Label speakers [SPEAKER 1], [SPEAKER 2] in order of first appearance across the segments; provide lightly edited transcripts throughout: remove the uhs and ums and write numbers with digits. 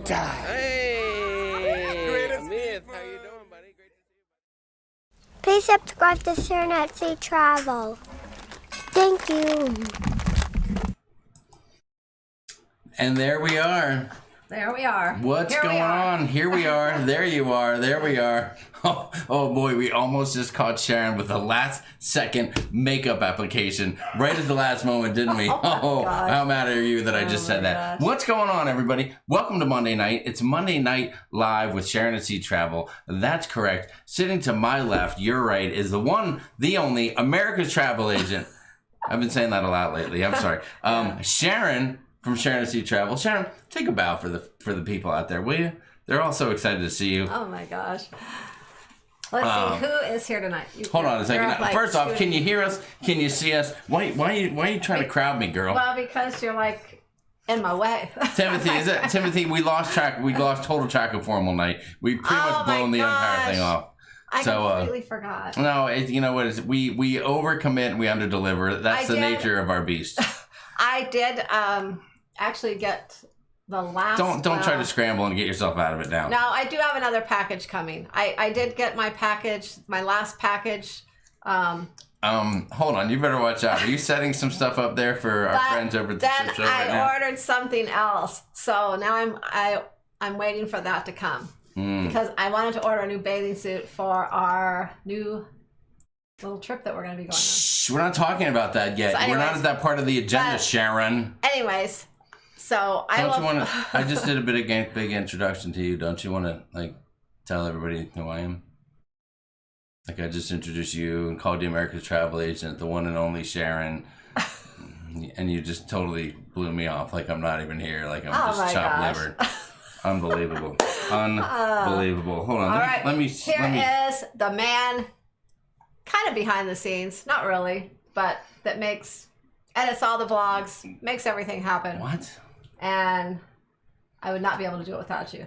[SPEAKER 1] time.
[SPEAKER 2] Hey, Myth, how you doing, buddy? Great to see you.
[SPEAKER 3] Please subscribe to Sharonatsea Travel. Thank you.
[SPEAKER 1] And there we are.
[SPEAKER 4] There we are.
[SPEAKER 1] What's going on? Here we are. There you are. There we are. Oh boy, we almost just caught Sharon with the last second makeup application right at the last moment, didn't we? Oh, how mad are you that I just said that? What's going on, everybody? Welcome to Monday night. It's Monday Night Live with Sharon and Jamie Travel. That's correct. Sitting to my left, your right, is the one, the only America's travel agent. I've been saying that a lot lately. I'm sorry. Sharon from Sharon and Jamie Travel. Sharon, take a bow for the people out there, will you? They're all so excited to see you.
[SPEAKER 4] Oh my gosh. Let's see, who is here tonight?
[SPEAKER 1] Hold on a second. First off, can you hear us? Can you see us? Why are you trying to crowd me, girl?
[SPEAKER 4] Well, because you're like in my way.
[SPEAKER 1] Timothy, we lost track. We lost total track of formal night. We pretty much blown the entire thing off.
[SPEAKER 4] I completely forgot.
[SPEAKER 1] No, you know what? We overcommit and we underdeliver. That's the nature of our beast.
[SPEAKER 4] I did actually get the last.
[SPEAKER 1] Don't try to scramble and get yourself out of it now.
[SPEAKER 4] No, I do have another package coming. I did get my package, my last package.
[SPEAKER 1] Hold on, you better watch out. Are you setting some stuff up there for our friends over at the ship show right now?
[SPEAKER 4] I ordered something else, so now I'm waiting for that to come because I wanted to order a new bathing suit for our new little trip that we're going to be going on.
[SPEAKER 1] Shh, we're not talking about that yet. We're not at that part of the agenda, Sharon.
[SPEAKER 4] Anyways, so
[SPEAKER 1] I just did a big introduction to you. Don't you want to tell everybody who I am? I just introduced you and called you America's travel agent, the one and only Sharon, and you just totally blew me off. Like I'm not even here. Like I'm just chopped liver. Unbelievable, unbelievable. Hold on, let me.
[SPEAKER 4] Here is the man, kind of behind the scenes, not really, but that edits all the vlogs, makes everything happen.
[SPEAKER 1] What?
[SPEAKER 4] And I would not be able to do it without you.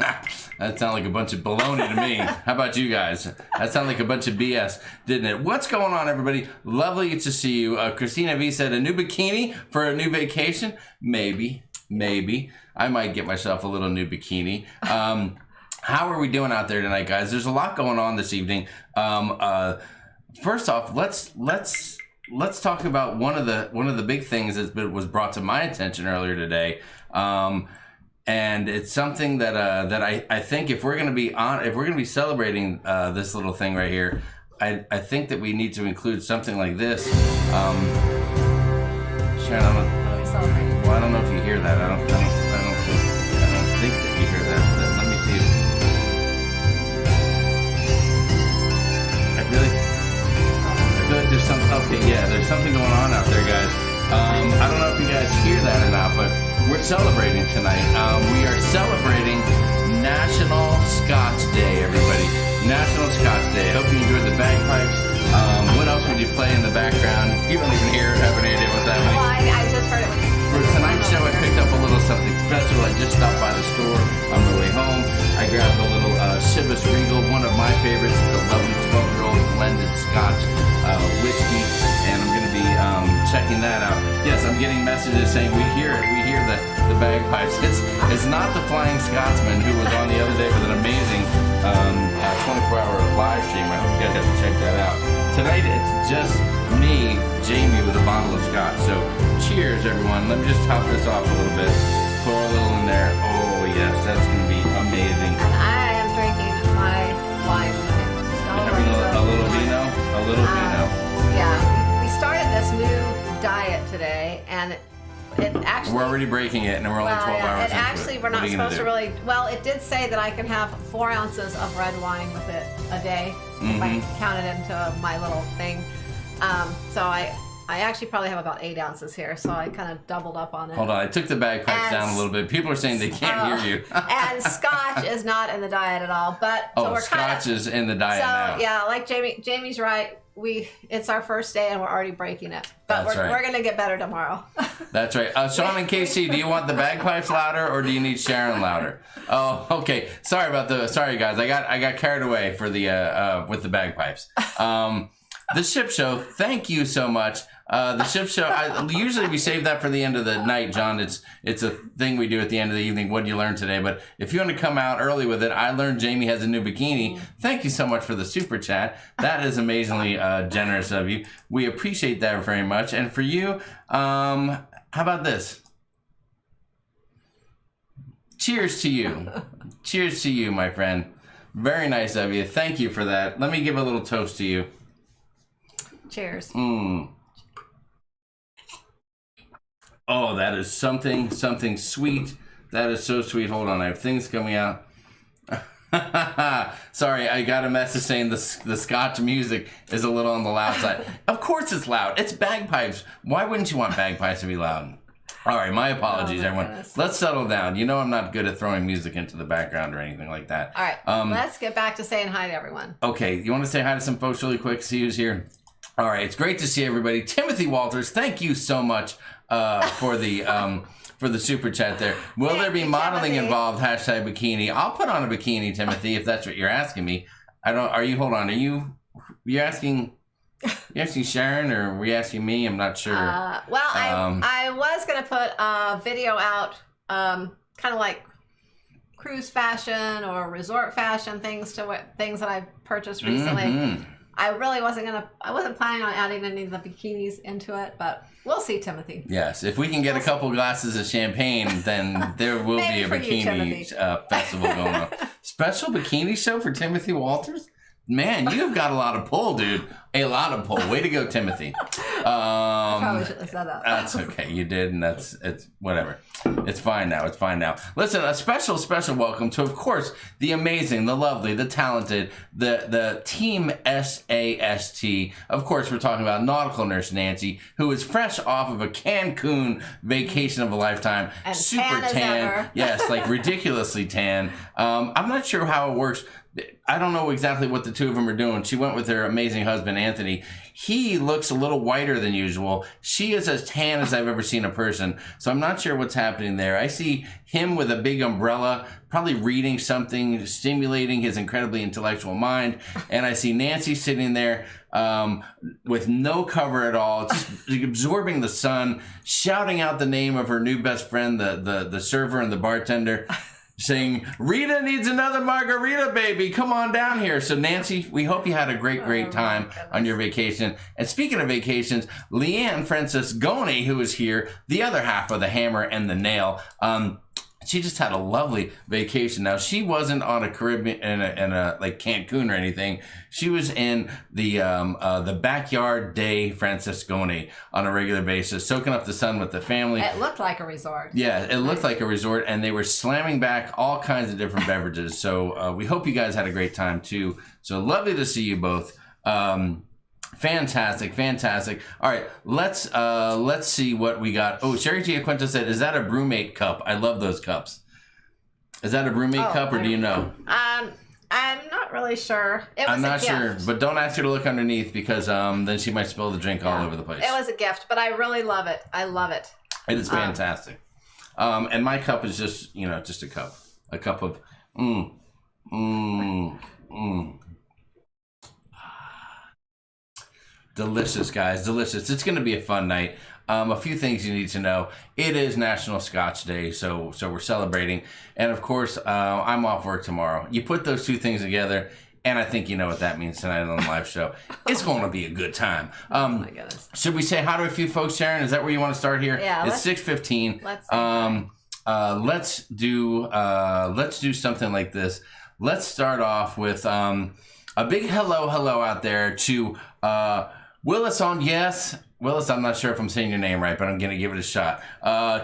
[SPEAKER 1] That sounded like a bunch of baloney to me. How about you guys? That sounded like a bunch of BS, didn't it? What's going on, everybody? Lovely to see you. Christina V said, a new bikini for a new vacation? Maybe. I might get myself a little new bikini. How are we doing out there tonight, guys? There's a lot going on this evening. First off, let's talk about one of the big things that was brought to my attention earlier today. And it's something that I think if we're going to be celebrating this little thing right here, I think that we need to include something like this. Sharon, I don't know if you hear that. I don't think that you hear that. Let me see. I feel like there's something going on out there, guys. I don't know if you guys hear that or not, but we're celebrating tonight. We are celebrating National Scotch Day, everybody. National Scotch Day. I hope you enjoyed the bagpipes. What else would you play in the background? You don't even hear it. Have any idea what's happening?
[SPEAKER 4] Well, I just heard it.
[SPEAKER 1] For tonight's show, I picked up a little something special. I just stopped by the store on the way home. I grabbed a little Chivas Regal, one of my favorites, the lovely 12-year-old blended Scotch whiskey, and I'm going to be checking that out. Yes, I'm getting messages saying we hear it. We hear the bagpipes. It's not the Flying Scotsman who was on the other day with an amazing 24-hour live stream. I hope you guys have to check that out. Tonight it's just me, Jamie, with a bottle of Scotch. So cheers, everyone. Let me just top this off a little bit. Pour a little in there. Oh yes, that's going to be amazing.
[SPEAKER 4] And I am drinking my wine.
[SPEAKER 1] Having a little vino. A little vino.
[SPEAKER 4] Yeah, we started this new diet today, and it actually...
[SPEAKER 1] We're already breaking it, and we're only 12 hours into it.
[SPEAKER 4] Actually, we're not supposed to really... Well, it did say that I can have 4 ounces of red wine with it a day, if I count it into my little thing. So I actually probably have about 8 ounces here, so I kind of doubled up on it.
[SPEAKER 1] Hold on, I took the bagpipes down a little bit. People are saying they can't hear you.
[SPEAKER 4] And Scotch is not in the diet at all, but...
[SPEAKER 1] So we're Scotch is in the diet now.
[SPEAKER 4] So, yeah, like Jamie's right. It's our first day and we're already breaking it. But we're going to get better tomorrow.
[SPEAKER 1] That's right. Sean and Casey, do you want the bagpipes louder or do you need Sharon louder? Oh, okay. Sorry guys. I got carried away for the with the bagpipes. the ship show. Thank you so much. The ship show. Usually we save that for the end of the night, John. It's a thing we do at the end of the evening. What did you learn today? But if you want to come out early with it, I learned Jamie has a new bikini. Thank you so much for the super chat. That is amazingly generous of you. We appreciate that very much. And for you, how about this? Cheers to you. Cheers to you, my friend. Very nice of you. Thank you for that. Let me give a little toast to you.
[SPEAKER 4] Cheers.
[SPEAKER 1] Oh, that is something sweet. That is so sweet. Hold on, I have things coming out. Sorry, I got a message saying the Scotch music is a little on the loud side. Of course it's loud. It's bagpipes. Why wouldn't you want bagpipes to be loud? All right, my apologies, everyone.
[SPEAKER 4] Goodness.
[SPEAKER 1] Let's settle down. You know I'm not good at throwing music into the background or anything like that.
[SPEAKER 4] All right, let's get back to saying hi to everyone.
[SPEAKER 1] Okay, you want to say hi to some folks really quick? See who's here. All right, it's great to see everybody. Timothy Walters, thank you so much for the super chat there. Will there be modeling involved? Hashtag bikini. I'll put on a bikini, Timothy, if that's what you're asking me. Hold on, you're asking Sharon or were you asking me? I'm not sure.
[SPEAKER 4] I was going to put a video out, kind of like cruise fashion or resort fashion things that I purchased recently.
[SPEAKER 1] Mm-hmm.
[SPEAKER 4] I wasn't planning on adding any of the bikinis into it, but we'll see, Timothy.
[SPEAKER 1] Yes, if we can get a couple glasses of champagne, then there will be a bikini festival going on. Special bikini show for Timothy Walters? Man, you've got a lot of pull, dude. A lot of pull. Way to go, Timothy.
[SPEAKER 4] Probably shouldn't have said that.
[SPEAKER 1] That's okay. You did, and it's whatever. It's fine now. It's fine now. Listen, a special welcome to, of course, the amazing, the lovely, the talented, the team SAST. Of course, we're talking about nautical nurse Nancy, who is fresh off of a Cancun vacation of a lifetime.
[SPEAKER 4] And
[SPEAKER 1] super
[SPEAKER 4] tan as ever.
[SPEAKER 1] Yes, like ridiculously tan. I'm not sure how it works. I don't know exactly what the two of them are doing. She went with her amazing husband, Anthony. He looks a little whiter than usual. She is as tan as I've ever seen a person. So I'm not sure what's happening there. I see him with a big umbrella, probably reading something, stimulating his incredibly intellectual mind. And I see Nancy sitting there with no cover at all, just absorbing the sun, shouting out the name of her new best friend, the server and the bartender. Saying, Rita needs another margarita, baby. Come on down here. So, Nancy, we hope you had a great time on your vacation. And speaking of vacations, Leanne Francisconi, who is here, the other half of the Hammer and the Nail, she just had a lovely vacation. Now, she wasn't on a Caribbean in a like Cancun or anything. She was in the backyard day Francisconi on a regular basis, soaking up the sun with the family.
[SPEAKER 4] It looked like a resort.
[SPEAKER 1] Yeah, it looked like a resort, and they were slamming back all kinds of different beverages. So we hope you guys had a great time too. So lovely to see you both. Fantastic. All right, let's see what we got. Oh, Sherry Giaquinta said, "Is that a Brewmate cup?" I love those cups. Is that a Brewmate cup, or do you know?
[SPEAKER 4] I'm not really sure.
[SPEAKER 1] I'm not sure, but don't ask her to look underneath because then she might spill the drink all over the place.
[SPEAKER 4] It was a gift, but I really love it. I love it.
[SPEAKER 1] It is fantastic. And my cup is just just a cup of Delicious, guys. Delicious. It's going to be a fun night. A few things you need to know. It is National Scotch Day, so we're celebrating. And, of course, I'm off work tomorrow. You put those two things together, and I think you know what that means tonight on the live show. It's going to be a good time.
[SPEAKER 4] Oh, my goodness.
[SPEAKER 1] Should we say hi to a few folks, Sharon? Is that where you want to start here?
[SPEAKER 4] Yeah.
[SPEAKER 1] It's 6:15. Let's do something like this. Let's start off with a big hello out there to Willis on yes. Willis, I'm not sure if I'm saying your name right, but I'm going to give it a shot.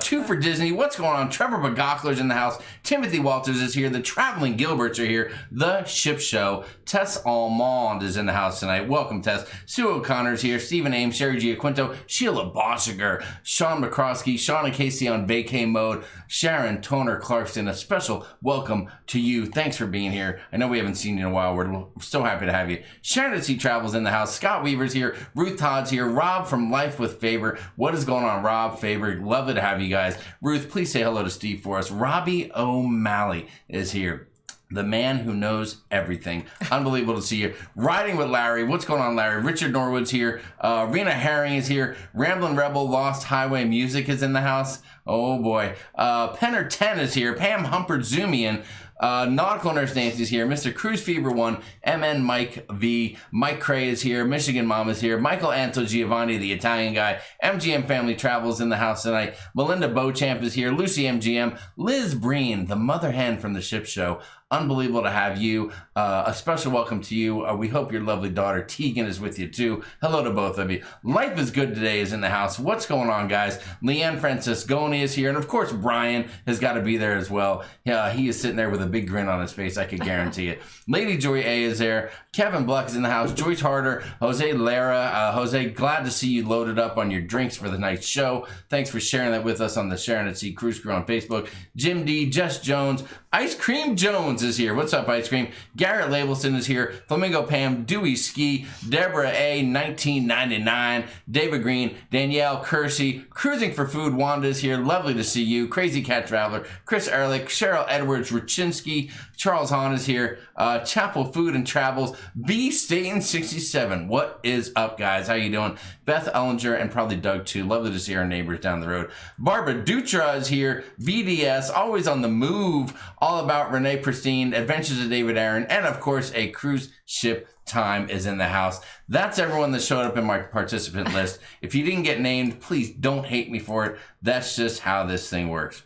[SPEAKER 1] 2 for Disney. What's going on? Trevor Bagachler's in the house. Timothy Walters is here. The Traveling Gilberts are here. The Ship Show. Tess Almond is in the house tonight. Welcome, Tess. Sue O'Connor's here. Stephen Ames, Sherry Giaquinto, Sheila Bossiger, Sean McCroskey, Sean and Casey on vacay mode, Sharon Toner Clarkson. A special welcome to you. Thanks for being here. I know we haven't seen you in a while. We're so happy to have you. Sharon and Travels in the house. Scott Weaver's here. Ruth Todd's here. Rob from Life with Faber. What is going on, Rob? Faber, lovely to have you guys. Ruth, please say hello to Steve for us. Robbie O'Malley is here. The man who knows everything. Unbelievable to see you. Riding with Larry. What's going on, Larry? Richard Norwood's here. Rena Herring is here. Ramblin' Rebel Lost Highway Music is in the house. Oh, boy. Penner 10 is here. Pam Humpert Zoomian. Nautical Nurse Nancy's here. Mr. Cruise Fever 1. MN Mike V. Mike Cray is here. Michigan Mom is here. Michael Anto Giovanni, the Italian guy. MGM Family Travels in the house tonight. Melinda Beauchamp is here. Lucy MGM. Liz Breen, the mother hen from the Ship Show. Unbelievable to have you. A special welcome to you. We hope your lovely daughter Tegan is with you too. Hello to both of you. Life is Good Today is in the house. What's going on, guys? Leanne Francisconi is here. And of course, Brian has got to be there as well. Yeah, he is sitting there with a big grin on his face. I could guarantee it. Lady Joy A is there. Kevin Bluck is in the house. Joyce Harder. Jose Lara. Jose, glad to see you loaded up on your drinks for the night's show. Thanks for sharing that with us on the Sharon and Sea Cruise Crew on Facebook. Jim D. Jess Jones. Ice Cream Jones is here. What's up, Ice Cream? Garrett Labelson is here. Flamingo Pam, Dewey Ski, Deborah A, 1999, David Green, Danielle Kersey, Cruising for Food, Wanda is here. Lovely to see you. Crazy Cat Traveler, Chris Ehrlich, Cheryl Edwards, Ruchinsky, Charles Hahn is here. Chapel Food and Travels, B Staten 67. What is up, guys? How you doing? Beth Ellinger and probably Doug too. Lovely to see our neighbors down the road. Barbara Dutra is here. VDS, always on the move. All About Renee Pristine, Adventures of David Aaron, and of course, a cruise ship time is in the house. That's everyone that showed up in my participant list. If you didn't get named, please don't hate me for it. That's just how this thing works.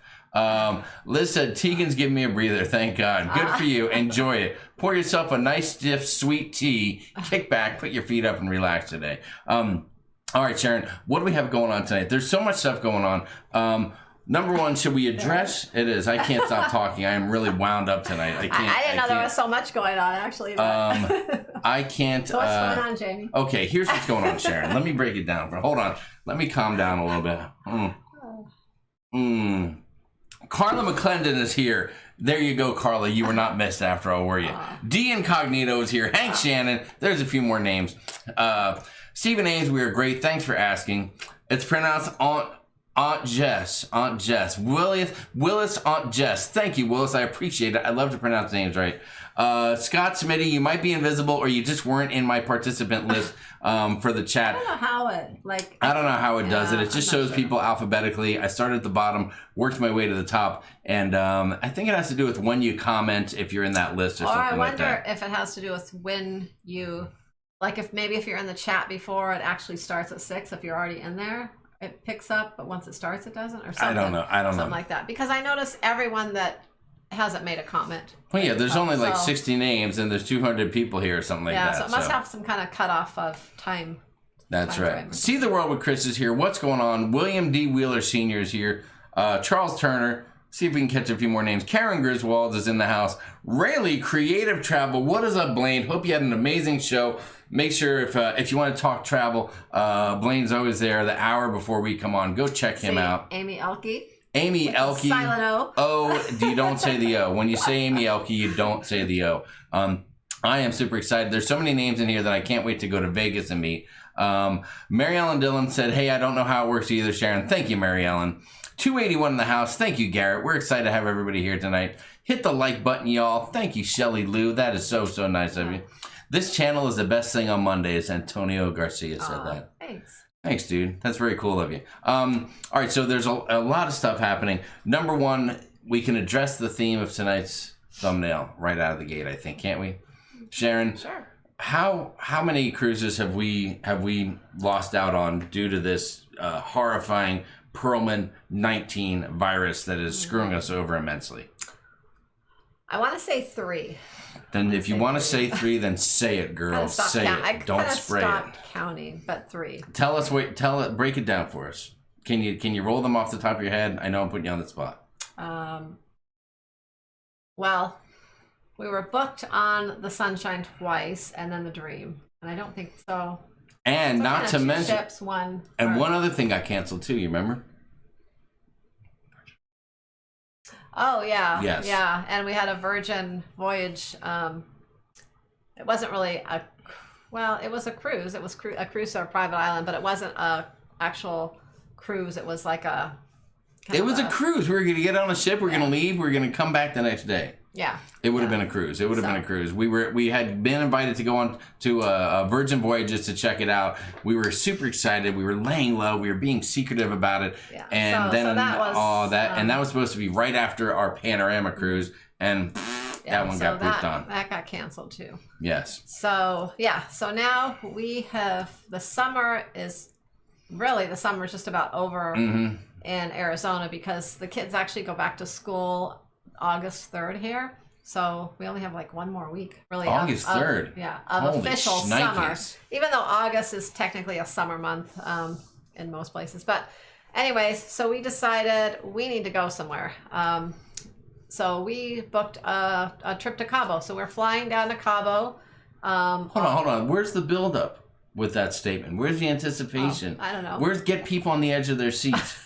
[SPEAKER 1] Liz said, Tegan's giving me a breather. Thank God. Good for you. Enjoy it. Pour yourself a nice, stiff, sweet tea. Kick back, put your feet up, and relax today. All right, Sharon, what do we have going on tonight? There's so much stuff going on. Number one, should we address? It is. I can't stop talking. I am really wound up tonight. I
[SPEAKER 4] didn't know there was so much going on, actually.
[SPEAKER 1] I can't.
[SPEAKER 4] So what's going on, Jamie?
[SPEAKER 1] Okay, here's what's going on, Sharon. Let me break it down. Hold on. Let me calm down a little bit. Carla McClendon is here. There you go, Carla. You were not missed after all, were you? D Incognito is here. Hank Shannon. There's a few more names. Stephen Ames, we are great. Thanks for asking. It's pronounced Aunt Jess. Willis, Aunt Jess. Thank you, Willis. I appreciate it. I love to pronounce names right. Scott Smitty, you might be invisible or you just weren't in my participant list for the chat.
[SPEAKER 4] I don't know how it
[SPEAKER 1] does it. It just shows people alphabetically. I started at the bottom, worked my way to the top, and I think it has to do with when you comment if you're in that list or something like that.
[SPEAKER 4] Or I wonder if it has to do with when you, like if you're in the chat before it actually starts at 6, if you're already in there. It picks up, but once it starts, it doesn't, or something.
[SPEAKER 1] I don't know.
[SPEAKER 4] Something like that. Because I notice everyone that hasn't made a comment.
[SPEAKER 1] Well, yeah, there's only like 60 names, and there's 200 people here or something like that.
[SPEAKER 4] Yeah, so it must have some kind of cutoff of time.
[SPEAKER 1] That's right. See the World with Chris is here. What's going on? William D. Wheeler Sr. is here. Charles Turner. See if we can catch a few more names. Karen Griswold is in the house. Rayleigh Creative Travel. What is up, Blaine? Hope you had an amazing show. Make sure if you want to talk travel, Blaine's always there the hour before we come on. Go check him out.
[SPEAKER 4] Amy Elke.
[SPEAKER 1] Amy Elke.
[SPEAKER 4] Silent O.
[SPEAKER 1] You don't say the O. When you say Amy Elke, you don't say the O. I am super excited. There's so many names in here that I can't wait to go to Vegas and meet. Mary Ellen Dillon said, hey, I don't know how it works either, Sharon. Thank you, Mary Ellen. 281 in the house. Thank you, Garrett. We're excited to have everybody here tonight. Hit the like button, y'all. Thank you, Shelly Lou. That is so, so nice of you. This channel is the best thing on Mondays. Antonio Garcia said that.
[SPEAKER 4] Thanks.
[SPEAKER 1] Thanks, dude. That's very cool of you. All right, so there's a lot of stuff happening. Number one, we can address the theme of tonight's thumbnail right out of the gate, I think, can't we? Sharon?
[SPEAKER 4] Sure.
[SPEAKER 1] How many cruises have we lost out on due to this horrifying Perlman 19 virus that is screwing us over immensely?
[SPEAKER 4] I want to say 3.
[SPEAKER 1] Then if you want to say 3, then say it, girl. Say it. Don't spray it.
[SPEAKER 4] I stopped counting, but 3.
[SPEAKER 1] Tell us. Break it down for us. Can you roll them off the top of your head? I know I'm putting you on the spot.
[SPEAKER 4] Well, we were booked on the Sunshine twice, and then the Dream, and I don't think so.
[SPEAKER 1] And not to mention,
[SPEAKER 4] ships, one
[SPEAKER 1] other thing got canceled too. You remember?
[SPEAKER 4] Oh yeah,
[SPEAKER 1] yes.
[SPEAKER 4] Yeah, and we had a Virgin voyage. It wasn't really it was a cruise. It was a cruise to a private island, but it wasn't a actual cruise. It was like a.
[SPEAKER 1] It was a cruise. We were going to get on a ship. We were going to leave. We were going to come back the next day.
[SPEAKER 4] Yeah.
[SPEAKER 1] It would have been a cruise. It would have been a cruise. We had been invited to go on to a Virgin Voyages to check it out. We were super excited. We were laying low. We were being secretive about it.
[SPEAKER 4] Yeah.
[SPEAKER 1] And then that was supposed to be right after our Panorama cruise, and that one got pooped on.
[SPEAKER 4] That got canceled too.
[SPEAKER 1] Yes.
[SPEAKER 4] So so now the summer is just about over in Arizona, because the kids actually go back to school August 3rd here. So we only have like one more week, really.
[SPEAKER 1] August 3rd?
[SPEAKER 4] Of
[SPEAKER 1] Holy
[SPEAKER 4] official
[SPEAKER 1] shnikes.
[SPEAKER 4] summer. Even though August is technically a summer month in most places. But anyways, so we decided we need to go somewhere. So we booked a trip to Cabo. So we're flying down to Cabo.
[SPEAKER 1] Hold on. Where's the buildup with that statement? Where's the anticipation?
[SPEAKER 4] I don't know.
[SPEAKER 1] Where's get people on the edge of their seats?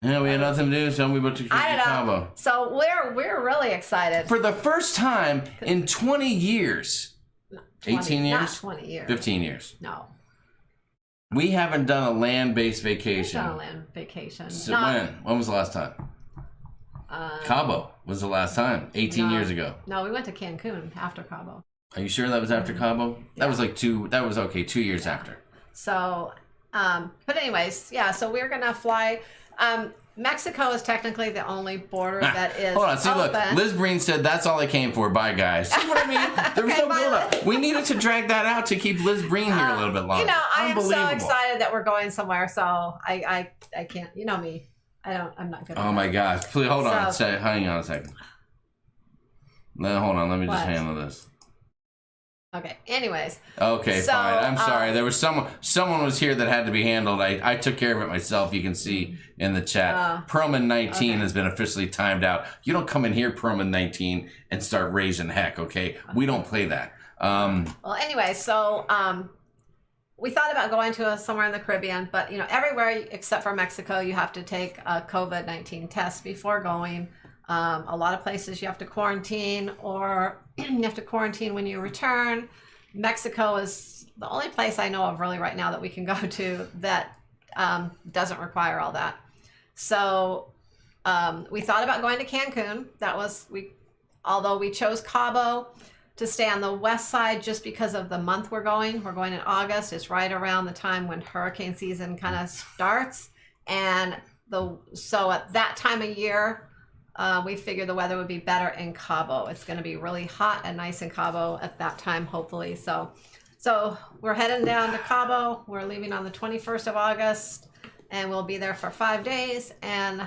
[SPEAKER 1] Yeah, we had nothing to do, so we booked a trip to Cabo.
[SPEAKER 4] So we're really excited.
[SPEAKER 1] For the first time in 20 years. 18 years?
[SPEAKER 4] Not 20 years.
[SPEAKER 1] 15 years.
[SPEAKER 4] No.
[SPEAKER 1] We haven't done a land-based vacation.
[SPEAKER 4] We've done a land vacation.
[SPEAKER 1] So when was the last time? Cabo was the last time, 18 years ago.
[SPEAKER 4] No, we went to Cancun after Cabo.
[SPEAKER 1] Are you sure that was after Cabo? That was like 2 years after.
[SPEAKER 4] So, but anyways, so we're going to fly. Mexico is technically the only border that is
[SPEAKER 1] Hold on, see,
[SPEAKER 4] open.
[SPEAKER 1] look, Liz Breen said that's all I came for. Bye, guys. See what I mean? There was no build-up. We needed to drag that out to keep Liz Breen here a little bit longer.
[SPEAKER 4] You know, I am so excited that we're going somewhere, so I can't, you know me. I'm not good at
[SPEAKER 1] Oh my gosh. Please hold on. Hang on a second. No, hold on. Let me just handle this.
[SPEAKER 4] Okay. Anyways.
[SPEAKER 1] Okay, fine. I'm sorry. There was someone was here that had to be handled. I took care of it myself. You can see in the chat. Proman 19 has been officially timed out. You don't come in here, Proman 19, and start raising heck, okay? We don't play that.
[SPEAKER 4] Well, anyway, so we thought about going to somewhere in the Caribbean, but you know, everywhere except for Mexico, you have to take a COVID-19 test before going. A lot of places you have to quarantine, or you have to quarantine when you return. Mexico is the only place I know of really right now that we can go to that doesn't require all that. So we thought about going to Cancun. Although we chose Cabo to stay on the west side just because of the month we're going. We're going in August. It's right around the time when hurricane season kind of starts. And so at that time of year, we figured the weather would be better in Cabo. It's going to be really hot and nice in Cabo at that time, hopefully. So we're heading down to Cabo. We're leaving on the 21st of August, and we'll be there for 5 days. And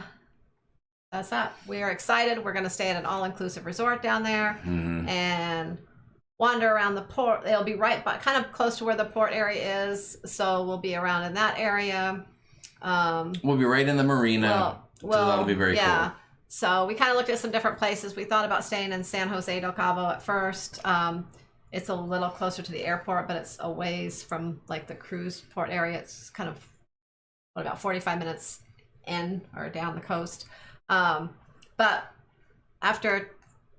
[SPEAKER 4] that's that. We are excited. We're going to stay at an all-inclusive resort down there and wander around the port. It'll be right by, kind of close to where the port area is. So we'll be around in that area.
[SPEAKER 1] We'll be right in the marina. So that'll be very cool.
[SPEAKER 4] So we kind of looked at some different places. We thought about staying in San Jose del Cabo at first. It's a little closer to the airport, but it's a ways from like the cruise port area. It's kind of about 45 minutes in or down the coast. But after,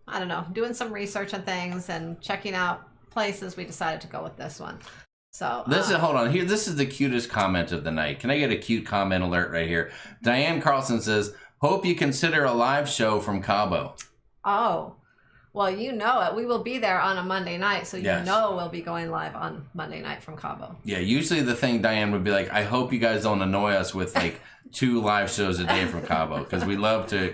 [SPEAKER 4] I don't know, doing some research and things and checking out places, we decided to go with this one. So
[SPEAKER 1] hold on here. This is the cutest comment of the night. Can I get a cute comment alert right here? Diane Carlson says, "Hope you consider a live show from Cabo."
[SPEAKER 4] Oh, well, you know it. We will be there on a Monday night, so you know we'll be going live on Monday night from Cabo.
[SPEAKER 1] Yeah, usually the thing, Diane, would be like, I hope you guys don't annoy us with like 2 live shows a day from Cabo, because we love to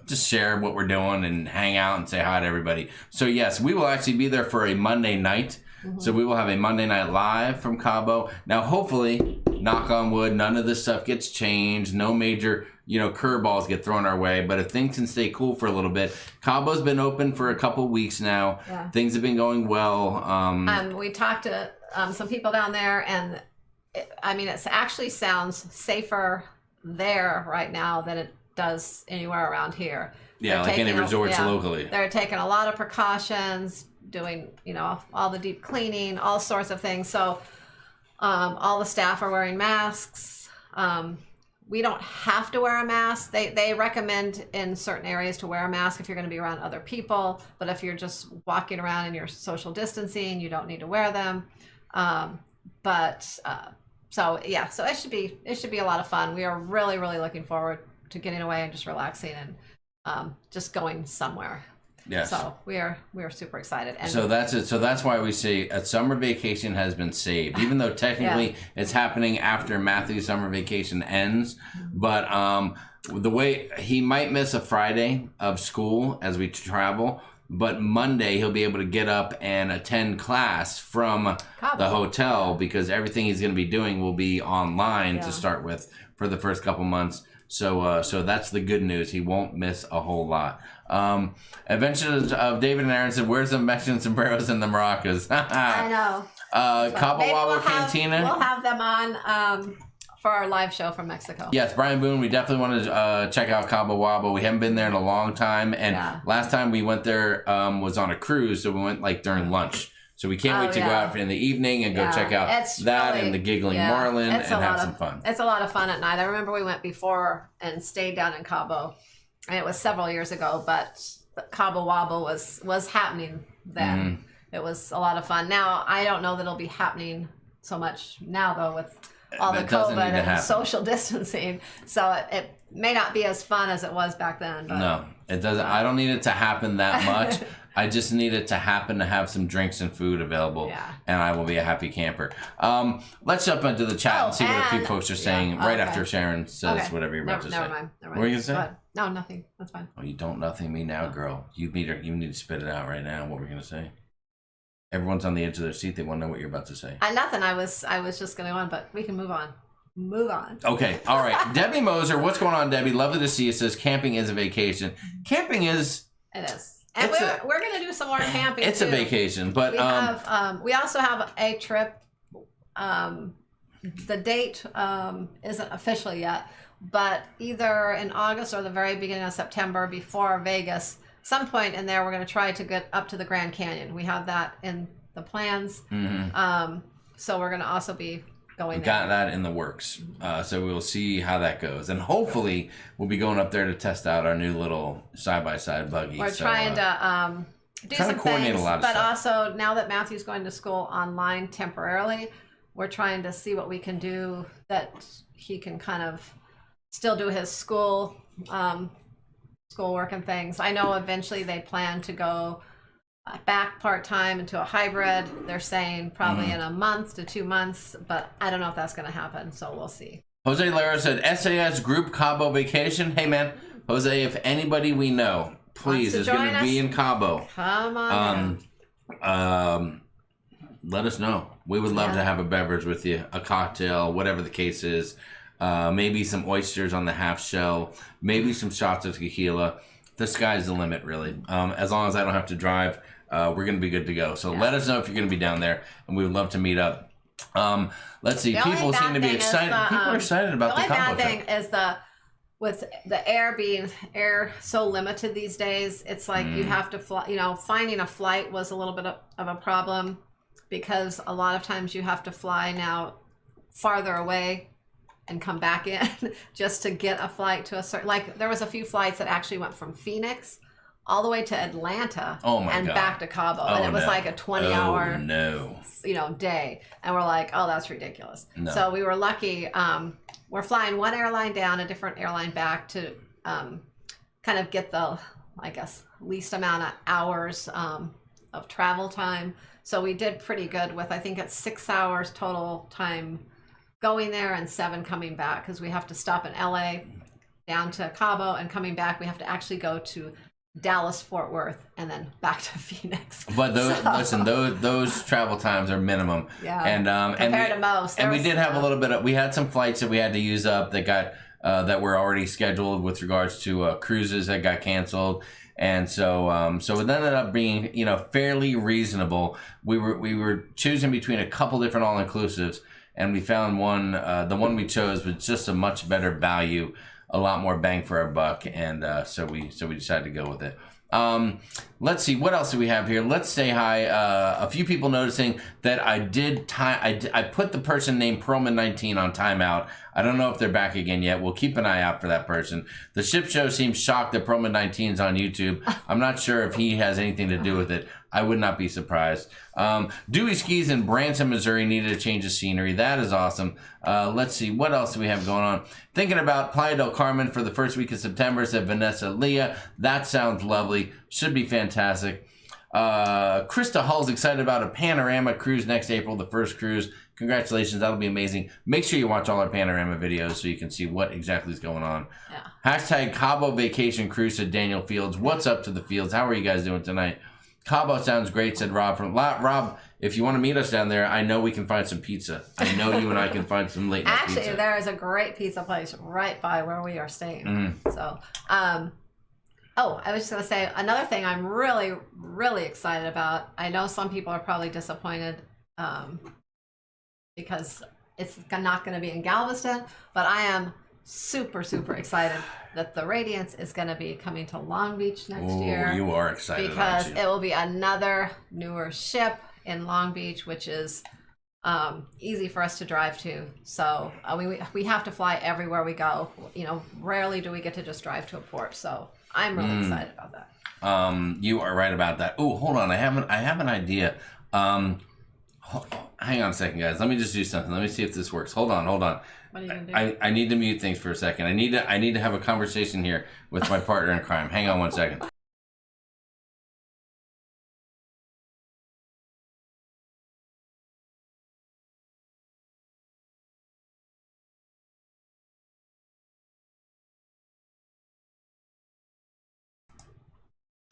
[SPEAKER 1] just share what we're doing and hang out and say hi to everybody. So yes, we will actually be there for a Monday night. So we will have a Monday night live from Cabo. Now, hopefully, knock on wood, none of this stuff gets changed. No major, curveballs get thrown our way. But if things can stay cool for a little bit, Cabo's been open for a couple weeks now. Yeah. Things have been going well.
[SPEAKER 4] We talked to some people down there, and it actually sounds safer there right now than it does anywhere around here.
[SPEAKER 1] Yeah, like any resorts locally.
[SPEAKER 4] They're taking a lot of precautions, doing, all the deep cleaning, all sorts of things. So all the staff are wearing masks. We don't have to wear a mask. They recommend in certain areas to wear a mask if you're going to be around other people. But if you're just walking around and you're social distancing, you don't need to wear them. So it should be a lot of fun. We are really, really looking forward to getting away and just relaxing and just going somewhere.
[SPEAKER 1] Yes.
[SPEAKER 4] So we're super excited. And
[SPEAKER 1] so that's it. So that's why we say a summer vacation has been saved, even though technically it's happening after Matthew's summer vacation ends. But the way he might miss a Friday of school as we travel, but Monday he'll be able to get up and attend class from
[SPEAKER 4] Cabo.
[SPEAKER 1] the hotel, because everything he's going to be doing will be online to start with for the first couple months. So that's the good news. He won't miss a whole lot. Adventures of David and Aaron said, "Where's the Mexican sombreros and the maracas?"
[SPEAKER 4] I know.
[SPEAKER 1] Cabo
[SPEAKER 4] Maybe
[SPEAKER 1] Wabo Cantina.
[SPEAKER 4] We'll have them on for our live show from Mexico.
[SPEAKER 1] Yes, Brian Boone. We definitely want to check out Cabo Wabo. We haven't been there in a long time, and last time we went there was on a cruise, so we went like during lunch. So we can't wait to go out in the evening and go check out that and the Giggling Marlin and have some fun.
[SPEAKER 4] It's a lot of fun at night. I remember we went before and stayed down in Cabo, and it was several years ago, but Cabo Wabo was happening then. It was a lot of fun. Now, I don't know that it'll be happening so much now, though, with all the COVID and social distancing. So it may not be as fun as it was back then. But.
[SPEAKER 1] No, it doesn't. I don't need it to happen that much. I just need it to happen to have some drinks and food available, and I will be a happy camper. Let's jump into the chat and see what a few folks are saying right after Sharon says whatever you're about to say.
[SPEAKER 4] Never mind.
[SPEAKER 1] What were you going to say?
[SPEAKER 4] No, nothing. That's fine.
[SPEAKER 1] Oh, you don't nothing me now, girl. You need to spit it out right now. What we're going to say? Everyone's on the edge of their seat. They want to know what you're about to say.
[SPEAKER 4] Nothing. I was just going to go on, but we can move on. Move on.
[SPEAKER 1] Okay. All right. Debbie Moser, what's going on, Debbie? Lovely to see you. Says camping is a vacation. Camping is.
[SPEAKER 4] It is. And we're going to do some more camping.
[SPEAKER 1] It's a vacation, but
[SPEAKER 4] we also have a trip. The date isn't official yet, but either in August or the very beginning of September before Vegas, some point in there, we're going to try to get up to the Grand Canyon. We have that in the plans. So we're going to also be going there.
[SPEAKER 1] Got that in the works. So we'll see how that goes. And hopefully we'll be going up there to test out our new little side-by-side buggy.
[SPEAKER 4] We're trying to do some things, but also now that Matthew's going to school online temporarily, we're trying to see what we can do that he can kind of still do his schoolwork and things. I know eventually they plan to go back part-time into a hybrid. They're saying probably in a month to 2 months, but I don't know if that's going to happen, so we'll see.
[SPEAKER 1] Jose Lara said, SAS Group Cabo Vacation. Hey, man. Jose, if anybody we know, please, is going to be in Cabo.
[SPEAKER 4] Come on.
[SPEAKER 1] Let us know. We would love to have a beverage with you, a cocktail, whatever the case is. Maybe some oysters on the half shell, maybe some shots of tequila. The sky's the limit, really. As long as I don't have to drive, we're going to be good to go. So let us know if you're going to be down there, and we would love to meet up. Let's see. People seem to be excited. People are excited about the Cabo trip.
[SPEAKER 4] The only bad thing is with the air so limited these days, it's like you have to fly. Finding a flight was a little bit of a problem because a lot of times you have to fly now farther away and come back in just to get a flight to a certain, like there was a few flights that actually went from Phoenix all the way to Atlanta back to Cabo. And it was like a 20-hour day. And we're like, oh, that's ridiculous. So we were lucky. We're flying one airline down, a different airline back to kind of get the, I guess, least amount of hours of travel time. So we did pretty good with, I think it's 6 hours total time going there and 7 coming back, because we have to stop in LA down to Cabo, and coming back we have to actually go to Dallas, Fort Worth, and then back to Phoenix.
[SPEAKER 1] But those travel times are minimum.
[SPEAKER 4] Yeah.
[SPEAKER 1] And
[SPEAKER 4] compared to most.
[SPEAKER 1] And we did have a little bit of, we had some flights that we had to use up that got that were already scheduled with regards to cruises that got canceled. And so it ended up being, fairly reasonable. We were choosing between a couple different all-inclusives, and we found one. The one we chose was just a much better value, a lot more bang for our buck, and so we decided to go with it. Let's see, what else do we have here? Let's say hi. A few people noticing that I put the person named Perlman19 on timeout. I don't know if they're back again yet. We'll keep an eye out for that person. The ship show seems shocked that Promo 19's on YouTube. I'm not sure if he has anything to do with it. I would not be surprised. Dewey Skis in Branson, Missouri needed a change of scenery. That is awesome. Let's see. What else do we have going on? Thinking about Playa del Carmen for the first week of September, said Vanessa Leah. That sounds lovely. Should be fantastic. Krista Hull's excited about a panorama cruise next April, the first cruise. Congratulations. That'll be amazing. Make sure you watch all our panorama videos so you can see what exactly is going on. Yeah. Hashtag Cabo Vacation Cruise, said Daniel Fields. What's up to the Fields? How are you guys doing tonight? Cabo sounds great, said Rob. Rob, if you want to meet us down there, I know we can find some pizza. I know you and I can find some late night pizza.
[SPEAKER 4] Actually, there is a great pizza place right by where we are staying. So, I was just going to say another thing I'm really, really excited about. I know some people are probably disappointed because it's not going to be in Galveston, but I am super, super excited that the Radiance is going to be coming to Long Beach next year.
[SPEAKER 1] You are excited,
[SPEAKER 4] because
[SPEAKER 1] aren't you?
[SPEAKER 4] it will be another newer ship in Long Beach, which is easy for us to drive to. So we have to fly everywhere we go. You know, rarely do we get to just drive to a port. So I'm really excited about that.
[SPEAKER 1] You are right about that. Oh, hold on. I have an idea. Hang on a second, guys. Let me just do something. Let me see if this works. Hold on.
[SPEAKER 4] What are you gonna do?
[SPEAKER 1] I need to mute things for a second. I need to have a conversation here with my partner in crime. Hang on one second.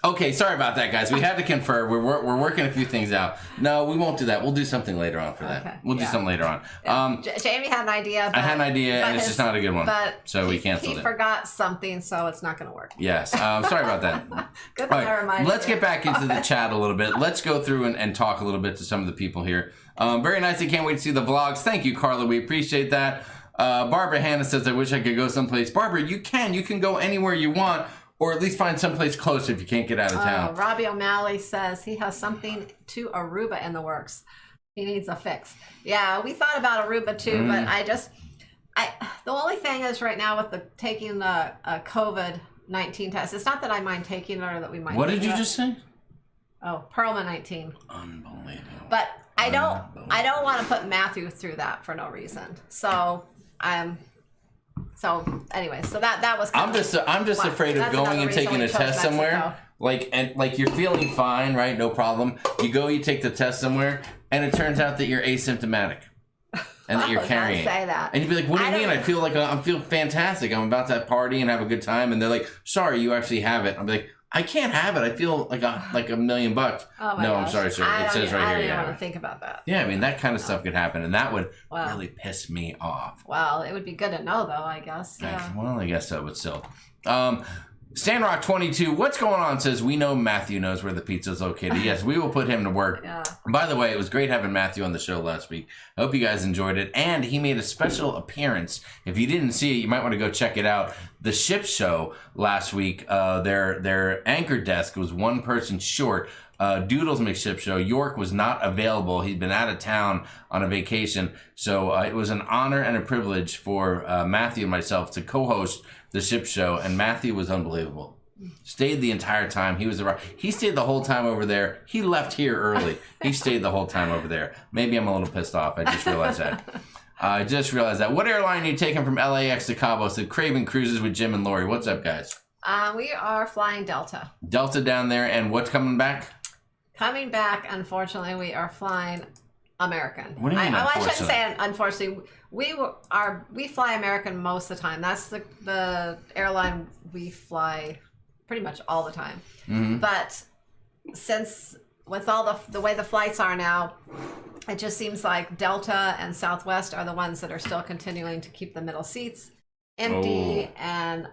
[SPEAKER 1] Okay, sorry about that, guys. We had to confer. We're working a few things out. No, we won't do that. We'll do something later on for that.
[SPEAKER 4] Okay.
[SPEAKER 1] We'll do something later on.
[SPEAKER 4] Yeah. Jamie had an idea.
[SPEAKER 1] I had an idea, and it's just not a good one.
[SPEAKER 4] But
[SPEAKER 1] so we canceled it.
[SPEAKER 4] He forgot something, so it's not going to work.
[SPEAKER 1] Yes. Sorry about that.
[SPEAKER 4] Good thing I reminded
[SPEAKER 1] Let's
[SPEAKER 4] you.
[SPEAKER 1] get back into the chat a little bit. Let's go through and talk a little bit to some of the people here. Very nice. I can't wait to see the vlogs. Thank you, Carla. We appreciate that. Barbara Hannah says, I wish I could go someplace. Barbara, you can. You can go anywhere you want. Or at least find someplace close if you can't get out of town.
[SPEAKER 4] Robbie O'Malley says he has something to Aruba in the works. He needs a fix. Yeah, we thought about Aruba too, but the only thing is right now with taking the COVID-19 test, it's not that I mind taking it or that we mind.
[SPEAKER 1] What did you just say?
[SPEAKER 4] Oh, Perlman 19.
[SPEAKER 1] Unbelievable.
[SPEAKER 4] But I don't want to put Matthew through that for no reason. So So anyway, so that was.
[SPEAKER 1] I'm just afraid of going and taking a test somewhere. Like you're feeling fine, right? No problem. You go, you take the test somewhere, and it turns out that you're asymptomatic, and that you're carrying.
[SPEAKER 4] Don't say that.
[SPEAKER 1] And you'd be like, "What do you mean? I feel fantastic. I'm about to party and have a good time." And they're like, "Sorry, you actually have it." I'm like, "I can't have it. I feel like $1 million."
[SPEAKER 4] Oh my
[SPEAKER 1] no,
[SPEAKER 4] gosh.
[SPEAKER 1] I'm sorry, sir. It says right here.
[SPEAKER 4] I don't
[SPEAKER 1] you
[SPEAKER 4] even
[SPEAKER 1] have
[SPEAKER 4] want to
[SPEAKER 1] it.
[SPEAKER 4] think about that.
[SPEAKER 1] Yeah, I mean that kind of stuff could happen, and that would really piss me off.
[SPEAKER 4] Well, it would be good to know, though. I guess. Yeah.
[SPEAKER 1] Well, I guess so, but still. Sandrock 22, what's going on? Says we know Matthew knows where the pizza is located. Yes, we will put him to work.
[SPEAKER 4] Yeah.
[SPEAKER 1] By the way, it was great having Matthew on the show last week. I hope you guys enjoyed it. And he made a special appearance. If you didn't see it, you might want to go check it out. The ship show last week, their anchor desk was one person short. Doodles McShip show. York was not available. He'd been out of town on a vacation. So it was an honor and a privilege for Matthew and myself to co-host the ship show. And Matthew was unbelievable. Stayed the entire time. He stayed the whole time over there. He left here early. He stayed the whole time over there. Maybe I'm a little pissed off. I just realized that. What airline are you taking from LAX to Cabo? Said Craven Cruises with Jim and Lori. What's up, guys?
[SPEAKER 4] We are flying Delta.
[SPEAKER 1] Delta down there. And what's coming back?
[SPEAKER 4] Coming back, unfortunately, we are flying American.
[SPEAKER 1] What do you mean,
[SPEAKER 4] I shouldn't
[SPEAKER 1] unfortunately?
[SPEAKER 4] say unfortunately. We fly American most of the time. That's the airline we fly pretty much all the time.
[SPEAKER 1] Mm-hmm.
[SPEAKER 4] But since with all the way the flights are now, it just seems like Delta and Southwest are the ones that are still continuing to keep the middle seats empty and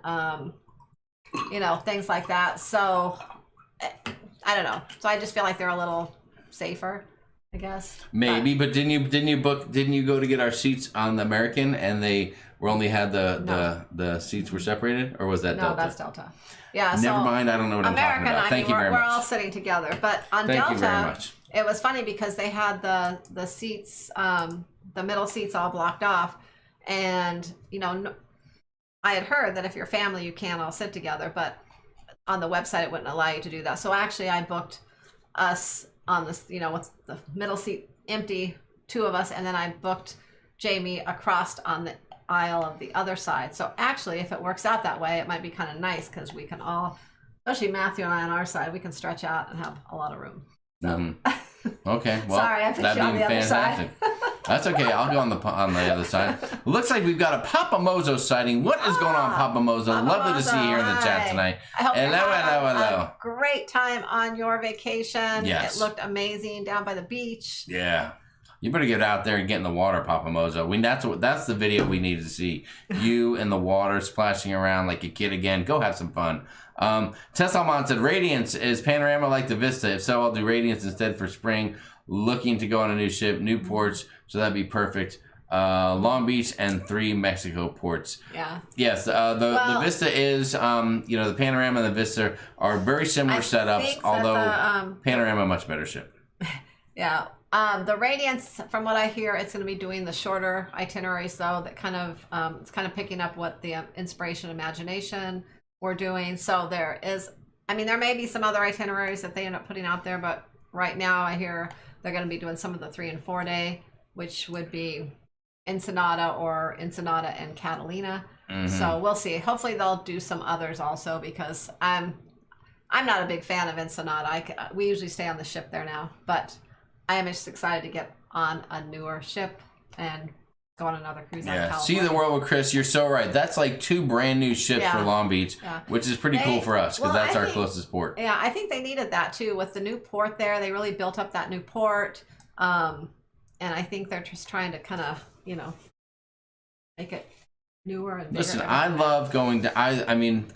[SPEAKER 4] things like that. So I don't know. So I just feel like they're a little safer, I guess.
[SPEAKER 1] Maybe, but didn't you go to get our seats on the American and they were only had the seats were separated, or was that Delta?
[SPEAKER 4] No, that's Delta. Yeah.
[SPEAKER 1] Never mind. I don't know what
[SPEAKER 4] American,
[SPEAKER 1] I'm talking about. Thank you very much.
[SPEAKER 4] We're all sitting together, but on
[SPEAKER 1] Thank
[SPEAKER 4] Delta,
[SPEAKER 1] you very much.
[SPEAKER 4] It was funny because they had the seats, the middle seats all blocked off, And, you know, I had heard that if you're family, you can't all sit together, but on the website, it wouldn't allow you to do that. So actually, I booked us on this, you know, with the middle seat empty, 2 of us, and then I booked Jamie across on the aisle of the other side. So actually, if it works out that way, it might be kind of nice because we can all, especially Matthew and I on our side, we can stretch out and have a lot of room. So.
[SPEAKER 1] Okay, well,
[SPEAKER 4] Sorry, I put you on the other side.
[SPEAKER 1] That's okay. I'll go on the other side. Looks like we've got a Papa Mozo sighting. What is going on, Papa Mozo? Lovely to see you here in the chat tonight.
[SPEAKER 4] I hope
[SPEAKER 1] hello,
[SPEAKER 4] a great time on your vacation.
[SPEAKER 1] Yes.
[SPEAKER 4] It looked amazing down by the beach.
[SPEAKER 1] Yeah. You better get out there and get in the water, Papa Mozo. That's the video we need to see. You in the water splashing around like a kid again. Go have some fun. Tess Almond said, Radiance, is Panorama like the Vista? If so, I'll do Radiance instead for spring. Looking to go on a new ship, new ports, so that'd be perfect. Long Beach and 3 Mexico ports.
[SPEAKER 4] Yeah.
[SPEAKER 1] Yes, the Vista is, you know, the Panorama and the Vista are very similar setups, although Panorama much better ship.
[SPEAKER 4] Yeah. The Radiance, from what I hear, it's going to be doing the shorter itineraries, though. That kind of it's kind of picking up what the Inspiration Imagination we're doing. So there is, I mean, there may be some other itineraries that they end up putting out there, but right now I hear they're going to be doing some of the 3 and 4 day, which would be Ensenada or Ensenada and Catalina. So we'll see. Hopefully they'll do some others also, because I'm not a big fan of Ensenada. We usually stay on the ship there now, but I am just excited to get on a newer ship and go on another cruise out of California.
[SPEAKER 1] See the world with Chris. You're so right. That's like 2 brand new ships for Long Beach, which is pretty cool for us because that's our closest port.
[SPEAKER 4] Yeah, I think they needed that too with the new port there. They really built up that new port, and I think they're just trying to kind of, you know, make it newer and bigger.
[SPEAKER 1] Listen, I love going to. I mean,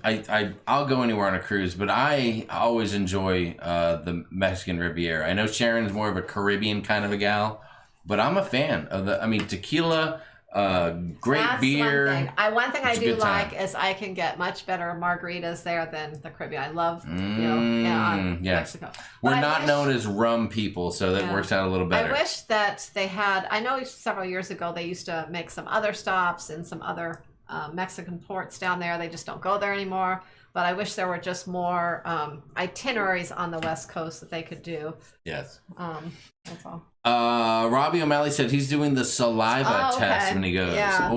[SPEAKER 1] I'll go anywhere on a cruise, but I always enjoy the Mexican Riviera. I know Sharon's more of a Caribbean kind of a gal. But I'm a fan of the, I mean, tequila, great beer.
[SPEAKER 4] One thing I do like is I can get much better margaritas there than the Caribbean. I love, you know, Mexico.
[SPEAKER 1] We're not known as rum people, so that works out a little better.
[SPEAKER 4] I wish that they had, I know several years ago they used to make some other stops in some other Mexican ports down there. They just don't go there anymore. But I wish there were just more itineraries on the West Coast that they could do.
[SPEAKER 1] Yes.
[SPEAKER 4] That's all.
[SPEAKER 1] Robbie O'Malley said he's doing the saliva test when he goes.
[SPEAKER 4] Yeah,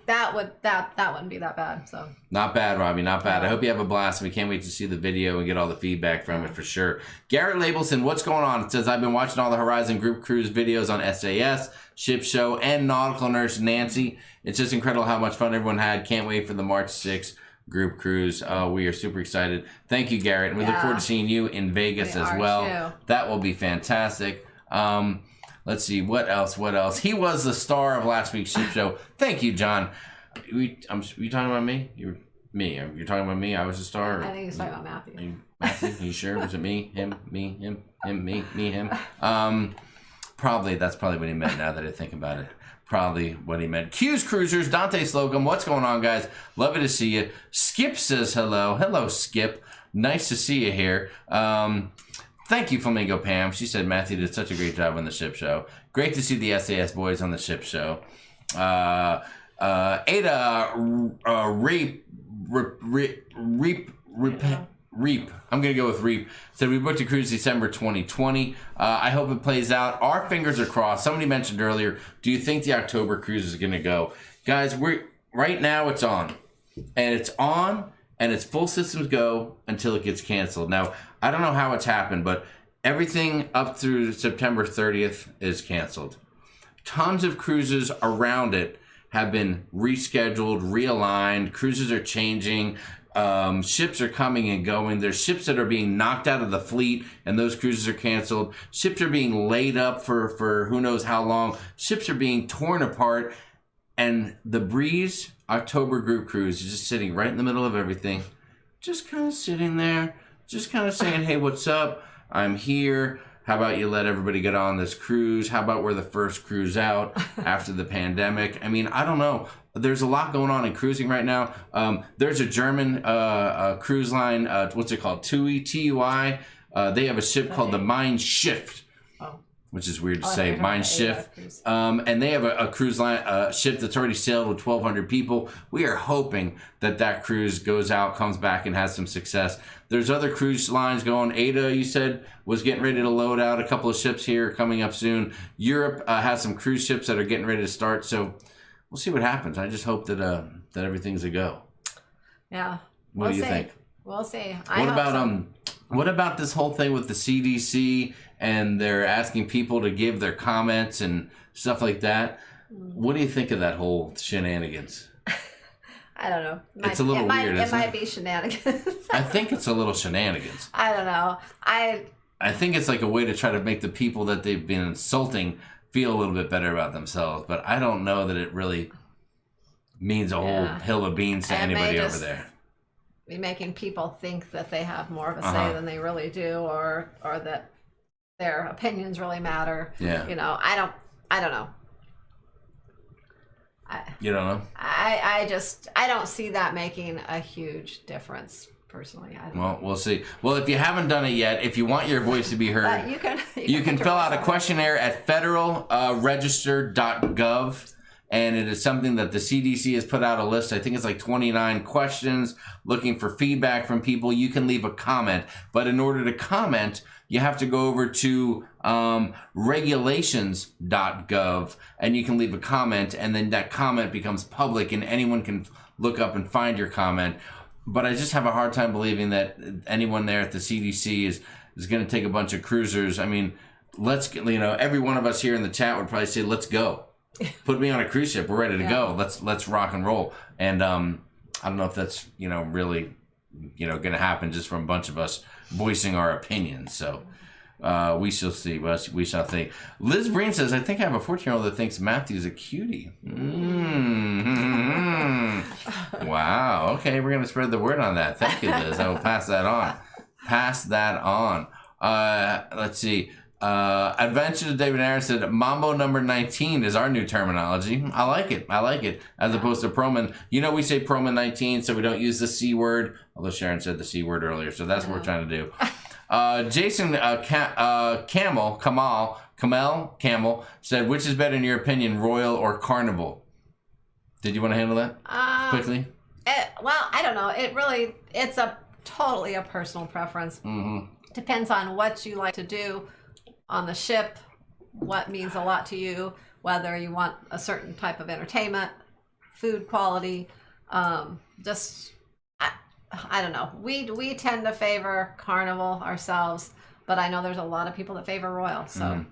[SPEAKER 4] that wouldn't be that bad. So
[SPEAKER 1] not bad, Robbie, not bad. I hope you have a blast. We can't wait to see the video and get all the feedback from it for sure. Garrett Labelson, what's going on? It says, I've been watching all the Horizon Group Cruise videos on SAS, Ship Show, and Nautical Nurse Nancy. It's just incredible how much fun everyone had. Can't wait for the March 6th group cruise. We are super excited. Thank you, Garrett, and we look forward to seeing you in Vegas as well. Too. That will be fantastic. Let's see, what else? He was the star of last week's ship show. Thank you, John. You talking about me? You're talking about me? I was the star?
[SPEAKER 4] I think he's talking about Matthew.
[SPEAKER 1] Matthew? You sure? Was it me? Him? Me? Him? Him? Me? Me? Him? Probably. That's probably what he meant now that I think about it. Probably what he meant. Q's Cruisers, Dante Slocum, what's going on, guys? Love it to see you. Skip says hello. Hello, Skip. Nice to see you here. Thank you, Flamingo Pam. She said Matthew did such a great job on the ship show. Great to see the SAS boys on the ship show. Ada Reap. I'm going to go with Reap. Said we booked a cruise December 2020. I hope it plays out. Our fingers are crossed. Somebody mentioned earlier, do you think the October cruise is going to go? Guys, right now it's on. And it's on, and it's full systems go until it gets canceled. Now, I don't know how it's happened, but everything up through September 30th is canceled. Tons of cruises around it have been rescheduled, realigned. Cruises are changing. Ships are coming and going. There's ships that are being knocked out of the fleet, and those cruises are canceled. Ships are being laid up for who knows how long. Ships are being torn apart, and the Breeze October group cruise is just sitting right in the middle of everything, just kind of sitting there, just kind of saying, hey, what's up? I'm here. How about you let everybody get on this cruise? How about we're the first cruise out after the pandemic? I mean, I don't know. There's a lot going on in cruising right now. There's a German cruise line. What's it called? TUI. They have a ship called the Mein Schiff. which is weird to
[SPEAKER 4] Oh, I
[SPEAKER 1] say.
[SPEAKER 4] heard
[SPEAKER 1] Mein
[SPEAKER 4] about
[SPEAKER 1] Schiff.
[SPEAKER 4] cruise.
[SPEAKER 1] And they have a cruise line, ship that's already sailed with 1,200 people. We are hoping that cruise goes out, comes back, and has some success. There's other cruise lines going. Ada, you said, was getting ready to load out a couple of ships here coming up soon. Europe has some cruise ships that are getting ready to start. So we'll see what happens. I just hope that everything's a go.
[SPEAKER 4] Yeah.
[SPEAKER 1] What do you
[SPEAKER 4] see.
[SPEAKER 1] think?
[SPEAKER 4] We'll see.
[SPEAKER 1] What about this whole thing with the CDC and they're asking people to give their comments and stuff like that? What do you think of that whole shenanigans?
[SPEAKER 4] I don't know.
[SPEAKER 1] It's a little weird,
[SPEAKER 4] It
[SPEAKER 1] isn't
[SPEAKER 4] might
[SPEAKER 1] it?
[SPEAKER 4] be shenanigans.
[SPEAKER 1] I think it's a little shenanigans.
[SPEAKER 4] I don't know.
[SPEAKER 1] I think it's like a way to try to make the people that they've been insulting feel a little bit better about themselves. But I don't know that it really means a whole hill of beans to anybody over there.
[SPEAKER 4] Be making people think that they have more of a say than they really do, or that their opinions really matter.
[SPEAKER 1] Yeah.
[SPEAKER 4] You know, I don't know.
[SPEAKER 1] You don't know?
[SPEAKER 4] I don't see that making a huge difference personally.
[SPEAKER 1] Well, we'll see. Well, if you haven't done it yet, if you want your voice to be heard, you can fill out a questionnaire at federalregister.gov. And it is something that the CDC has put out a list. I think it's like 29 questions looking for feedback from people. You can leave a comment. But in order to comment, you have to go over to regulations.gov and you can leave a comment. And then that comment becomes public and anyone can look up and find your comment. But I just have a hard time believing that anyone there at the CDC is going to take a bunch of cruisers. I mean, every one of us here in the chat would probably say, let's go. Put me on a cruise ship. We're ready to go. Let's rock and roll. And I don't know if that's really going to happen just from a bunch of us voicing our opinions. So we shall see. We shall see. Liz Breen says, I think I have a 14-year-old that thinks Matthew's a cutie. Wow. Okay, we're gonna spread the word on that. Thank you, Liz. I will pass that on. Let's see. Adventures of David Aaron said Mambo number 19 is our new terminology. I like it. As opposed to Proman. We say Proman 19, so we don't use the C word. Although Sharon said the C word earlier, so that's what we're trying to do. Jason Kamel said, which is better in your opinion, Royal or Carnival? Did you want to handle that quickly?
[SPEAKER 4] Well, I don't know. It's totally a personal preference.
[SPEAKER 1] Mm-hmm.
[SPEAKER 4] Depends on what you like to do on the ship, what means a lot to you, whether you want a certain type of entertainment, food quality, I don't know. We tend to favor Carnival ourselves, but I know there's a lot of people that favor Royal. So,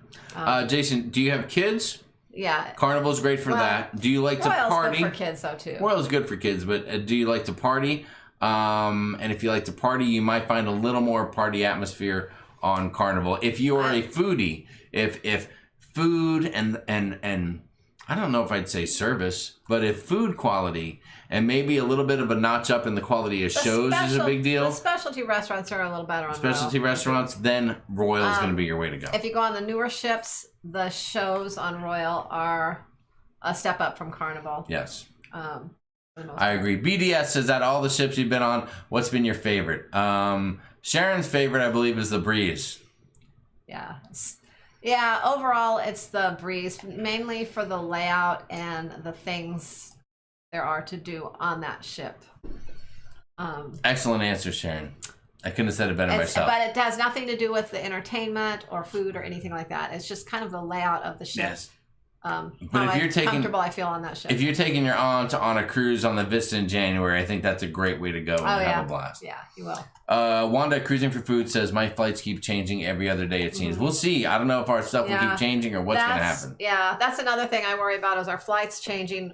[SPEAKER 1] Jason, do you have kids?
[SPEAKER 4] Yeah,
[SPEAKER 1] Carnival's great for that. Do you like to party?
[SPEAKER 4] Royal's good for kids though too.
[SPEAKER 1] Royal's good for kids, but do you like to party? And if you like to party, you might find a little more party atmosphere on Carnival. If you are a foodie, if food and I don't know if I'd say service, but if food quality and maybe a little bit of a notch up in the quality of shows is a big deal.
[SPEAKER 4] The specialty restaurants are a little better on
[SPEAKER 1] Specialty
[SPEAKER 4] Royal.
[SPEAKER 1] Restaurants, then Royal is going to be your way to go.
[SPEAKER 4] If you go on the newer ships, the shows on Royal are a step up from Carnival.
[SPEAKER 1] Yes.
[SPEAKER 4] For the most
[SPEAKER 1] I
[SPEAKER 4] part.
[SPEAKER 1] agree. BDS says that all the ships you've been on, what's been your favorite? Sharon's favorite, I believe, is the Breeze.
[SPEAKER 4] Yeah. Yeah, overall, it's the Breeze, mainly for the layout and the things there are to do on that ship.
[SPEAKER 1] Excellent answer, Sharon. I couldn't have said it better myself.
[SPEAKER 4] But it has nothing to do with the entertainment or food or anything like that. It's just kind of the layout of the ship.
[SPEAKER 1] Yes.
[SPEAKER 4] But
[SPEAKER 1] if you're taking,
[SPEAKER 4] comfortable I feel on that ship.
[SPEAKER 1] If you're taking your aunt on a cruise on the Vista in January, I think that's a great way to go and have a blast.
[SPEAKER 4] Yeah, you will.
[SPEAKER 1] Wanda Cruising for Food says, my flights keep changing every other day, it seems. We'll see. I don't know if our stuff will keep changing or what's going to happen.
[SPEAKER 4] Yeah, that's another thing I worry about is our flights changing.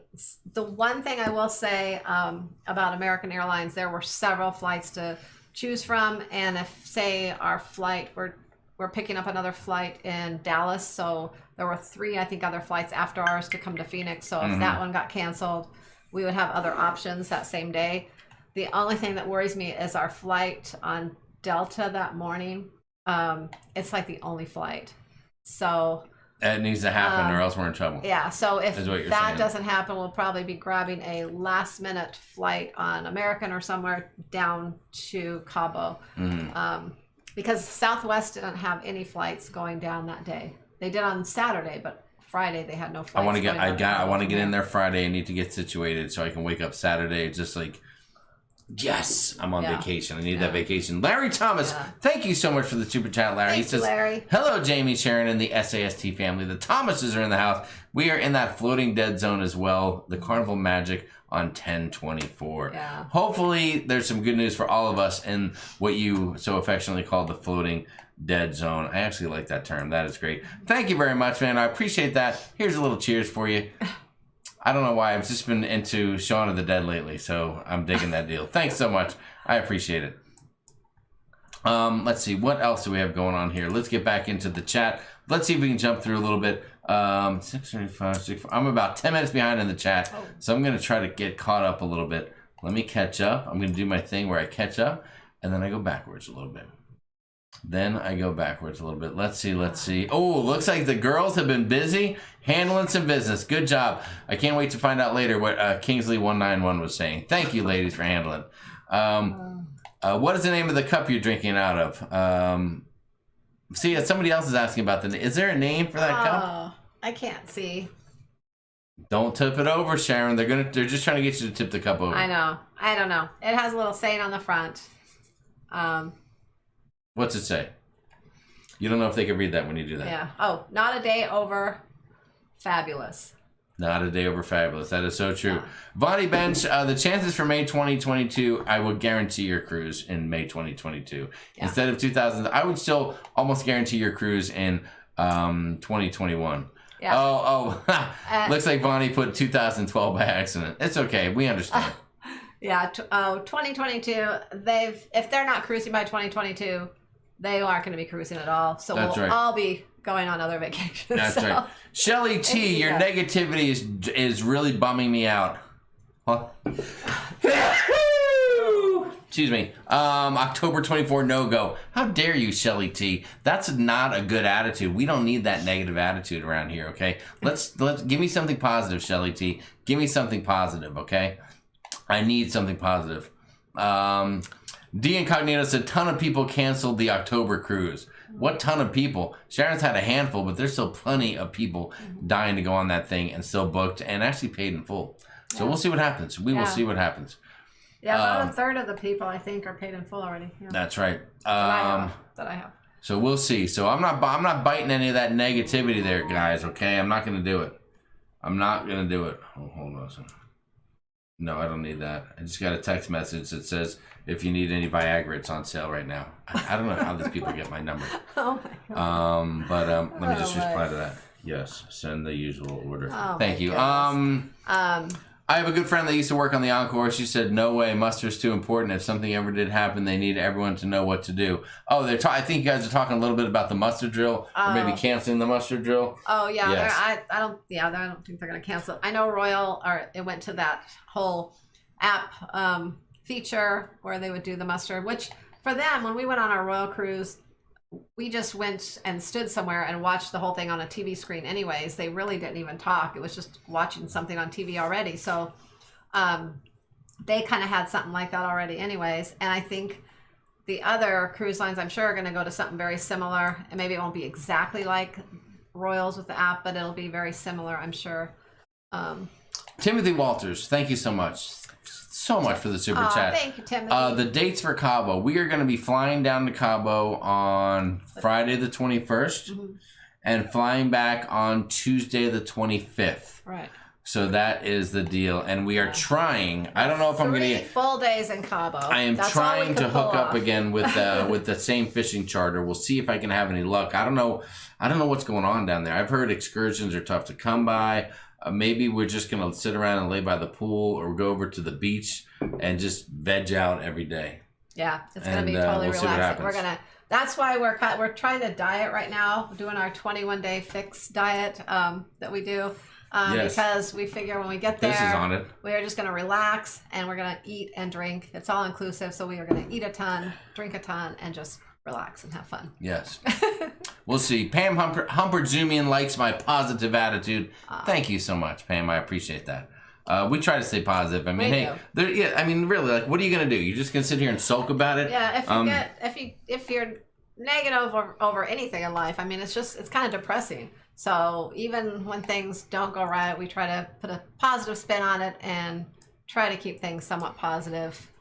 [SPEAKER 4] The one thing I will say about American Airlines, there were several flights to choose from. And if, say, our flight, we're picking up another flight in Dallas, so there were 3, I think, other flights after ours to come to Phoenix. So if that one got canceled, we would have other options that same day. The only thing that worries me is our flight on Delta that morning. It's like the only flight. So
[SPEAKER 1] it needs to happen or else we're in trouble.
[SPEAKER 4] Yeah, so if that
[SPEAKER 1] saying.
[SPEAKER 4] doesn't happen, we'll probably be grabbing a last minute flight on American or somewhere down to Cabo. Because Southwest didn't have any flights going down that day. They did on Saturday, but Friday they had no flights.
[SPEAKER 1] I want to get. I want to get in
[SPEAKER 4] there.
[SPEAKER 1] there Friday. I need to get situated so I can wake up Saturday. Just like, yes, I'm on vacation. I need that vacation. Larry Thomas, thank you so much for the super chat, Larry.
[SPEAKER 4] Thank you, Larry.
[SPEAKER 1] Hello, Jamie, Sharon, and the SAST family. The Thomases are in the house. We are in that floating dead zone as well. The Carnival Magic on 1024.
[SPEAKER 4] Yeah.
[SPEAKER 1] Hopefully, there's some good news for all of us in what you so affectionately call the floating dead zone. I actually like that term. That is great. Thank you very much, man. I appreciate that. Here's a little cheers for you. I don't know why. I've just been into Shaun of the Dead lately, so I'm digging that deal. Thanks so much. I appreciate it. Let's see. What else do we have going on here? Let's get back into the chat. Let's see if we can jump through a little bit. 6:35. I'm about 10 minutes behind in the chat, so I'm going to try to get caught up a little bit. Let me catch up. I'm going to do my thing where I catch up, and then I go backwards a little bit. Then I go backwards a little bit. Let's see. Oh, looks like the girls have been busy handling some business. Good job. I can't wait to find out later what Kingsley191 was saying. Thank you, ladies, for handling. What is the name of the cup you're drinking out of? See, somebody else is asking about is there a name for that cup?
[SPEAKER 4] I can't see.
[SPEAKER 1] Don't tip it over, Sharon. They're just trying to get you to tip the cup over.
[SPEAKER 4] I know. I don't know. It has a little saying on the front.
[SPEAKER 1] What's it say? You don't know if they can read that when you do that.
[SPEAKER 4] Yeah. Oh, not a day over fabulous.
[SPEAKER 1] Not a day over fabulous. That is so true. Vonnie Bench, the chances for May 2022, I will guarantee your cruise in May 2022. Yeah. Instead of 2000, I would still almost guarantee your cruise in 2021. Yeah. Looks like Vonnie put 2012 by accident. It's okay. We understand.
[SPEAKER 4] Yeah. 2022, if they're not cruising by 2022, they aren't going to be cruising at all. So we'll all be going on other vacations.
[SPEAKER 1] That's right. Shelly T, your negativity is really bumming me out. Huh? Excuse me. October 24 no-go. How dare you, Shelly T? That's not a good attitude. We don't need that negative attitude around here, okay? Let's give me something positive, Shelly T. Give me something positive, okay? I need something positive. D Incognito said, ton of people canceled the October cruise. What ton of people? Sharon's had a handful, but there's still plenty of people dying to go on that thing and still booked and actually paid in full. So we'll see what happens. We will see what happens.
[SPEAKER 4] Yeah, about a third of the people, I think, are paid in full already. Yeah.
[SPEAKER 1] That's right.
[SPEAKER 4] That I have.
[SPEAKER 1] So we'll see. So I'm not biting any of that negativity there, guys, okay? I'm not going to do it. I'm not going to do it. Oh, hold on a second. No, I don't need that. I just got a text message that says, if you need any Viagra, it's on sale right now. I don't know how these people get my number.
[SPEAKER 4] Oh my God.
[SPEAKER 1] Let me just reply to that. Yes, send the usual order.
[SPEAKER 4] Oh,
[SPEAKER 1] thank you. I have a good friend that used to work on the Encore. She said, no way, muster's too important. If something ever did happen, they need everyone to know what to do. Oh, I think you guys are talking a little bit about the muster drill, or maybe canceling the muster drill.
[SPEAKER 4] Oh, yeah.
[SPEAKER 1] Yes.
[SPEAKER 4] I don't think they're going to cancel it. I know Royal, it went to that whole app feature where they would do the muster, which for them, when we went on our Royal cruise, we just went and stood somewhere and watched the whole thing on a TV screen anyways. They really didn't even talk. It was just watching something on TV already. So they kind of had something like that already anyways. And I think the other cruise lines, I'm sure, are going to go to something very similar. And maybe it won't be exactly like Royals with the app, but it'll be very similar, I'm sure.
[SPEAKER 1] Timothy Walters, thank you so much. So much for the super chat.
[SPEAKER 4] Thank you, Timothy.
[SPEAKER 1] The dates for Cabo. We are going to be flying down to Cabo on Friday the 21st and flying back on Tuesday the 25th.
[SPEAKER 4] Right.
[SPEAKER 1] So that is the deal. And we are trying. I don't know if I'm going to get
[SPEAKER 4] 3 full days in Cabo.
[SPEAKER 1] I am trying to hook up again with the same fishing charter. We'll see if I can have any luck. I don't know what's going on down there. I've heard excursions are tough to come by. Maybe we're just going to sit around and lay by the pool or go over to the beach and just veg out every day.
[SPEAKER 4] Yeah, it's going to be totally relaxing. That's why we're trying to diet right now, doing our 21-day fix diet that we do.
[SPEAKER 1] Yes.
[SPEAKER 4] Because we figure when we get there,
[SPEAKER 1] this is on it.
[SPEAKER 4] We are just going to relax and we're going to eat and drink. It's all inclusive. So we are going to eat a ton, drink a ton, and just relax and have fun.
[SPEAKER 1] Yes. We'll see. Pam Humper-Zoomian likes my positive attitude. Thank you so much, Pam. I appreciate that. We try to stay positive. I mean, really, like, what are you going to do? You're just going to sit here and sulk about it?
[SPEAKER 4] Yeah, if you're negative over anything in life. I mean, it's kind of depressing. So even when things don't go right, we try to put a positive spin on it and try to keep things somewhat positive.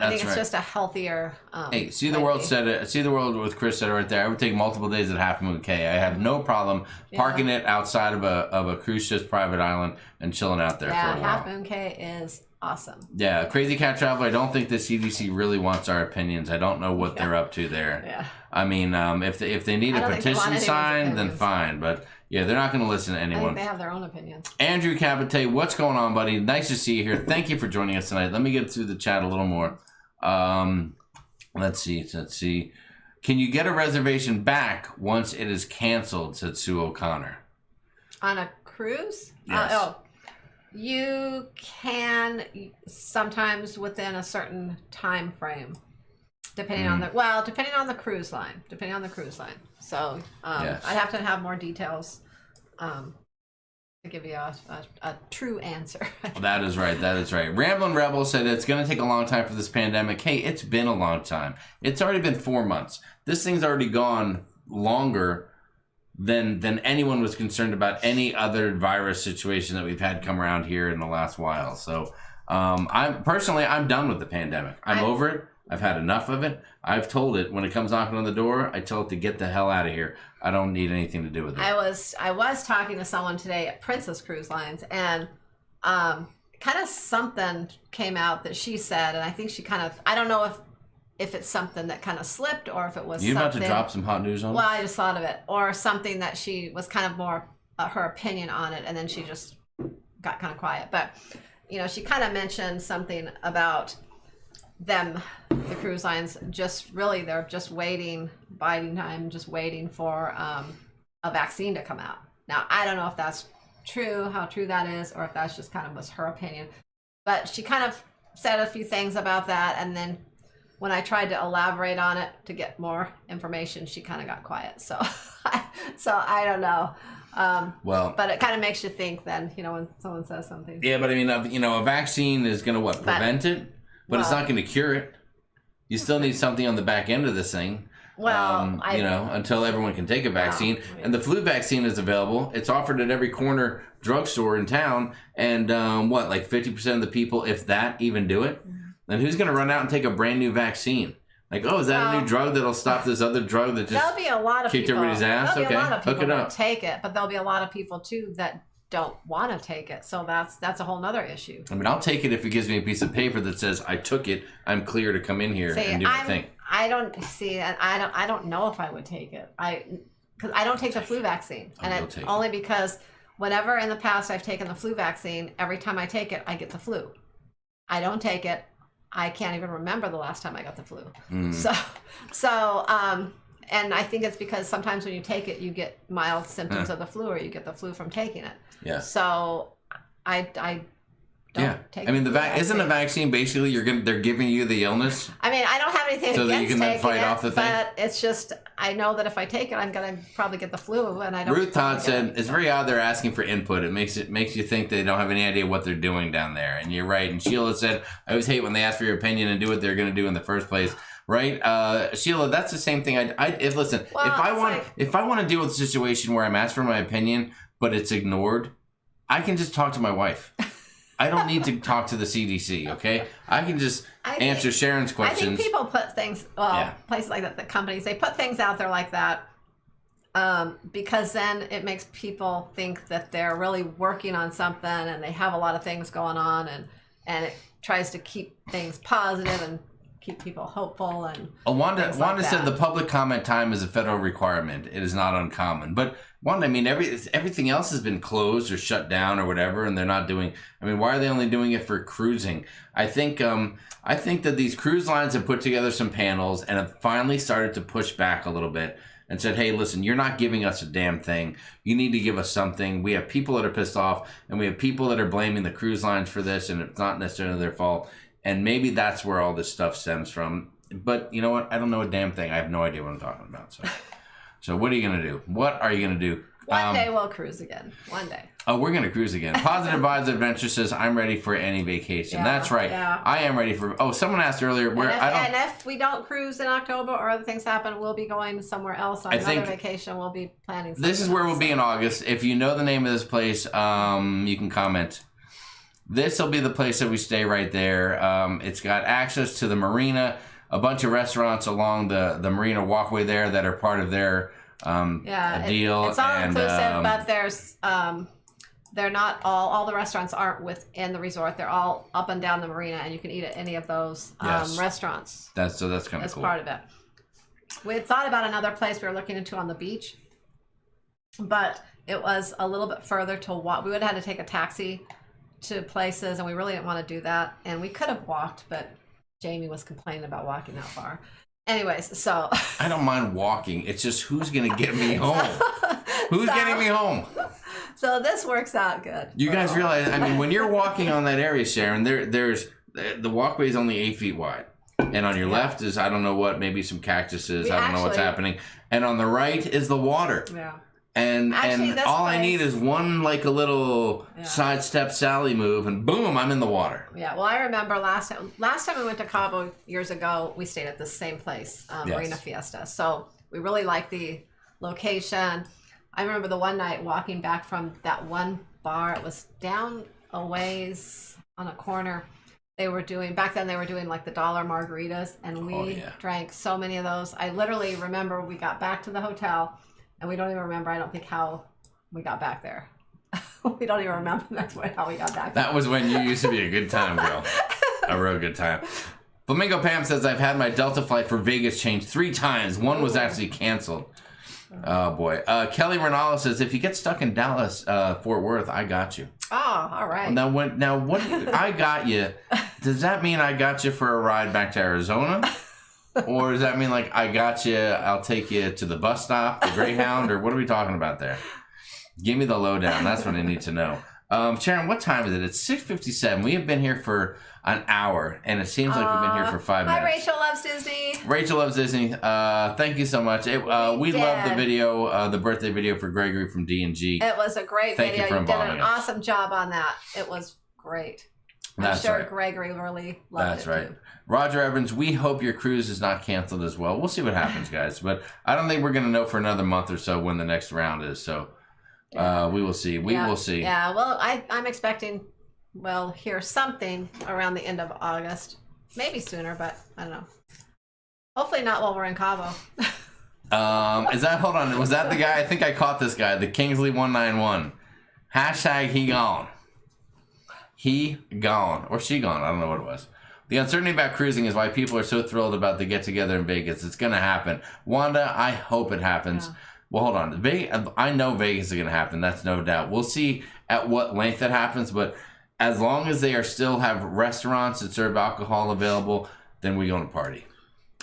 [SPEAKER 4] I think it's just a healthier.
[SPEAKER 1] Hey, see the world said it. See the world with Chris said it right there. I would take multiple days at Half Moon Cay. I have no problem parking it outside of a cruise ship's private island and chilling out there for a while.
[SPEAKER 4] Half Moon Cay is awesome.
[SPEAKER 1] Yeah, Crazy Cat Travel. I don't think the CDC really wants our opinions. I don't know what they're up to there.
[SPEAKER 4] Yeah.
[SPEAKER 1] I mean, if they need a petition signed, then fine. But yeah, they're not going to listen to anyone.
[SPEAKER 4] I think they have their own opinions. Andrew
[SPEAKER 1] Capite, what's going on, buddy? Nice to see you here. Thank you for joining us tonight. Let me get through the chat a little more. Let's see. Can you get a reservation back once it is canceled? Said Sue O'Connor.
[SPEAKER 4] On a cruise?
[SPEAKER 1] Yes.
[SPEAKER 4] You can sometimes within a certain time frame, depending on the cruise line. So
[SPEAKER 1] yes.
[SPEAKER 4] I'd have to have more details to give you a true answer.
[SPEAKER 1] That is right. Ramblin' Rebel said it's going to take a long time for this pandemic. Hey, it's been a long time. It's already been 4 months. This thing's already gone longer than anyone was concerned about any other virus situation that we've had come around here in the last while. So I'm done with the pandemic. I'm over it. I've had enough of it. I've told it when it comes knocking on the door, I tell it to get the hell out of here. I don't need anything to do with it. I
[SPEAKER 4] was talking to someone today at Princess Cruise Lines, and kind of something came out that she said, and I think she kind of, I don't know if it's something that kind of slipped or if it was
[SPEAKER 1] You
[SPEAKER 4] something.
[SPEAKER 1] about to drop some hot news on
[SPEAKER 4] Well,
[SPEAKER 1] us?
[SPEAKER 4] I just thought of it. Or something that she was kind of more her opinion on it, and then she just got kind of quiet. But, she kind of mentioned something about them, the cruise lines, they're just waiting, biding time, just waiting for a vaccine to come out. Now, I don't know if that's true, how true that is, or if that's just kind of was her opinion. But she kind of said a few things about that, and then when I tried to elaborate on it to get more information, she kind of got quiet. So, I don't know. But it kind of makes you think then, when someone says something.
[SPEAKER 1] Yeah, but I mean, a vaccine is going to prevent it? But it's not going to cure it. You still need something on the back end of this thing.
[SPEAKER 4] Well,
[SPEAKER 1] until everyone can take a vaccine.
[SPEAKER 4] Wow.
[SPEAKER 1] And the flu vaccine is available. It's offered at every corner drugstore in town. And 50% of the people, if that, even do it? Then who's going to run out and take a brand new vaccine? Like, is that a new drug that'll stop this other drug that just
[SPEAKER 4] there'll be a lot of
[SPEAKER 1] kicked
[SPEAKER 4] people,
[SPEAKER 1] everybody's ass?
[SPEAKER 4] There'll be a lot of people
[SPEAKER 1] hook it up.
[SPEAKER 4] that take it, but there'll be a lot of people too that don't want to take it. So that's a whole nother issue.
[SPEAKER 1] I mean, I'll take it if it gives me a piece of paper that says I took it. I'm clear to come in here and do the thing.
[SPEAKER 4] I don't know if I would take it. Because I don't take the flu vaccine, only because whenever in the past I've taken the flu vaccine, every time I take it, I get the flu. I don't take it. I can't even remember the last time I got the flu. And I think it's because sometimes when you take it, you get mild symptoms of the flu, or you get the flu from taking it.
[SPEAKER 1] Yeah.
[SPEAKER 4] So I don't take.
[SPEAKER 1] I mean, isn't a vaccine basically they're giving you the illness?
[SPEAKER 4] I mean, I don't have anything
[SPEAKER 1] so
[SPEAKER 4] against
[SPEAKER 1] that you can then
[SPEAKER 4] taking
[SPEAKER 1] fight
[SPEAKER 4] it,
[SPEAKER 1] off the thing.
[SPEAKER 4] But it's just I know that if I take it, I'm gonna probably get the flu, and I don't.
[SPEAKER 1] Ruth Todd said it's very odd they're asking for input. It makes you think they don't have any idea what they're doing down there, and you're right. And Sheila said, I always hate when they ask for your opinion and do what they're going to do in the first place. Right, Sheila. That's the same thing. If I want to deal with a situation where I'm asked for my opinion, but it's ignored, I can just talk to my wife. I don't need to talk to the CDC. Okay, I can just answer Sharon's questions.
[SPEAKER 4] I think people put things, places like that, the companies, they put things out there like that because then it makes people think that they're really working on something and they have a lot of things going on, and it tries to keep things positive and keep people hopeful. And
[SPEAKER 1] Wanda said the public comment time is a federal requirement. It is not uncommon. But Wanda, I mean, everything else has been closed or shut down or whatever, and they're not doing. I mean, why are they only doing it for cruising? I think that these cruise lines have put together some panels and have finally started to push back a little bit and said, hey, listen, you're not giving us a damn thing. You need to give us something. We have people that are pissed off, and we have people that are blaming the cruise lines for this, and it's not necessarily their fault. And maybe that's where all this stuff stems from. But you know what? I don't know a damn thing. I have no idea what I'm talking about. So what are you going to do? What are you going to do?
[SPEAKER 4] One day we'll cruise again. One day.
[SPEAKER 1] Oh, we're going to cruise again. Positive Vibes Adventure says, I'm ready for any vacation.
[SPEAKER 4] Yeah,
[SPEAKER 1] That's right.
[SPEAKER 4] yeah.
[SPEAKER 1] I am ready for... Oh, someone asked earlier where...
[SPEAKER 4] And if we don't cruise in October or other things happen, we'll be going somewhere else on another vacation. We'll be planning something
[SPEAKER 1] This is where we'll be in August. If you know the name of this place, you can comment. This will be the place that we stay right there. It's got access to the marina, a bunch of restaurants along the marina walkway there that are part of their deal.
[SPEAKER 4] It's all inclusive, but there's they're not all the restaurants aren't within the resort. They're all up and down the marina, and you can eat at any of those restaurants.
[SPEAKER 1] That's kind of cool.
[SPEAKER 4] That's part of it. We had thought about another place we were looking into on the beach, but it was a little bit further to walk. We would have had to take a taxi to places, and we really didn't want to do that. And we could have walked, but Jamie was complaining about walking that far. Anyways, so
[SPEAKER 1] I don't mind walking. It's just who's gonna get me home? Who's getting me home?
[SPEAKER 4] So this works out good.
[SPEAKER 1] You guys realize? I mean, when you're walking on that area, Sharon, there's the walkway is only 8 feet wide, and on your left is I don't know what, maybe some cactuses. I don't know what's happening, and on the right is the water.
[SPEAKER 4] Yeah.
[SPEAKER 1] And all I need is one like a little sidestep Sally move, and boom, I'm in the water.
[SPEAKER 4] Yeah. Well, I remember last time we went to Cabo years ago, we stayed at the same place, Marina Fiesta. So we really liked the location. I remember the one night walking back from that one bar. It was down a ways on a corner. Back then they were doing like the $1 margaritas, and we drank so many of those. I literally remember we got back to the hotel. And we don't even remember, I don't think, how we got back there. We don't even remember how we got back there.
[SPEAKER 1] That was when you used to be a good time, girl. A real good time. Flamingo Pam says, I've had my Delta flight for Vegas changed 3 times. One was actually canceled. Oh, boy. Kelly Ronaldo says, if you get stuck in Dallas, Fort Worth, I got you.
[SPEAKER 4] Oh, all right.
[SPEAKER 1] Now, what I got you, does that mean I got you for a ride back to Arizona? Or does that mean like I got you, I'll take you to the bus stop, the Greyhound, or what are we talking about there? Give me the lowdown. That's what I need to know. Sharon, what time is it? It's 6:57. We have been here for an hour, and it seems like we've been here for 5 minutes.
[SPEAKER 4] Hi, Rachel loves Disney.
[SPEAKER 1] Rachel loves Disney. Thank you so much. We love the video, the birthday video for Gregory from D&G.
[SPEAKER 4] It was a great video. You did an awesome job on that. It was great. I'm sure Gregory really loved it. That's right. Too.
[SPEAKER 1] Roger Evans, we hope your cruise is not canceled as well. We'll see what happens, guys. But I don't think we're going to know for another month or so when the next round is. So we will see. We will see.
[SPEAKER 4] Yeah, well, I'm expecting hear something around the end of August. Maybe sooner, but I don't know. Hopefully not while we're in Cabo.
[SPEAKER 1] Hold on. Was that the guy? I think I caught this guy. The Kingsley191. # he gone. He gone. Or she gone. I don't know what it was. The uncertainty about cruising is why people are so thrilled about the get-together in Vegas. It's going to happen. Wanda, I hope it happens. Yeah. Well, hold on. I know Vegas is going to happen. That's no doubt. We'll see at what length it happens, but as long as they still have restaurants that serve alcohol available, then we're going to party.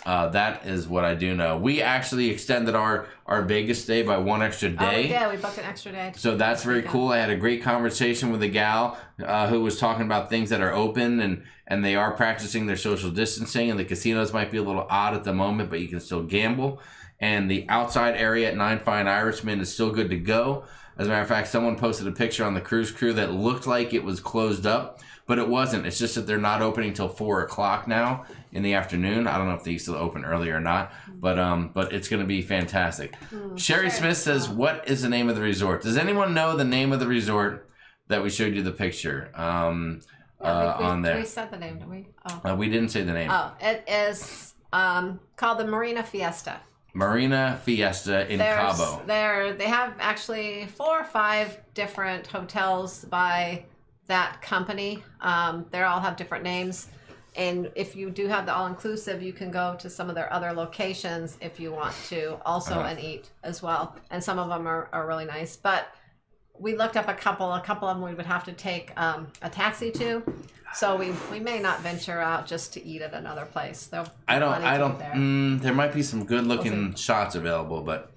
[SPEAKER 1] That is what I do know. We actually extended our Vegas stay by 1 extra day.
[SPEAKER 4] Yeah, we booked an extra day.
[SPEAKER 1] So that's very cool. I had a great conversation with a gal who was talking about things that are open and they are practicing their social distancing, and the casinos might be a little odd at the moment, but you can still gamble. And the outside area at Nine Fine Irishman is still good to go. As a matter of fact, someone posted a picture on the cruise crew that looked like it was closed up, but it wasn't. It's just that they're not opening till 4 o'clock now in the afternoon. I don't know if they used to open earlier or not, but it's going to be fantastic. Sherry Smith says, what is the name of the resort? Does anyone know the name of the resort that we showed you the picture on there?
[SPEAKER 4] We said the name, didn't we?
[SPEAKER 1] We didn't say the name.
[SPEAKER 4] Oh, it is called the Marina Fiesta.
[SPEAKER 1] Marina Fiesta in Cabo.
[SPEAKER 4] They have actually 4 or 5 different hotels by that company. They all have different names. And if you do have the all-inclusive, you can go to some of their other locations if you want to also and eat as well. And some of them are really nice. But we looked up a couple of them we would have to take a taxi to. So we may not venture out just to eat at another place. There
[SPEAKER 1] might be some good-looking shots available, but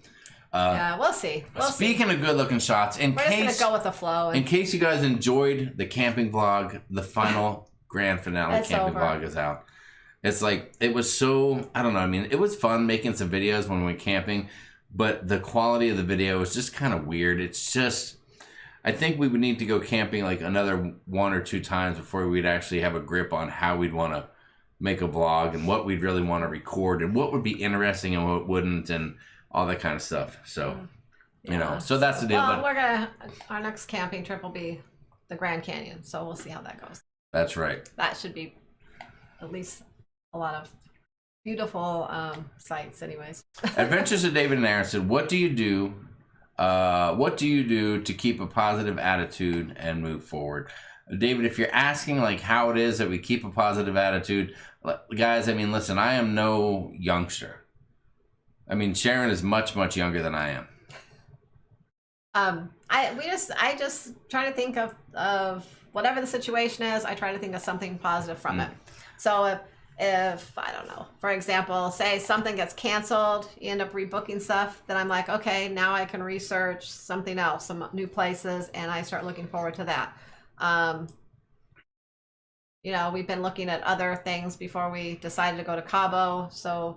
[SPEAKER 4] yeah, we'll see.
[SPEAKER 1] Speaking of good-looking shots,
[SPEAKER 4] we're just gonna go with the flow.
[SPEAKER 1] In case you guys enjoyed the camping vlog, the final grand finale camping vlog is out. It's like, it was so, I don't know, I mean, it was fun making some videos when we went camping, but the quality of the video is just kind of weird. It's just, I think we would need to go camping like another 1 or 2 times before we'd actually have a grip on how we'd want to make a vlog and what we'd really want to record and what would be interesting and what wouldn't and all that kind of stuff. So, you know, so that's the deal.
[SPEAKER 4] Well,
[SPEAKER 1] But
[SPEAKER 4] our next camping trip will be the Grand Canyon, so we'll see how that goes.
[SPEAKER 1] that's right.
[SPEAKER 4] That should be at least a lot of beautiful sights anyways.
[SPEAKER 1] Adventures of David and Aaron said, what do you do? What do you do to keep a positive attitude and move forward? David, if you're asking like how it is that we keep a positive attitude, guys, I mean, listen, I am no youngster. I mean, Sharon is much, much younger than I am.
[SPEAKER 4] I just try to think of whatever the situation is. I try to think of something positive from it. So if I don't know, for example, say something gets canceled, you end up rebooking stuff, then I'm like, okay, now I can research something else, some new places, and I start looking forward to that. You know, we've been looking at other things before we decided to go to Cabo, so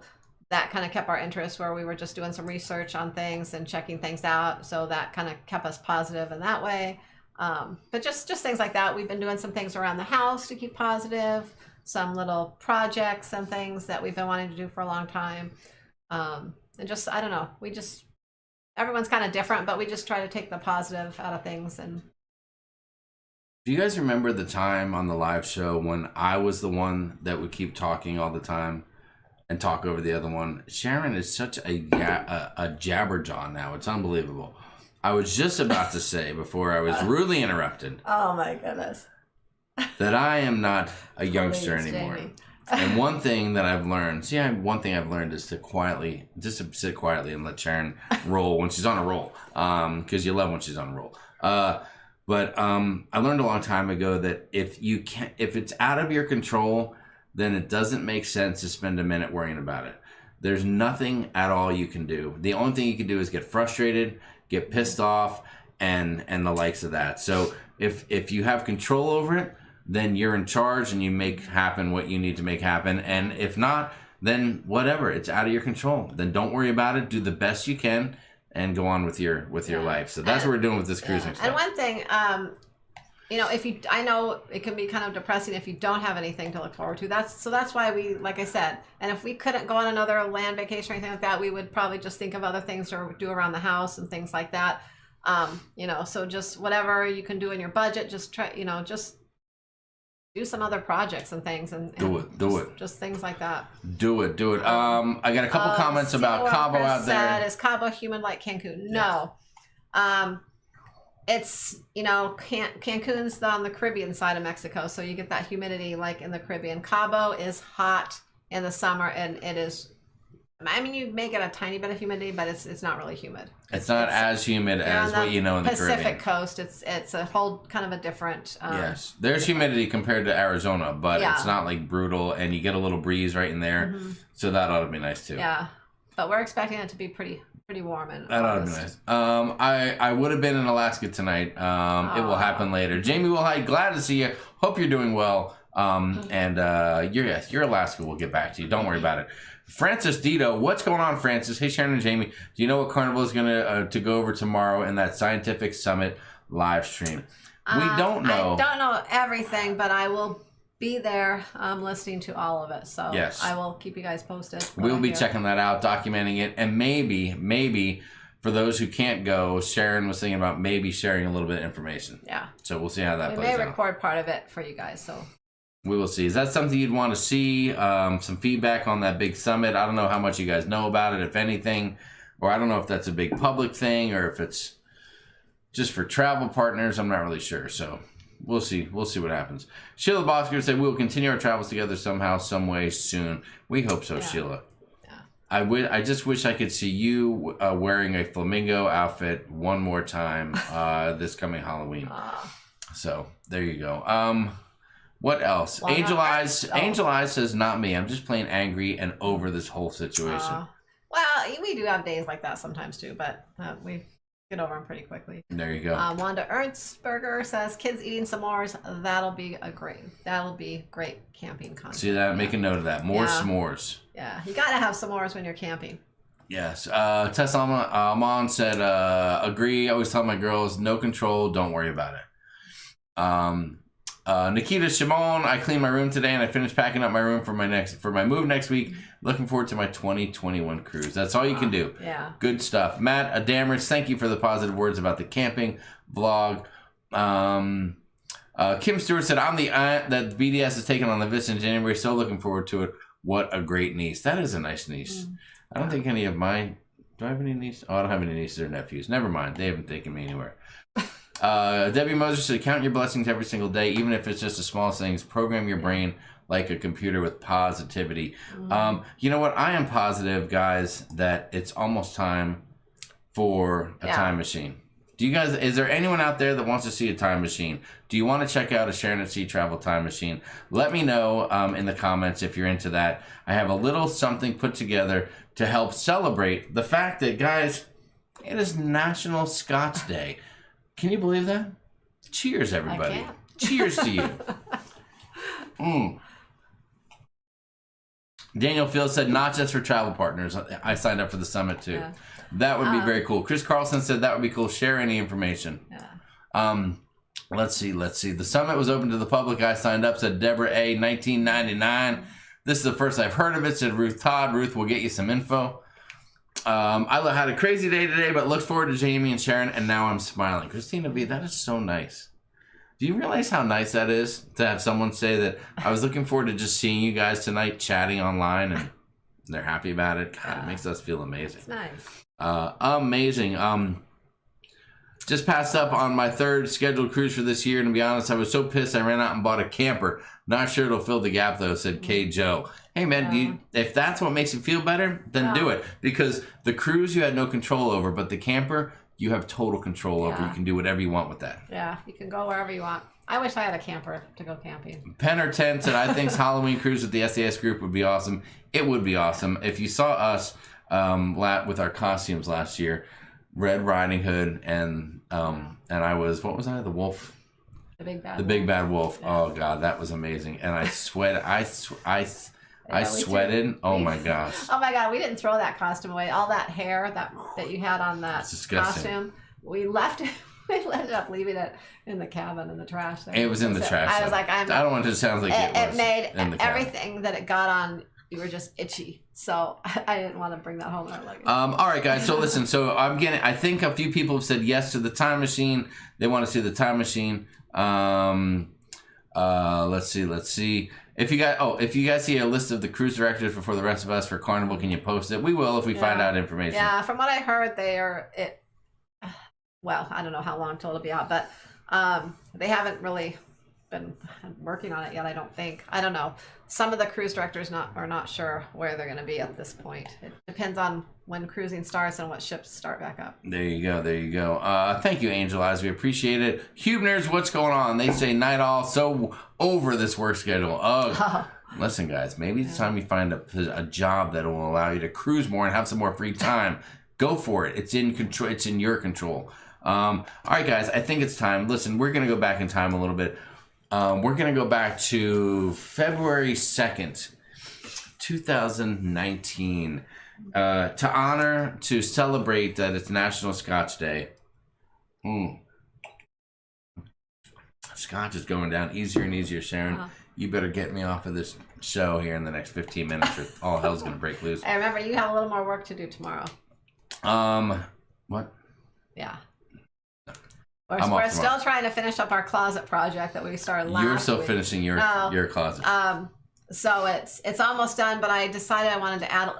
[SPEAKER 4] that kind of kept our interest where we were just doing some research on things and checking things out. So that kind of kept us positive in that way. But just things like that. We've been doing some things around the house to keep positive, some little projects and things that we've been wanting to do for a long time. And just, I don't know, everyone's kind of different, but we just try to take the positive out of things. And
[SPEAKER 1] do you guys remember the time on the live show when I was the one that would keep talking all the time and talk over the other one? Sharon is such a jabberjaw now. It's unbelievable. I was just about to say before I was rudely interrupted.
[SPEAKER 4] Oh my goodness.
[SPEAKER 1] That I am not a youngster anymore.
[SPEAKER 4] Jamie.
[SPEAKER 1] And one thing that I've learned, one thing I've learned is to sit quietly and let Sharon roll when she's on a roll. Because you love when she's on a roll. But I learned a long time ago that if it's out of your control, then it doesn't make sense to spend a minute worrying about it. There's nothing at all you can do. The only thing you can do is get frustrated, get pissed off, and the likes of that. So if you have control over it, then you're in charge and you make happen what you need to make happen. And if not, then whatever, it's out of your control. Then don't worry about it. Do the best you can and go on with your life. So that's what we're doing with this cruising stuff.
[SPEAKER 4] And one thing, you know, I know it can be kind of depressing if you don't have anything to look forward to. That's why we, like I said, and if we couldn't go on another land vacation or anything like that, we would probably just think of other things to do around the house and things like that. You know, so just whatever you can do in your budget, just try, you know, just do some other projects and things and
[SPEAKER 1] do it.
[SPEAKER 4] Just things like that.
[SPEAKER 1] Do it. I got a couple comments about Cabo out there.
[SPEAKER 4] Is Cabo humid like Cancun? No. It's, you know, Cancun's on the Caribbean side of Mexico, so you get that humidity like in the Caribbean. Cabo is hot in the summer, and it is, I mean, you may get a tiny bit of humidity, but it's not really humid.
[SPEAKER 1] It's not as humid as what you know in the Caribbean.
[SPEAKER 4] Pacific coast, it's a whole kind of a different.
[SPEAKER 1] Yes, there's humidity compared to Arizona, but it's not like brutal, and you get a little breeze right in there, so that ought to be nice too.
[SPEAKER 4] Yeah, but we're expecting it to be pretty warm in
[SPEAKER 1] that ought to be nice. I would have been in Alaska tonight. It will happen later. Jamie Wilhite, glad to see you. Hope you're doing well. And your Alaska will get back to you. Don't worry about it. Francis Dito, what's going on, Francis? Hey, Sharon and Jamie, do you know what Carnival is going to go over tomorrow in that Scientific Summit live stream? We don't know.
[SPEAKER 4] I don't know everything, but I will be there listening to all of it. So yes. I will keep you guys posted.
[SPEAKER 1] We'll be checking that out, documenting it, and maybe for those who can't go, Sharon was thinking about maybe sharing a little bit of information.
[SPEAKER 4] Yeah.
[SPEAKER 1] So we'll see how that plays out.
[SPEAKER 4] We may record part of it for you guys, so.
[SPEAKER 1] We will see. Is that something you'd want to see? Some feedback on that big summit? I don't know how much you guys know about it, if anything. Or I don't know if that's a big public thing or if it's just for travel partners. I'm not really sure. So we'll see. We'll see what happens. Sheila Bosker said, we will continue our travels together somehow, some way soon. We hope so, Sheila. Yeah. I just wish I could see you wearing a flamingo outfit one more time this coming Halloween. So there you go. What else? Angel Eyes says, not me. I'm just plain angry and over this whole situation.
[SPEAKER 4] Well, we do have days like that sometimes too, but we get over them pretty quickly.
[SPEAKER 1] There you go.
[SPEAKER 4] Wanda Ernstberger says, kids eating s'mores. That'll be great camping content.
[SPEAKER 1] See that? Make a note of that. More s'mores.
[SPEAKER 4] Yeah, you got to have s'mores when you're camping.
[SPEAKER 1] Yes. Tess Amon said, agree. I always tell my girls, no control, don't worry about it. Nikita Shimon, I cleaned my room today and I finished packing up my room for my move next week. Looking forward to my 2021 cruise. That's all you can do.
[SPEAKER 4] Yeah.
[SPEAKER 1] Good stuff. Matt Adameris, thank you for the positive words about the camping vlog. Kim Stewart said, I'm the aunt that BDS is taking on the Vis in January. So looking forward to it. What a great niece. That is a nice niece. I don't think any of my... Do I have any nieces? Oh, I don't have any nieces or nephews. Never mind. They haven't taken me anywhere. Debbie Moser said, count your blessings every single day, even if it's just the smallest things. Program your brain like a computer with positivity. You know what? I am positive, guys, that it's almost time for a time machine. Do you guys, is there anyone out there that wants to see a time machine? Do you want to check out a Sharon at Sea travel time machine? Let me know in the comments if you're into that. I have a little something put together to help celebrate the fact that, guys, it is National Scotch Day. Can you believe that? Cheers, everybody.
[SPEAKER 4] I can't.
[SPEAKER 1] Cheers to you. Daniel Fields said, not just for travel partners. I signed up for the summit too. Yeah. That would be very cool. Chris Carlson said that would be cool. Share any information. Yeah. Let's see. The summit was open to the public. I signed up, said Deborah A. 1999. This is the first I've heard of it, said Ruth Todd. Ruth will get you some info. I had a crazy day today, but looked forward to Jamie and Sharon, and now I'm smiling. Christina B., that is so nice. Do you realize how nice that is to have someone say that I was looking forward to just seeing you guys tonight chatting online, and they're happy about it? God, it makes us feel amazing.
[SPEAKER 4] It's nice.
[SPEAKER 1] Amazing. Just passed up on my third scheduled cruise for this year, and to be honest, I was so pissed I ran out and bought a camper. Not sure it'll fill the gap, though, said K. Joe. Hey, man, if that's what makes you feel better, then do it. Because the cruise you had no control over, but the camper, you have total control over. You can do whatever you want with that.
[SPEAKER 4] Yeah, you can go wherever you want. I wish I had a camper to go camping.
[SPEAKER 1] Penner 10 said, I think Halloween cruise with the SAS group would be awesome. It would be awesome. If you saw us with our costumes last year, Red Riding Hood and I was, what was I? The wolf?
[SPEAKER 4] The big bad
[SPEAKER 1] wolf. Yeah. Oh God, that was amazing. And I sweated. I sweated. Oh my gosh.
[SPEAKER 4] Oh my God, we didn't throw that costume away. All that hair that you had on that costume, we left it. We ended up leaving it in the cabin in the trash. There.
[SPEAKER 1] It was in the trash.
[SPEAKER 4] I was like, I don't
[SPEAKER 1] want it to sound like
[SPEAKER 4] it made everything that it got on. You were just itchy, so I didn't want to bring that home in our luggage. All
[SPEAKER 1] right, guys. So listen. So I think a few people have said yes to the time machine. They want to see the time machine. Let's see. If you guys see a list of the cruise directors before the rest of us for Carnival, can you post it? We will if we find out information.
[SPEAKER 4] Yeah, from what I heard, well, I don't know how long till it'll be out, but they haven't really been working on it yet. I don't think. I don't know. Some of the cruise directors are not sure where they're going to be at this point. It depends on when cruising starts and what ships start back up.
[SPEAKER 1] There you go. Thank you, Angel Eyes. We appreciate it. Hubners, what's going on? They say night all so over this work schedule. Listen, guys, maybe it's time you find a job that will allow you to cruise more and have some more free time. Go for it. It's in control. It's in your control. All right, guys, I think it's time. Listen, we're going to go back in time a little bit. We're going to go back to February 2nd, 2019, to celebrate that it's National Scotch Day. Scotch is going down easier and easier, Sharon. You better get me off of this show here in the next 15 minutes or all hell's going to break loose.
[SPEAKER 4] I remember you have a little more work to do tomorrow.
[SPEAKER 1] What?
[SPEAKER 4] Yeah. We're still trying to finish up our closet project that we started last week.
[SPEAKER 1] You're still finishing your closet.
[SPEAKER 4] So it's almost done, but I decided I wanted to add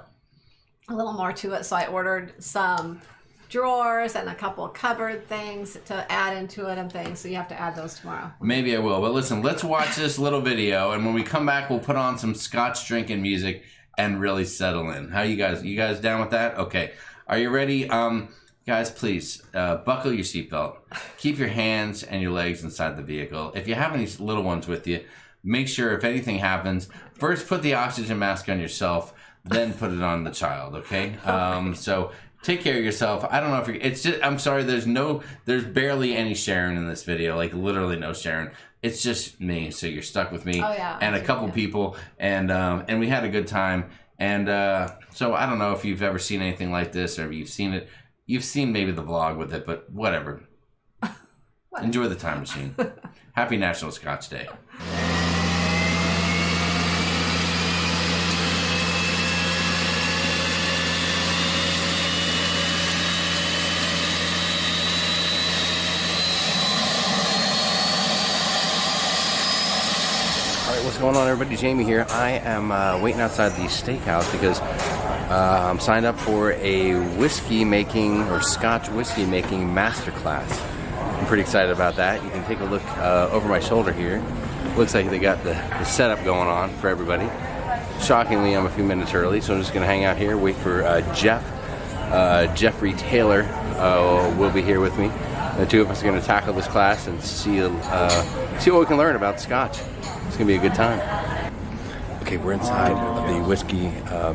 [SPEAKER 4] a little more to it, so I ordered some drawers and a couple of cupboard things to add into it and things, so you have to add those tomorrow.
[SPEAKER 1] Maybe I will, but listen, let's watch this little video, and when we come back, we'll put on some Scotch drinking music and really settle in. How you guys down with that? Okay. Are you ready? Guys, please buckle your seatbelt. Keep your hands and your legs inside the vehicle. If you have any little ones with you, make sure if anything happens, first put the oxygen mask on yourself, then put it on the child, okay? So take care of yourself. I don't know if I'm sorry, there's barely any Sharon in this video, like literally no Sharon. It's just me, so you're stuck with me and a couple people, and we had a good time. And so I don't know if you've ever seen anything like this or if you've seen it. You've seen maybe the vlog with it, but whatever. Enjoy the time machine. Happy National Scotch Day. What's going on, everybody? Jamie here. I am waiting outside the steakhouse because I'm signed up for a whiskey making or Scotch whiskey making masterclass. I'm pretty excited about that. You can take a look over my shoulder here. Looks like they got the setup going on for everybody. Shockingly, I'm a few minutes early, so I'm just going to hang out here, wait for Jeffrey Taylor will be here with me. The two of us are going to tackle this class and see what we can learn about Scotch. It's going to be a good time. Okay, we're inside of the whiskey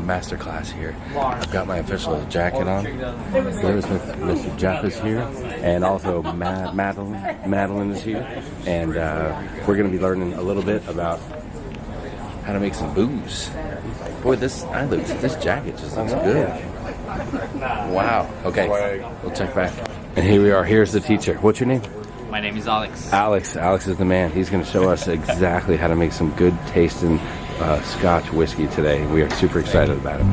[SPEAKER 1] masterclass here. I've got my official jacket on. There's Mr. Jeff is here, and also Madeline is here. And we're going to be learning a little bit about how to make some booze. Boy, this jacket just looks good. Wow. Okay, we'll check back. And here we are. Here's the teacher. What's your name?
[SPEAKER 5] My name is Alex.
[SPEAKER 1] Alex is the man. He's going to show us exactly how to make some good tasting Scotch whiskey today. We are super excited about it.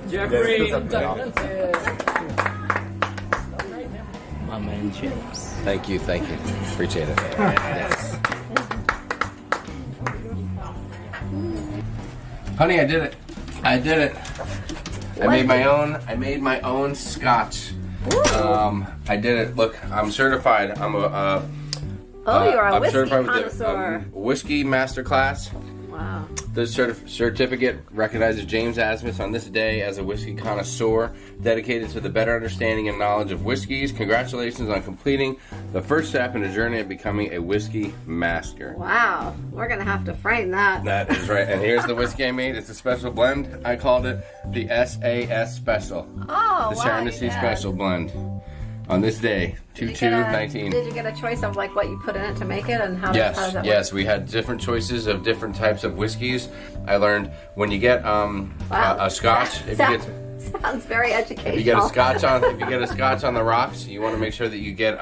[SPEAKER 5] Jeffrey. Mama and chips.
[SPEAKER 1] Thank you. Appreciate it. Yes. Honey, I did it. I made my own Scotch. I did it. Look, I'm certified. I'm
[SPEAKER 4] you're a whiskey connoisseur.
[SPEAKER 1] Whiskey master class.
[SPEAKER 4] Wow.
[SPEAKER 1] The certificate recognizes James Asmus on this day as a whiskey connoisseur dedicated to the better understanding and knowledge of whiskeys. Congratulations on completing the first step in a journey of becoming a whiskey master.
[SPEAKER 4] Wow. We're going to have to frame that.
[SPEAKER 1] That is right. And here's the whiskey I made. It's a special blend. I called it the SAS Special.
[SPEAKER 4] Oh,
[SPEAKER 1] The Sharon and Jamie Special blend. On this day, 2/2/19.
[SPEAKER 4] Did you get a choice of like what you put in it to make it and how does that work?
[SPEAKER 1] Yes, we had different choices of different types of whiskeys. I learned when you get a Scotch,
[SPEAKER 4] Sounds very educational.
[SPEAKER 1] if you get a Scotch on the rocks, you want to make sure that you get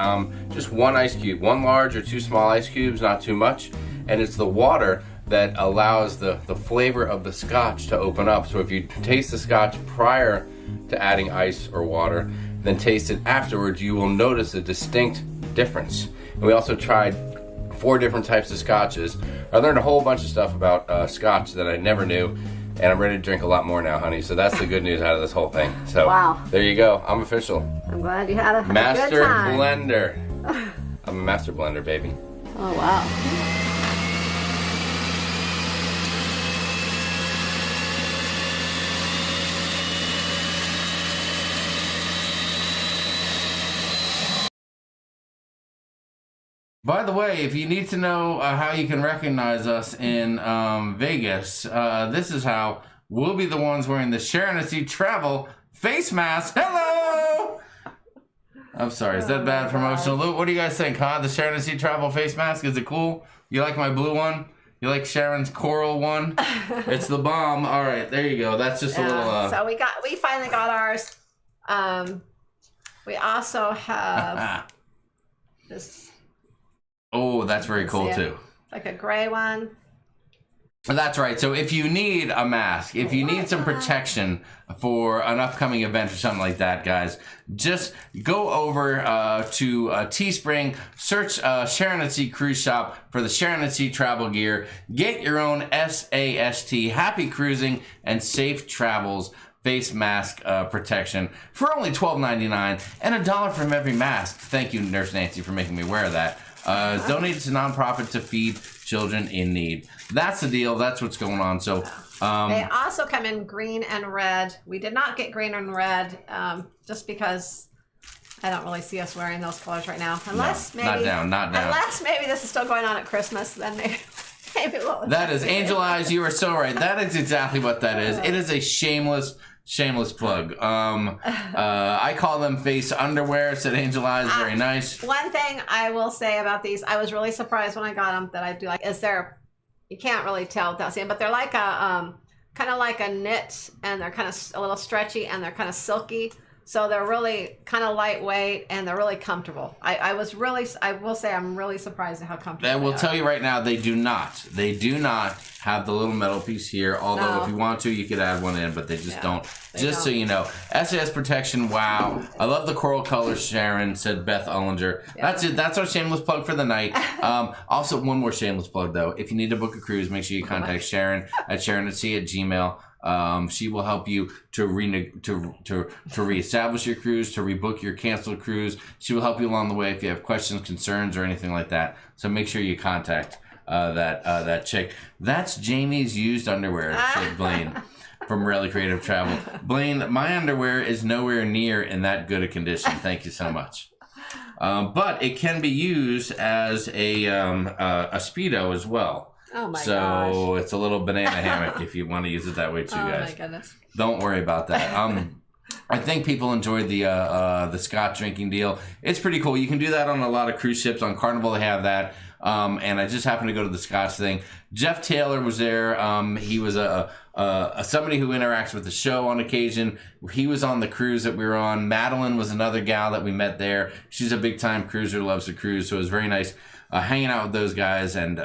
[SPEAKER 1] just one ice cube, one large or two small ice cubes, not too much, and it's the water that allows the flavor of the Scotch to open up. So if you taste the Scotch prior to adding ice or water, then taste it afterwards, you will notice a distinct difference. And we also tried 4 different types of Scotches. I learned a whole bunch of stuff about Scotch that I never knew, and I'm ready to drink a lot more now, honey. So that's the good news out of this whole thing. So
[SPEAKER 4] wow.
[SPEAKER 1] There you go. I'm official.
[SPEAKER 4] I'm glad you had a
[SPEAKER 1] Master
[SPEAKER 4] good time.
[SPEAKER 1] blender. I'm a master blender, baby.
[SPEAKER 4] Oh, wow.
[SPEAKER 1] By the way, if you need to know how you can recognize us in Vegas, this is how. We'll be the ones wearing the Sharon and Jamie travel face mask. Hello! I'm sorry. Is that bad promotional? What do you guys think, huh? The Sharon and Sea Travel face mask, is it cool? You like my blue one? You like Sharon's coral one? It's the bomb. All right, there you go. That's just a little.
[SPEAKER 4] So we finally got ours. We also have this.
[SPEAKER 1] Oh, that's very cool too.
[SPEAKER 4] Like a gray one.
[SPEAKER 1] That's right. So if you need a mask, if you need some protection for an upcoming event or something like that, guys, just go over to Teespring, search Sharon and Sea Cruise Shop for the Sharon and Sea travel gear. Get your own SAST, Happy Cruising and Safe Travels face mask protection for only $12.99 and $1 from every mask. Thank you, Nurse Nancy, for making me wear that. Donated to nonprofit to feed children in need. That's the deal. That's what's going on. So
[SPEAKER 4] they also come in green and red. We did not get green and red just because I don't really see us wearing those colors right now. Unless maybe
[SPEAKER 1] not down.
[SPEAKER 4] Unless maybe this is still going on at Christmas, then maybe we'll.
[SPEAKER 1] That is Angel Eyes. You are so right. That is exactly what that is. It is a shameless plug. I call them face underwear, said Angel Eyes. Very nice.
[SPEAKER 4] One thing I will say about these, I was really surprised when I got them that I do like, you can't really tell without seeing, but they're like a, kind of like a knit, and they're kind of a little stretchy, and they're kind of silky. So they're really kind of lightweight, and they're really comfortable. I will say I'm really surprised at how comfortable
[SPEAKER 1] I will
[SPEAKER 4] they are.
[SPEAKER 1] tell you right now, they do not have the little metal piece here. Although if you want to, you could add one in, but they just don't. So you know, SAS protection. Wow, I love the coral colors. Sharon, said Beth Ullinger. Yeah. That's it. That's our shameless plug for the night. Also, one more shameless plug though. If you need to book a cruise, make sure you contact Sharon at sharonatsea@gmail.com. She will help you to reestablish your cruise, to rebook your canceled cruise. She will help you along the way if you have questions, concerns, or anything like that. So make sure you contact that chick. That's Jamie's used underwear, said Blaine from Really Creative Travel. Blaine, my underwear is nowhere near in that good a condition. Thank you so much. But it can be used as a Speedo as well.
[SPEAKER 4] Oh my gosh.
[SPEAKER 1] So it's a little banana hammock if you want to use it that way too, guys.
[SPEAKER 4] Oh my goodness.
[SPEAKER 1] Don't worry about that. I think people enjoyed the Scotch drinking deal. It's pretty cool. You can do that on a lot of cruise ships. On Carnival they have that. And I just happened to go to the Scotch thing. Jeff Taylor was there. He was somebody who interacts with the show on occasion. He was on the cruise that we were on. Madeline was another gal that we met there. She's a big time cruiser, loves to cruise. So it was very nice hanging out with those guys and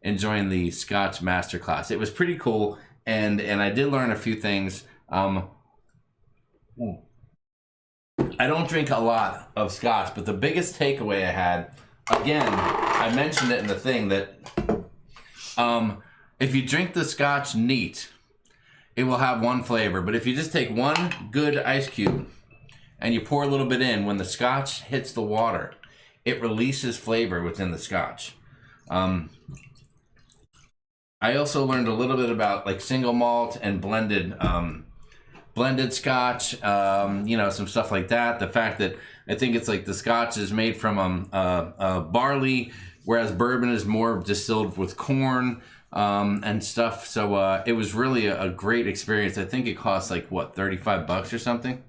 [SPEAKER 1] enjoying the Scotch masterclass. It was pretty cool, and I did learn a few things. I don't drink a lot of Scotch, but the biggest takeaway I had, again, I mentioned it in the thing, that if you drink the Scotch neat, it will have one flavor. But if you just take one good ice cube and you pour a little bit in, when the Scotch hits the water, it releases flavor within the Scotch. I also learned a little bit about like single malt and blended Scotch, some stuff like that. The fact that I think it's like the Scotch is made from barley, whereas bourbon is more distilled with corn and stuff. So it was really a great experience. I think it cost like what, $35 or something.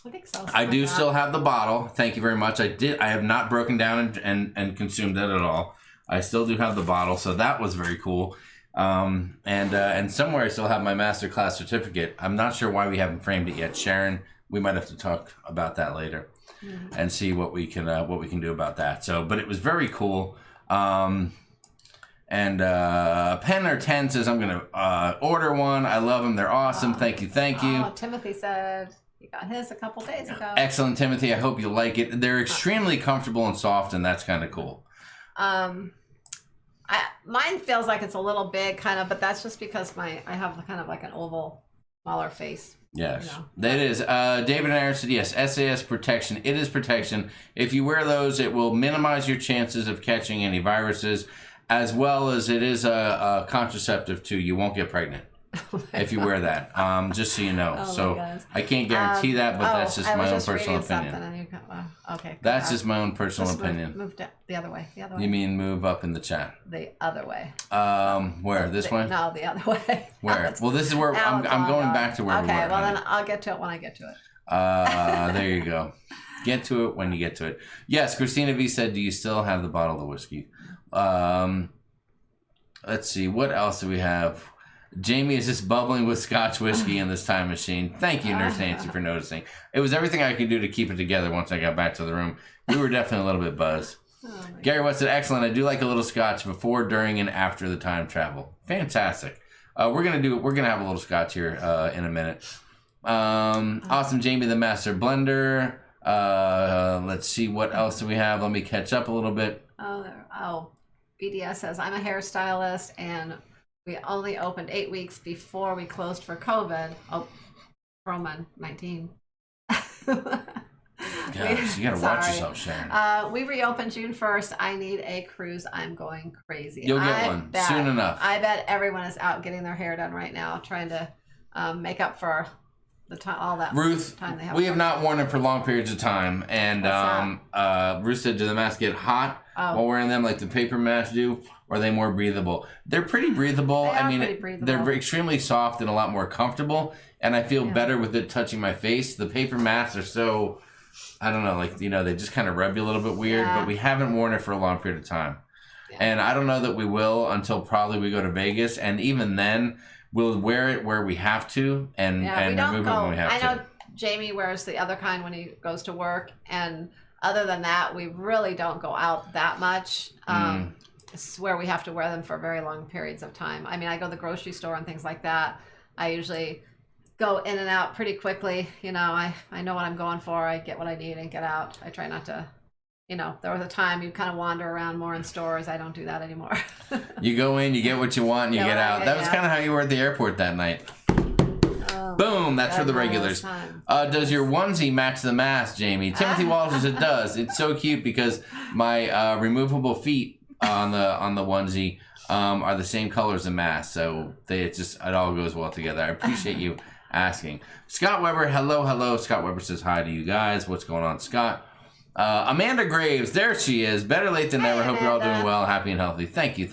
[SPEAKER 4] I think so.
[SPEAKER 1] I do still have the bottle. Thank you very much. I have not broken down and consumed it at all. I still do have the bottle, so that was very cool. And somewhere I still have my masterclass certificate. I'm not sure why we haven't framed it yet, Sharon. We might have to talk about that later and see what we can do about that. So, but it was very cool. And Pen or 10 says I'm gonna order one. I love them. They're awesome. Thank you.
[SPEAKER 4] Oh, Timothy said he got his a couple days ago.
[SPEAKER 1] Excellent, Timothy. I hope you like it. They're extremely comfortable and soft, and that's kind of cool.
[SPEAKER 4] Mine feels like it's a little big, kind of, but that's just because I have kind of like an oval, smaller face.
[SPEAKER 1] Yes, that is. David and Aaron said yes. SAS protection. It is protection. If you wear those, it will minimize your chances of catching any viruses, as well as it is a contraceptive too. You won't get pregnant if you wear that. Just so you know. So I can't guarantee that, but that's just my own personal opinion.
[SPEAKER 4] Okay.
[SPEAKER 1] That's just my own personal opinion.
[SPEAKER 4] Move the other way. The other way.
[SPEAKER 1] You mean move up in the chat?
[SPEAKER 4] The other way.
[SPEAKER 1] Where? This way?
[SPEAKER 4] No, the other way.
[SPEAKER 1] Where? Well, this is where I'm going back to where we were.
[SPEAKER 4] Okay, well then I'll get to it when I get to it.
[SPEAKER 1] There you go. Get to it when you get to it. Yes, Christina V said, do you still have the bottle of whiskey? Let's see. What else do we have? Jamie is just bubbling with Scotch whiskey in this time machine. Thank you, Nurse Nancy, for noticing. It was everything I could do to keep it together once I got back to the room. We were definitely a little bit buzzed. Gary West said, excellent. I do like a little Scotch before, during, and after the time travel. Fantastic. We're gonna have a little Scotch here in a minute. Awesome, Jamie, the master blender. Let's see, what else do we have? Let me catch up a little bit.
[SPEAKER 4] BDS says, I'm a hairstylist and we only opened 8 weeks before we closed for COVID. Roman 19.
[SPEAKER 1] Gosh, you gotta watch yourself, Sharon.
[SPEAKER 4] We reopened June 1st. I need a cruise. I'm going crazy.
[SPEAKER 1] You'll get one soon enough.
[SPEAKER 4] I bet everyone is out getting their hair done right now, trying to make up for the time, all that
[SPEAKER 1] Ruth,
[SPEAKER 4] time they have.
[SPEAKER 1] We have not worn them for long periods of time, and Ruth said, do the masks get hot while wearing them like the paper masks do, or are they more breathable? They're pretty breathable. They're extremely soft and a lot more comfortable, and I feel better with it touching my face. The paper masks are so, I don't know, like, they just kind of rub you a little bit weird, but we haven't worn it for a long period of time. Yeah. And I don't know that we will until probably we go to Vegas, and even then, we'll wear it where we have to, and remove it when we have to.
[SPEAKER 4] I know Jamie wears the other kind when he goes to work, and other than that, we really don't go out that much. This is where we have to wear them for very long periods of time. I mean, I go to the grocery store and things like that. I usually go in and out pretty quickly. I know what I'm going for. I get what I need and get out. I try not to, there was a time you kind of wander around more in stores. I don't do that anymore.
[SPEAKER 1] You go in, you get what you want, and you get out. That was kind of how you were at the airport that night. Boom, that's for the regulars. Does your onesie match the mask, Jamie? Timothy Walsh says it does. It's so cute because my removable feet on the onesie are the same color as the mask, so it all goes well together. I appreciate you asking. Scott Weber, hello. Scott Weber says hi to you guys. What's going on, Scott? Amanda Graves, there she is. Better late than never. Hope you're all doing well, happy and healthy. Thank you.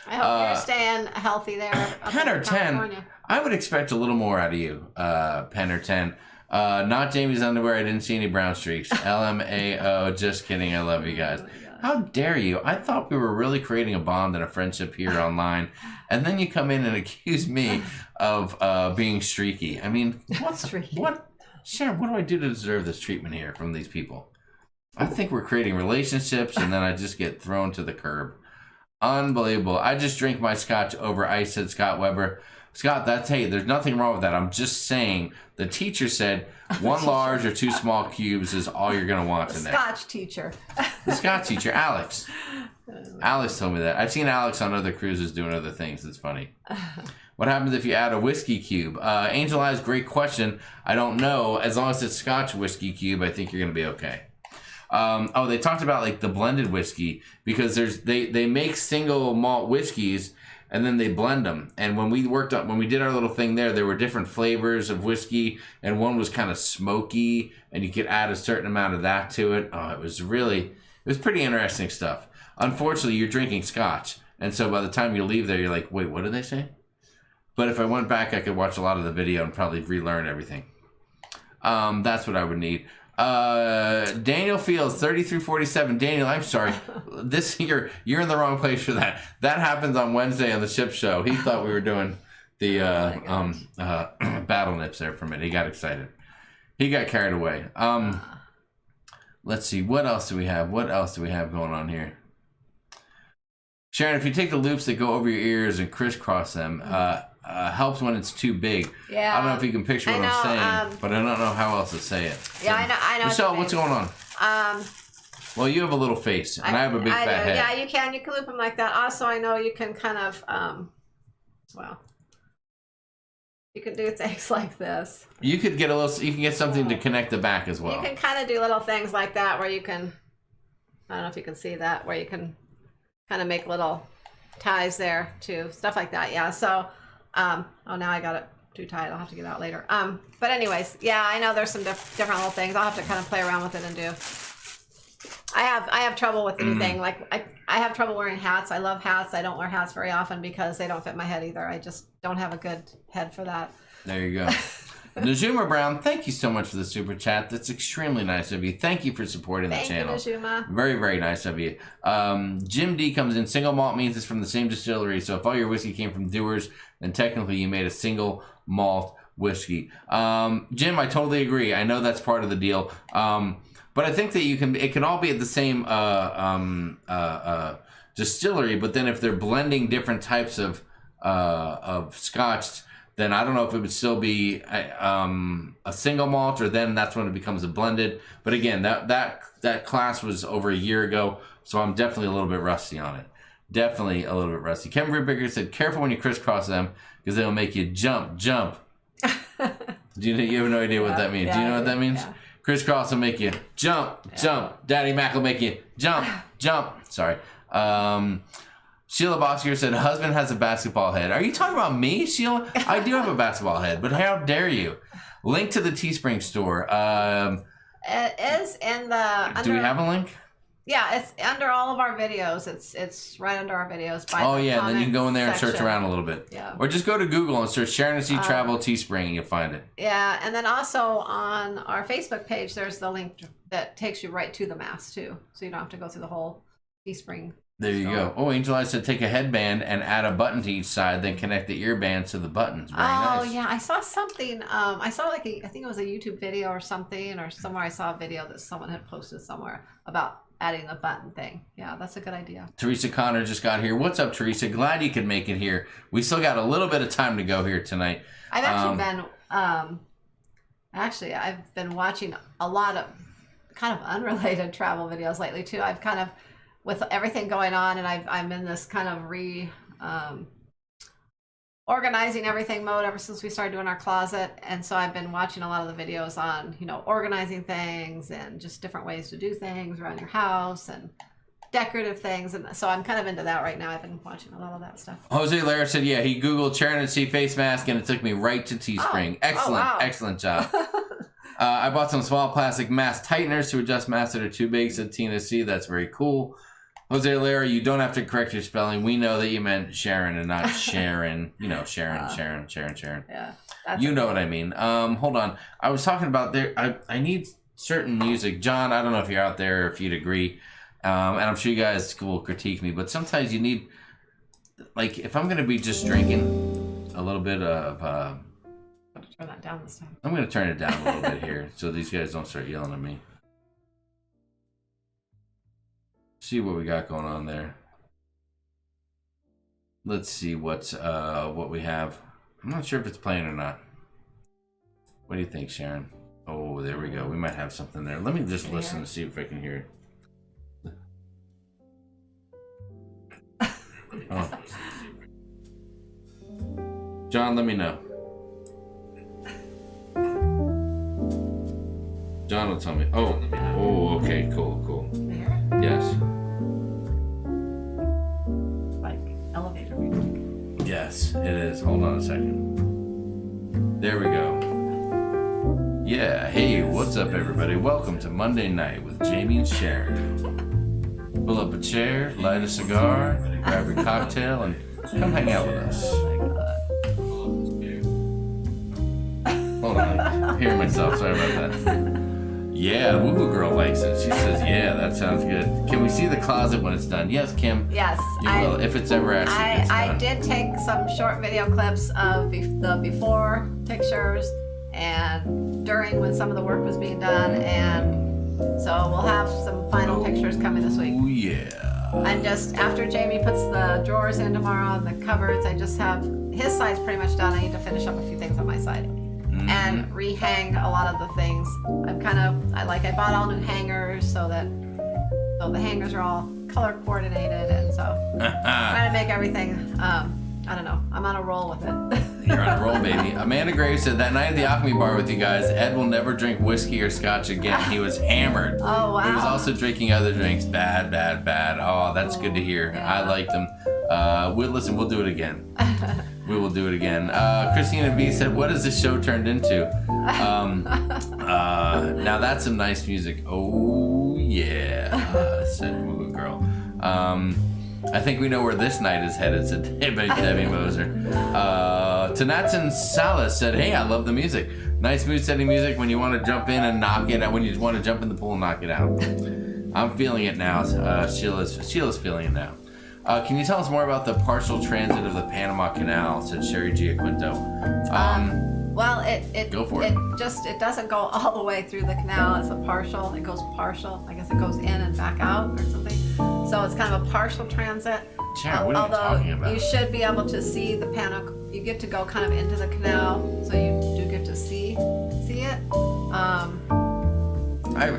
[SPEAKER 4] I hope you're staying healthy there.
[SPEAKER 1] Pen or 10. I would expect a little more out of you, Pen or 10. Not Jamie's underwear. I didn't see any brown streaks. LMAO. Just kidding. I love you guys. How dare you? I thought we were really creating a bond and a friendship here online, and then you come in and accuse me of being streaky. I mean, what? Sharon, what do I do to deserve this treatment here from these people? I think we're creating relationships, and then I just get thrown to the curb. Unbelievable. I just drink my Scotch over ice, said Scott Weber. Scott, there's nothing wrong with that. I'm just saying the teacher said 1 large or 2 small cubes is all you're going to want in there.
[SPEAKER 4] Scotch teacher.
[SPEAKER 1] The Scotch teacher, Alex. Alex told me that. I've seen Alex on other cruises doing other things. It's funny. What happens if you add a whiskey cube? Angel Eyes, great question. I don't know. As long as it's Scotch whiskey cube, I think you're going to be okay. They talked about like the blended whiskey because they make single malt whiskeys and then they blend them. And when we did our little thing there were different flavors of whiskey, and one was kind of smoky, and you could add a certain amount of that to it. It was pretty interesting stuff. Unfortunately, you're drinking Scotch, and so by the time you leave there, you're like, wait, what did they say? But if I went back, I could watch a lot of the video and probably relearn everything. That's what I would need. Daniel Fields, 30 through 47. Daniel, I'm sorry. You're in the wrong place for that. That happens on Wednesday on the Ship Show. He thought we were doing the battle nips there for a minute. He got excited. He got carried away. Let's see. What else do we have? What else do we have going on here? Sharon, if you take the loops that go over your ears and crisscross them, helps when it's too big.
[SPEAKER 4] Yeah.
[SPEAKER 1] I don't know if you can picture what I'm saying, but I don't know how else to say it.
[SPEAKER 4] Yeah, I know.
[SPEAKER 1] Michelle, what's going on? Well, you have a little face, and I have a big fat head.
[SPEAKER 4] Yeah, you can loop them like that. Also, I know you can kind of, you can do things like this.
[SPEAKER 1] You could get you can get something to connect the back as well.
[SPEAKER 4] You can kind of do little things like that where you can, I don't know if you can see that, where you can kind of make little ties there too, stuff like that. Yeah. So, now I got it too tight. I'll have to get it out later. But anyways, yeah, I know there's some different little things. I'll have to kind of play around with it and do. I have trouble with anything. Like I have trouble wearing hats. I love hats. I don't wear hats very often because they don't fit my head either. I just don't have a good head for that.
[SPEAKER 1] There you go. Najuma Brown, thank you so much for the super chat. That's extremely nice of you. Thank you for supporting the channel.
[SPEAKER 4] Thank you, Najuma.
[SPEAKER 1] Very, very nice of you. Jim D comes in. Single malt means it's from the same distillery. So if all your whiskey came from Dewar's, then technically you made a single malt whiskey. Jim, I totally agree. I know that's part of the deal. But I think that it can all be at the same distillery. But then if they're blending different types of Scotch, then I don't know if it would still be a single malt, or then that's when it becomes a blended. But again, that class was over a year ago, so I'm definitely a little bit rusty on it. Definitely a little bit rusty. Kevin Ribbicker said, "Careful when you crisscross them, because they'll make you jump." You have no idea what that means. Do you know what that means? Yeah. Crisscross will make you jump. Daddy Mac will make you jump. Sorry. Sheila Bosker said, "Husband has a basketball head." Are you talking about me, Sheila? I do have a basketball head, but how dare you? Link to the Teespring store.
[SPEAKER 4] It is in the...
[SPEAKER 1] Do we have a link?
[SPEAKER 4] Yeah, it's under all of our videos. It's right under our videos.
[SPEAKER 1] Oh, yeah, and then you can go in there and search around a little bit.
[SPEAKER 4] Yeah.
[SPEAKER 1] Or just go to Google and search Sharon and Travel Teespring, and you'll find it.
[SPEAKER 4] Yeah, and then also on our Facebook page, there's the link that takes you right to the mask, too. So you don't have to go through the whole Teespring.
[SPEAKER 1] There you go. Oh, Angel Eyes said, "Take a headband and add a button to each side, then connect the ear bands to the buttons." Very nice.
[SPEAKER 4] Oh, yeah. I saw something. I saw I think it was a YouTube video or something, or somewhere I saw a video that someone had posted somewhere about adding the button thing. Yeah, that's a good idea.
[SPEAKER 1] Teresa Connor just got here. What's up, Teresa? Glad you could make it here. We still got a little bit of time to go here tonight.
[SPEAKER 4] I've actually I've been watching a lot of kind of unrelated travel videos lately too. I've kind of, with everything going on, and I'm in this kind of organizing everything mode ever since we started doing our closet. And so I've been watching a lot of the videos on, organizing things and just different ways to do things around your house and decorative things. And so I'm kind of into that right now. I've been watching a lot of that stuff.
[SPEAKER 1] Jose Lara said, yeah, he Googled Sharon and Sea face mask and it took me right to Teespring. Excellent, wow. Excellent job. I bought some small plastic mask tighteners to adjust masks that are too big, said Tina C. That's very cool. Jose Lara, you don't have to correct your spelling. We know that you meant Sharon and not Sharon. Sharon.
[SPEAKER 4] Yeah.
[SPEAKER 1] You know what I mean. Hold on. I was talking about I need certain music. John, I don't know if you're out there or if you'd agree. And I'm sure you guys will critique me, but sometimes you need, like, if I'm going to be just drinking a little bit of...
[SPEAKER 4] turn that down this time.
[SPEAKER 1] I'm going to turn it down a little bit here so these guys don't start yelling at me. See what we got going on there. Let's see what we have. I'm not sure if it's playing or not. What do you think, Sharon? Oh, there we go. We might have something there. Let me just listen to see if I can hear it. Oh. John, let me know. John will tell me. Oh, okay, cool. Yes.
[SPEAKER 4] Like elevator music.
[SPEAKER 1] Yes, it is. Hold on a second. There we go. Yeah, hey, what's up, everybody? Welcome to Monday Night with Jamie and Sharon. Pull up a chair, light a cigar, grab your cocktail, and come hang out with us. Hold on, I'm hearing myself. Sorry about that. Yeah, Woo Woo Girl likes it. She says, yeah, that sounds good. Can we see the closet when it's done? Yes, Kim.
[SPEAKER 4] Yes.
[SPEAKER 1] You will, if it's ever actually gets done.
[SPEAKER 4] I did take some short video clips of the before pictures and during when some of the work was being done, and so we'll have some final pictures coming this week.
[SPEAKER 1] Oh, yeah.
[SPEAKER 4] I'm just, after Jamie puts the drawers in tomorrow and the cupboards, I just have, his side's pretty much done. I need to finish up a few things on my side. And rehang a lot of the things. I bought all new hangers so the hangers are all color coordinated, and so trying to make everything, I don't know, I'm on a roll with it.
[SPEAKER 1] You're on a roll, baby. Amanda Graves said, that night at the Alchemy Bar with you guys, Ed will never drink whiskey or scotch again. He was hammered.
[SPEAKER 4] Oh, wow.
[SPEAKER 1] He was also drinking other drinks. Bad. Oh, that's good to hear. Yeah. I liked them. We'll do it again. We will do it again. Christina B said, what has this show turned into? Now that's some nice music. Oh, yeah, said Woo Girl. I think we know where this night is headed, said Debbie Moser. Tanatsan Salas said, hey, I love the music. Nice mood setting music when you want to jump in and knock it out. When you want to jump in the pool and knock it out. I'm feeling it now. Sheila's feeling it now. Can you tell us more about the partial transit of the Panama Canal? Said Sherry Giaquinto.
[SPEAKER 4] Well, it
[SPEAKER 1] Go for it.
[SPEAKER 4] It doesn't go all the way through the canal. It's a partial. It goes partial. I guess it goes in and back out or something. So it's kind of a partial transit.
[SPEAKER 1] Sharon, what are you talking about?
[SPEAKER 4] You should be able to see the Panama. You get to go kind of into the canal, so you do get to see it.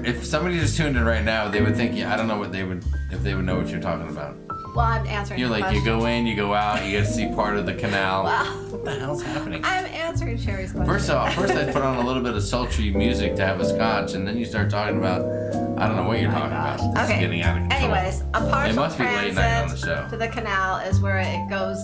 [SPEAKER 1] If somebody just tuned in right now, they would think, I don't know what if they would know what you're talking about.
[SPEAKER 4] Well, I'm answering.
[SPEAKER 1] You're
[SPEAKER 4] your
[SPEAKER 1] like,
[SPEAKER 4] question.
[SPEAKER 1] you go in, you go out, you get to see part of the canal.
[SPEAKER 4] Wow.
[SPEAKER 1] What the hell's happening?
[SPEAKER 4] I'm answering Sherry's question.
[SPEAKER 1] First I put on a little bit of sultry music to have a scotch, and then you start talking about, I don't know what you're talking about. This is getting out of control.
[SPEAKER 4] Anyways, a partial
[SPEAKER 1] It must be late night on the show.
[SPEAKER 4] transit to the canal is where it goes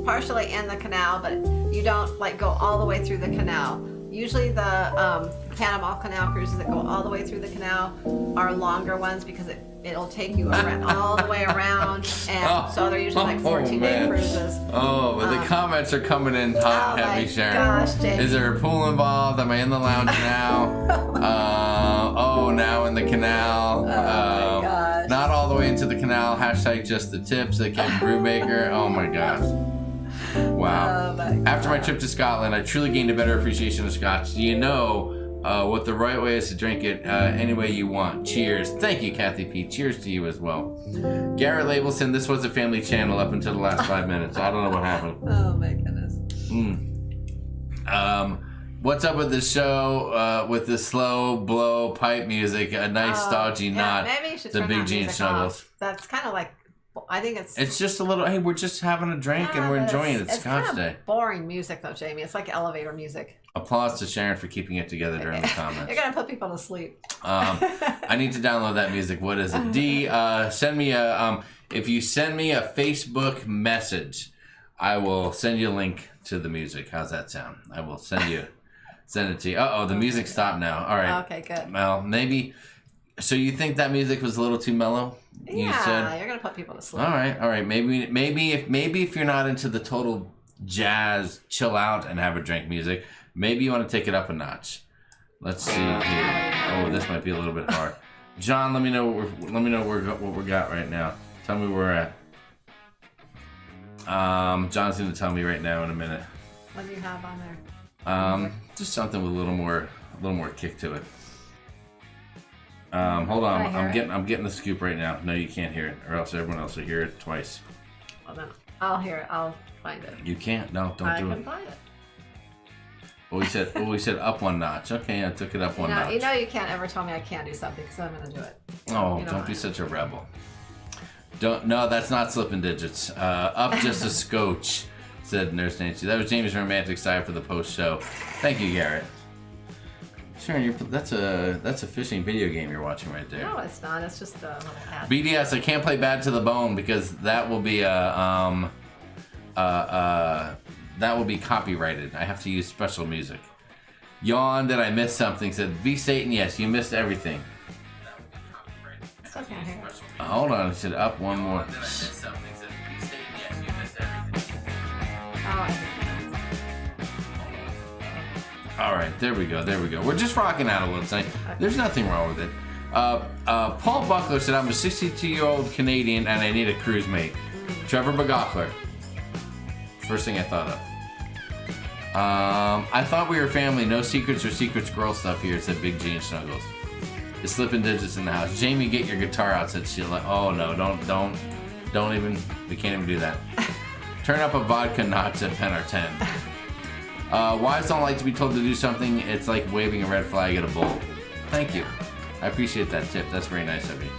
[SPEAKER 4] partially in the canal, but you don't like go all the way through the canal. Usually the Panama Canal cruises that go all the way through the canal are longer ones because it'll take you around, all the way around, and so they're usually like 14-day cruises.
[SPEAKER 1] Oh, but the comments are coming in hot and heavy, Sharon.
[SPEAKER 4] Gosh, Jamie.
[SPEAKER 1] Is there a pool involved? Am I in the lounge now? Now in the canal.
[SPEAKER 4] my gosh.
[SPEAKER 1] Not all the way into the canal. Hashtag just the tips at Kevin Brubaker. Oh my gosh. Wow.
[SPEAKER 4] Oh my
[SPEAKER 1] After my trip to Scotland, I truly gained a better appreciation of Scotch. Do you know what the right way is to drink it any way you want? Cheers. Thank you, Kathy P. Cheers to you as well. Garrett Labelson, this was a family channel up until the last 5 minutes. I don't know what happened.
[SPEAKER 4] Oh my goodness.
[SPEAKER 1] What's up with the show with the slow blow pipe music? A nice stodgy knot.
[SPEAKER 4] Maybe you should
[SPEAKER 1] The
[SPEAKER 4] turn
[SPEAKER 1] Big
[SPEAKER 4] that
[SPEAKER 1] Gene
[SPEAKER 4] music
[SPEAKER 1] Snuggles.
[SPEAKER 4] off. That's kind of like, I think
[SPEAKER 1] It's just a little, hey, we're just having a drink and we're
[SPEAKER 4] but
[SPEAKER 1] enjoying it. It's
[SPEAKER 4] It's
[SPEAKER 1] Scotch
[SPEAKER 4] kind
[SPEAKER 1] Day.
[SPEAKER 4] of boring music though, Jamie. It's like elevator music.
[SPEAKER 1] Applause to Sharon for keeping it together during the comments.
[SPEAKER 4] You're gonna put people to sleep.
[SPEAKER 1] I need to download that music. What is it? D, send me a, if you send me a Facebook message, I will send you a link to the music. How's that sound? I will send it to you. The music stopped now. All right.
[SPEAKER 4] Okay, good.
[SPEAKER 1] Well, maybe, so you think that music was a little too mellow? You said?
[SPEAKER 4] You're gonna put people to sleep.
[SPEAKER 1] All right. Maybe if you're not into the total jazz, chill out and have a drink music, maybe you want to take it up a notch. Let's see here. Oh, this might be a little bit hard. John, let me know what we got right now. Tell me where we're at. John's gonna tell me right now in a minute.
[SPEAKER 4] What do you have on there?
[SPEAKER 1] Just something with a little more kick to it. Hold on.
[SPEAKER 4] Can I hear
[SPEAKER 1] I'm getting the scoop right now. No, you can't hear it, or else everyone else will hear it twice.
[SPEAKER 4] Well, then I'll hear it. I'll find it.
[SPEAKER 1] You can't. No, don't
[SPEAKER 4] I
[SPEAKER 1] do
[SPEAKER 4] can
[SPEAKER 1] it.
[SPEAKER 4] find it.
[SPEAKER 1] We said up one notch. Okay, I took it up one notch.
[SPEAKER 4] You know you can't ever tell me I can't do something because I'm gonna do it.
[SPEAKER 1] Oh,
[SPEAKER 4] You know
[SPEAKER 1] don't be
[SPEAKER 4] I-
[SPEAKER 1] such a rebel. No, that's not slipping digits. Up just a scotch, said Nurse Nancy. That was Jamie's romantic side for the post show. Thank you, Garrett. Sharon, that's a fishing video game you're watching right there.
[SPEAKER 4] No, it's not. It's just a little ad.
[SPEAKER 1] BDS, I can't play Bad to the Bone because that will be that will be copyrighted. I have to use special music. Yawn, did I miss something? Said, be Satan, yes, you missed everything.
[SPEAKER 4] Still can't hear it.
[SPEAKER 1] Hold on, I said up one more.
[SPEAKER 4] Oh,
[SPEAKER 1] All right, there we go. We're just rocking out a little tonight. There's nothing wrong with it. Paul Buckler said, I'm a 62-year-old Canadian and I need a cruise mate. Trevor Bagachler. First thing I thought of. I thought we were family. No secrets or secrets girl stuff here, said Big Gene Snuggles. The slipping digits in the house. Jamie, get your guitar out, said Sheila. Oh no, don't even, we can't even do that. Turn up a vodka notch at Pen or 10. Wives don't like to be told to do something. It's like waving a red flag at a bull. Thank you. I appreciate that tip. That's very nice of you.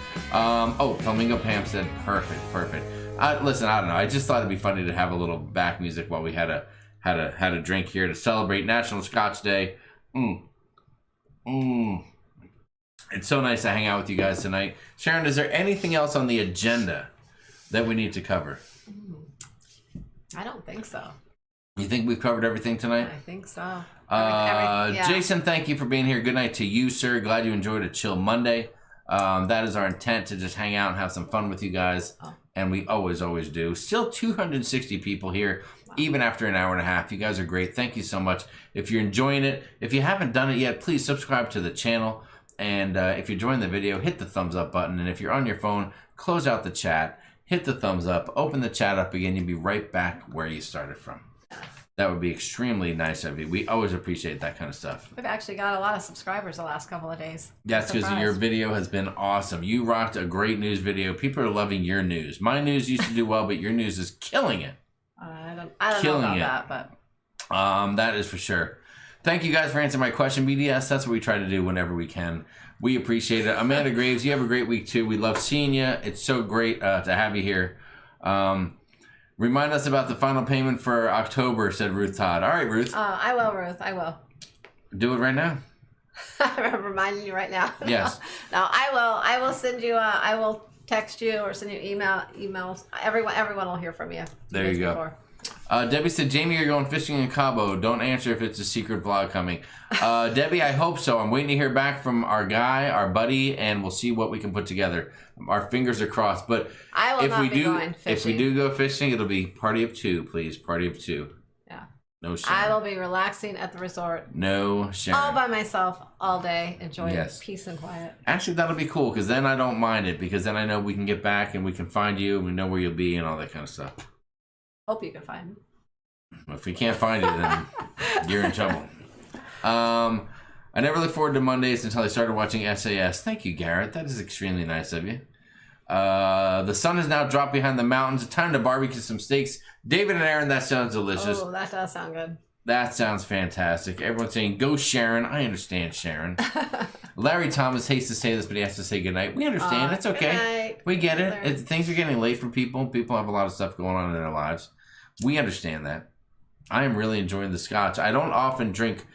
[SPEAKER 1] Flamingo Pam said, perfect. Listen, I don't know. I just thought it'd be funny to have a little back music while we had a drink here to celebrate National Scotch Day. It's so nice to hang out with you guys tonight. Sharon, is there anything else on the agenda that we need to cover?
[SPEAKER 4] I don't think so.
[SPEAKER 1] You think we've covered everything tonight?
[SPEAKER 4] I think so.
[SPEAKER 1] Jason, thank you for being here. Good night to you, sir. Glad you enjoyed a chill Monday. That is our intent, to just hang out and have some fun with you guys. And we always do. Still 260 people here even after an hour and a half. You guys are great. Thank you so much. If you're enjoying it, if you haven't done it yet, please subscribe to the channel. And if you're enjoying the video, hit the thumbs up button. And if you're on your phone, close out the chat, hit the thumbs up, open the chat up again. You'll be right back where you started from. That would be extremely nice of you. We always appreciate that kind of stuff.
[SPEAKER 4] We've actually got a lot of subscribers the last couple of days.
[SPEAKER 1] That's because your video has been awesome. You rocked a great news video. People are loving your news. My news used to do well, but your news is killing it.
[SPEAKER 4] I don't know about that, but
[SPEAKER 1] that is for sure. Thank you guys for answering my question, BDS. That's what we try to do whenever we can. We appreciate it. Amanda Graves, you have a great week too. We love seeing you. It's so great to have you here. Remind us about the final payment for October, said Ruth Todd. All right, Ruth.
[SPEAKER 4] I will, Ruth. I will.
[SPEAKER 1] Do it right now.
[SPEAKER 4] I'm reminding you right now.
[SPEAKER 1] Yes.
[SPEAKER 4] No, I will. I will send you. I will text you or send you emails. Everyone will hear from you.
[SPEAKER 1] There you go. Debbie said, Jamie, you're going fishing in Cabo. Don't answer if it's a secret vlog coming. Debbie, I hope so. I'm waiting to hear back from our guy, our buddy, and we'll see what we can put together. Our fingers are crossed. But
[SPEAKER 4] I will not be going fishing.
[SPEAKER 1] If we do go fishing, it'll be party of two, please. Party of two.
[SPEAKER 4] Yeah.
[SPEAKER 1] No Sharon.
[SPEAKER 4] I will be relaxing at the resort.
[SPEAKER 1] No Sharon.
[SPEAKER 4] All by myself all day, enjoying peace and quiet.
[SPEAKER 1] Actually, that'll be cool because then I don't mind it because then I know we can get back and we can find you and we know where you'll be and all that kind of stuff.
[SPEAKER 4] Hope you can find me.
[SPEAKER 1] If we can't find you, then you're in trouble. I never looked forward to Mondays until I started watching SAS. Thank you, Garrett. That is extremely nice of you. The sun is now dropped behind the mountains. It's time to barbecue some steaks. David and Aaron, that sounds delicious.
[SPEAKER 4] Oh, that does sound good.
[SPEAKER 1] That sounds fantastic. Everyone's saying, go Sharon. I understand, Sharon. Larry Thomas hates to say this, but he has to say goodnight. We understand. It's okay.
[SPEAKER 4] Night.
[SPEAKER 1] We get it. Things are getting late for people. People have a lot of stuff going on in their lives. We understand that. I am really enjoying the Scotch. I don't often drink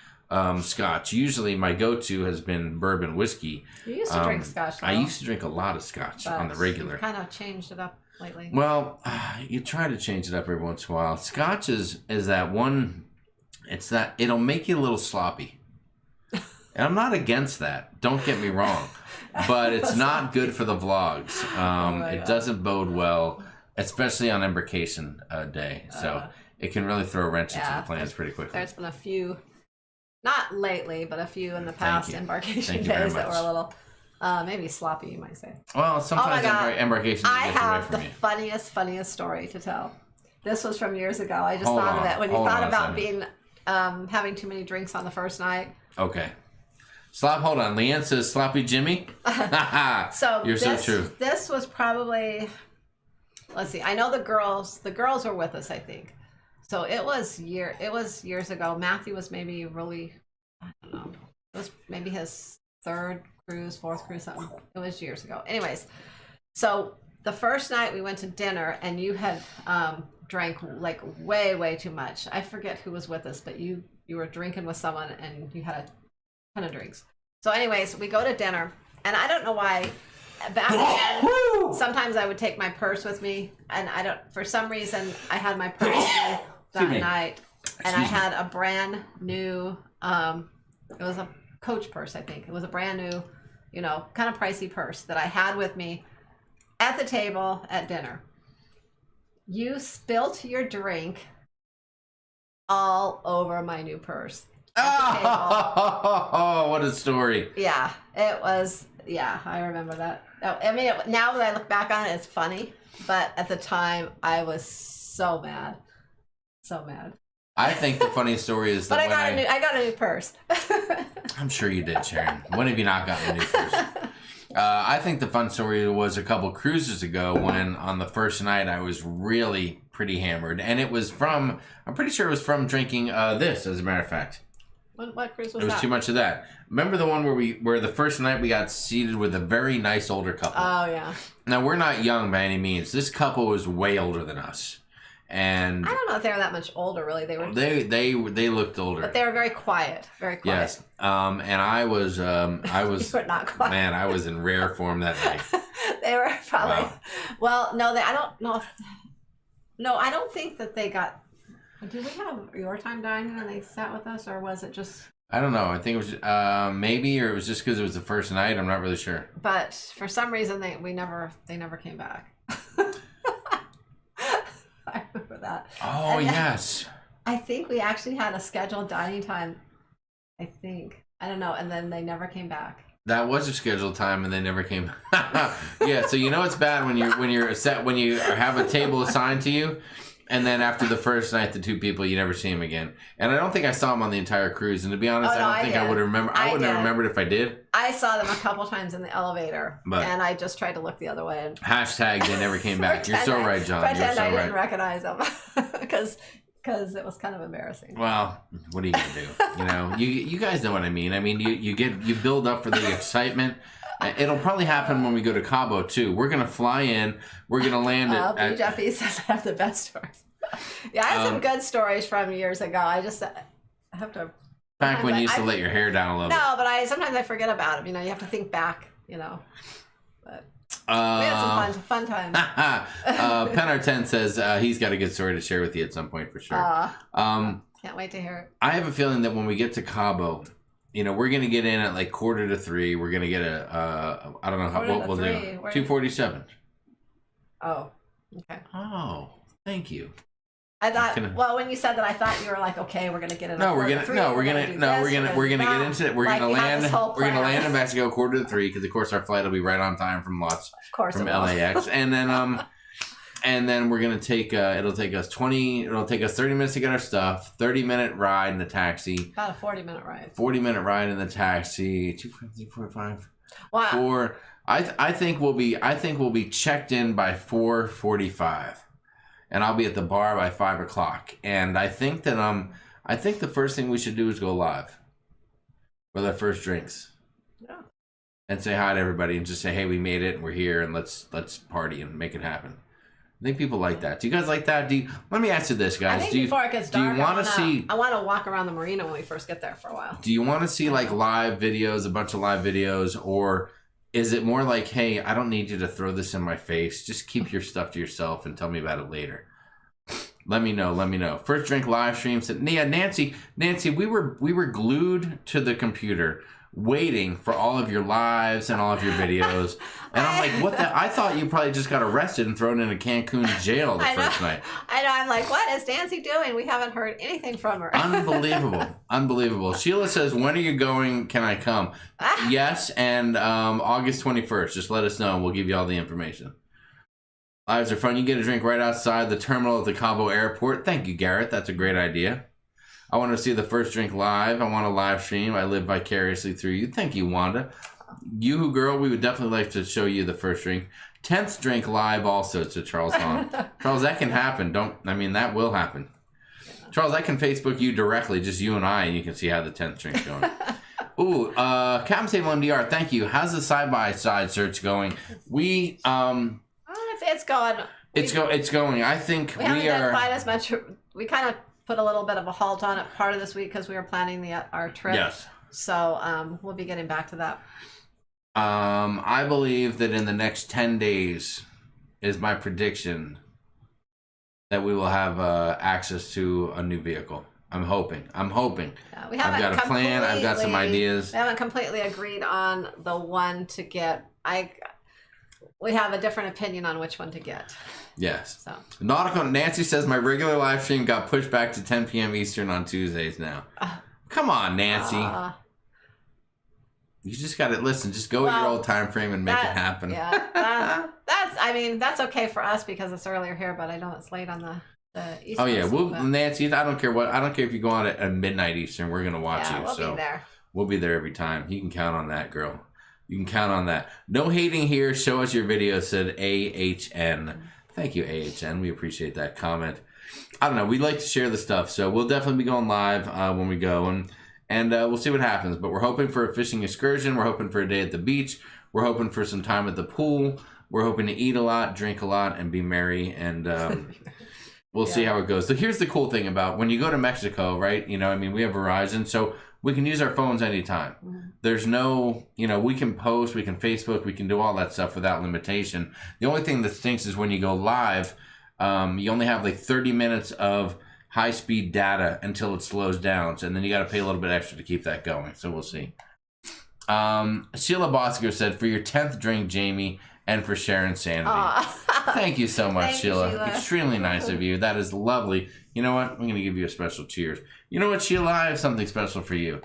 [SPEAKER 1] Scotch. Usually my go-to has been bourbon whiskey.
[SPEAKER 4] You used to drink Scotch, though.
[SPEAKER 1] I used to drink a lot of Scotch on the regular.
[SPEAKER 4] You kind of changed it up lately.
[SPEAKER 1] Well, you try to change it up every once in a while. Scotch is that one... it'll make you a little sloppy. And I'm not against that. Don't get me wrong. But it's not good for the vlogs. It doesn't bode well, especially on Embarkation Day. So it can really throw a wrench into the plans pretty quickly.
[SPEAKER 4] There's been a few, not lately, but a few in the past Embarkation days that were a little, maybe sloppy, you might say.
[SPEAKER 1] Well, sometimes Embarkation Day
[SPEAKER 4] I
[SPEAKER 1] gets away
[SPEAKER 4] have
[SPEAKER 1] from
[SPEAKER 4] the
[SPEAKER 1] you.
[SPEAKER 4] funniest story to tell. This was from years ago. I just
[SPEAKER 1] Hold
[SPEAKER 4] thought
[SPEAKER 1] on.
[SPEAKER 4] of it when you
[SPEAKER 1] Hold
[SPEAKER 4] thought
[SPEAKER 1] on a
[SPEAKER 4] about
[SPEAKER 1] second.
[SPEAKER 4] being having too many drinks on the first night.
[SPEAKER 1] Okay. Hold on. Leanne says Sloppy Jimmy.
[SPEAKER 4] So
[SPEAKER 1] You're so true.
[SPEAKER 4] This was probably, let's see. I know the girls were with us, I think. So it was years ago. Matthew was maybe really, I don't know. It was maybe his third cruise, fourth cruise, something. It was years ago. Anyways, so the first night we went to dinner and you had drank like way too much. I forget who was with us, but you were drinking with someone and you had a ton of drinks. So anyways, we go to dinner and I don't know why back then sometimes I would take my purse with me and for some reason I had my purse with me that night and I had a brand new it was a Coach purse, I think. It was a brand new, kind of pricey purse that I had with me at the table at dinner. You spilt your drink all over my new purse.
[SPEAKER 1] Oh, what a story.
[SPEAKER 4] Yeah, it was. Yeah, I remember that. I mean, now that I look back on it, it's funny. But at the time, I was so mad. So mad.
[SPEAKER 1] I think the funniest story is that
[SPEAKER 4] I got a new purse.
[SPEAKER 1] I'm sure you did, Sharon. When have you not gotten a new purse? I think the fun story was a couple cruises ago when on the first night I was really pretty hammered. And it was I'm pretty sure it was from drinking this, as a matter of fact.
[SPEAKER 4] What cruise was that?
[SPEAKER 1] It was too much of that. Remember the one where the first night we got seated with a very nice older couple?
[SPEAKER 4] Oh, yeah.
[SPEAKER 1] Now, we're not young by any means. This couple was way older than us. And
[SPEAKER 4] I don't know if they were that much older, really.
[SPEAKER 1] They looked older.
[SPEAKER 4] But they were very quiet. Very quiet.
[SPEAKER 1] Yes. And I was
[SPEAKER 4] You were not quiet.
[SPEAKER 1] Man, I was in rare form that night.
[SPEAKER 4] They were probably.
[SPEAKER 1] Wow.
[SPEAKER 4] Well, no, I don't know. No, I don't think that they got. Did we have your time dining and they sat with us, or was it just?
[SPEAKER 1] I don't know. I think it was maybe, or it was just because it was the first night. I'm not really sure.
[SPEAKER 4] But for some reason, they never came back. I remember that.
[SPEAKER 1] Oh,
[SPEAKER 4] And
[SPEAKER 1] yes.
[SPEAKER 4] I think we actually had a scheduled dining time. I don't know, and then they never came back.
[SPEAKER 1] That was a scheduled time, and they never came. Yeah, so you know it's bad when you have a table assigned to you, and then after the first night, the two people you never see them again. And I don't think I saw them on the entire cruise. And to be honest,
[SPEAKER 4] Oh, no,
[SPEAKER 1] I don't think I would have remembered. I wouldn't have remembered if I did.
[SPEAKER 4] I saw them a couple times in the elevator,
[SPEAKER 1] But-
[SPEAKER 4] and I just tried to look the other way. And
[SPEAKER 1] Hashtag they never came back. You're so right, John. You're
[SPEAKER 4] pretend
[SPEAKER 1] so
[SPEAKER 4] I didn't
[SPEAKER 1] right.
[SPEAKER 4] recognize them because it was kind of embarrassing.
[SPEAKER 1] Well, what are you gonna do? You know, you guys know what I mean. I mean, you build up for the excitement. It'll probably happen when we go to Cabo too. We're gonna fly in. We're gonna land at
[SPEAKER 4] Jeffy says I have the best stories. Yeah, I have some good stories from years ago. I have to.
[SPEAKER 1] back when you used to let your hair down a little bit.
[SPEAKER 4] No, but sometimes I forget about them. You know, you have to think back. You know, but we had some fun times.
[SPEAKER 1] Pennar 10 says he's got a good story to share with you at some point for sure.
[SPEAKER 4] Can't wait to hear it.
[SPEAKER 1] I have a feeling that when we get to Cabo, you know, we're gonna get in at like 2:45. We're gonna get a I don't know what we'll do. 2:47.
[SPEAKER 4] Oh, okay.
[SPEAKER 1] Oh, thank you.
[SPEAKER 4] I thought. Well, when you said that, I thought you were like, okay, we're gonna get in.
[SPEAKER 1] We're gonna get into it. We're gonna land. We're gonna land in Mexico 2:45 because of course our flight will be right on time from from LAX, and then we're gonna take. It'll take us 30 minutes to get our stuff. 30-minute ride in the taxi.
[SPEAKER 4] About a 40-minute ride. 40-minute
[SPEAKER 1] ride in the taxi. 2:45.
[SPEAKER 4] Wow.
[SPEAKER 1] I think we'll be checked in by 4:45. And I'll be at the bar by 5 o'clock. And I think that I think the first thing we should do is go live with our first drinks.
[SPEAKER 4] Yeah.
[SPEAKER 1] And say hi to everybody and just say, hey, we made it and we're here and let's party and make it happen. I think people like that. Do you guys like that? Let me ask you this, guys.
[SPEAKER 4] I think before it gets dark, I want to walk around the marina when we first get there for a while.
[SPEAKER 1] Do you want to see like live videos, a bunch of live videos, or is it more like, hey, I don't need you to throw this in my face. Just keep your stuff to yourself and tell me about it later. Let me know. First drink live stream said, yeah, Nancy, we were glued to the computer waiting for all of your lives and all of your videos. And I'm like, what the? I thought you probably just got arrested and thrown in a Cancun jail the first night.
[SPEAKER 4] I know. I'm like, what is Nancy doing? We haven't heard anything from her.
[SPEAKER 1] Unbelievable. Sheila says, when are you going? Can I come? Yes, and August 21st. Just let us know and we'll give you all the information. Lives are fun. You get a drink right outside the terminal at the Cabo airport. Thank you, Garrett. That's a great idea. I want to see the first drink live. I want a live stream. I live vicariously through you. Thank you, Wanda. You girl, we would definitely like to show you the first drink. 10th drink live also to Charles Hahn. Charles, that can happen. That will happen. Charles, I can Facebook you directly, just you and I, and you can see how the 10th drink's going. Ooh, Captain Table MDR, thank you. How's the side-by-side search going?
[SPEAKER 4] It's going.
[SPEAKER 1] It's going. I think
[SPEAKER 4] we haven't done quite as much. We kind of put a little bit of a halt on it part of this week because we were planning our trip.
[SPEAKER 1] Yes.
[SPEAKER 4] So we'll be getting back to that.
[SPEAKER 1] I believe that in the next 10 days is my prediction that we will have access to a new vehicle. I'm hoping.
[SPEAKER 4] Yeah,
[SPEAKER 1] I've got a plan. I've got some ideas.
[SPEAKER 4] We haven't completely agreed on the one to get. We have a different opinion on which one to get.
[SPEAKER 1] Yes.
[SPEAKER 4] So.
[SPEAKER 1] Nautical Nancy says my regular live stream got pushed back to 10 p.m. Eastern on Tuesdays now. Come on, Nancy. You just got to listen. Just go with your old time frame and make it happen.
[SPEAKER 4] Yeah. That's okay for us because it's earlier here, but I know it's late on the East Coast.
[SPEAKER 1] Oh yeah, Nancy, I don't care if you go on at midnight Eastern. We're gonna watch you.
[SPEAKER 4] We'll be there.
[SPEAKER 1] We'll be there every time. You can count on that, girl. You can count on that. No hating here. Show us your video, said AHN. Thank you, AHN. We appreciate that comment. I don't know. We like to share the stuff, so we'll definitely be going live when we go, and we'll see what happens. But we're hoping for a fishing excursion. We're hoping for a day at the beach. We're hoping for some time at the pool. We're hoping to eat a lot, drink a lot, and be merry. And we'll see how it goes. So here's the cool thing about when you go to Mexico, right? We have Verizon, so we can use our phones anytime. There's no, we can post, we can Facebook, we can do all that stuff without limitation. The only thing that stinks is when you go live, you only have like 30 minutes of high-speed data until it slows down. And then you got to pay a little bit extra to keep that going. So we'll see. Sheila Bosker said, for your 10th drink, Jamie, and for Sharon Sanity. Thank you so much,
[SPEAKER 4] Thank you,
[SPEAKER 1] Sheila.
[SPEAKER 4] Sheila.
[SPEAKER 1] Extremely nice of you. That is lovely. You know what? I'm going to give you a special cheers. You know what, Sheila? I have something special for you.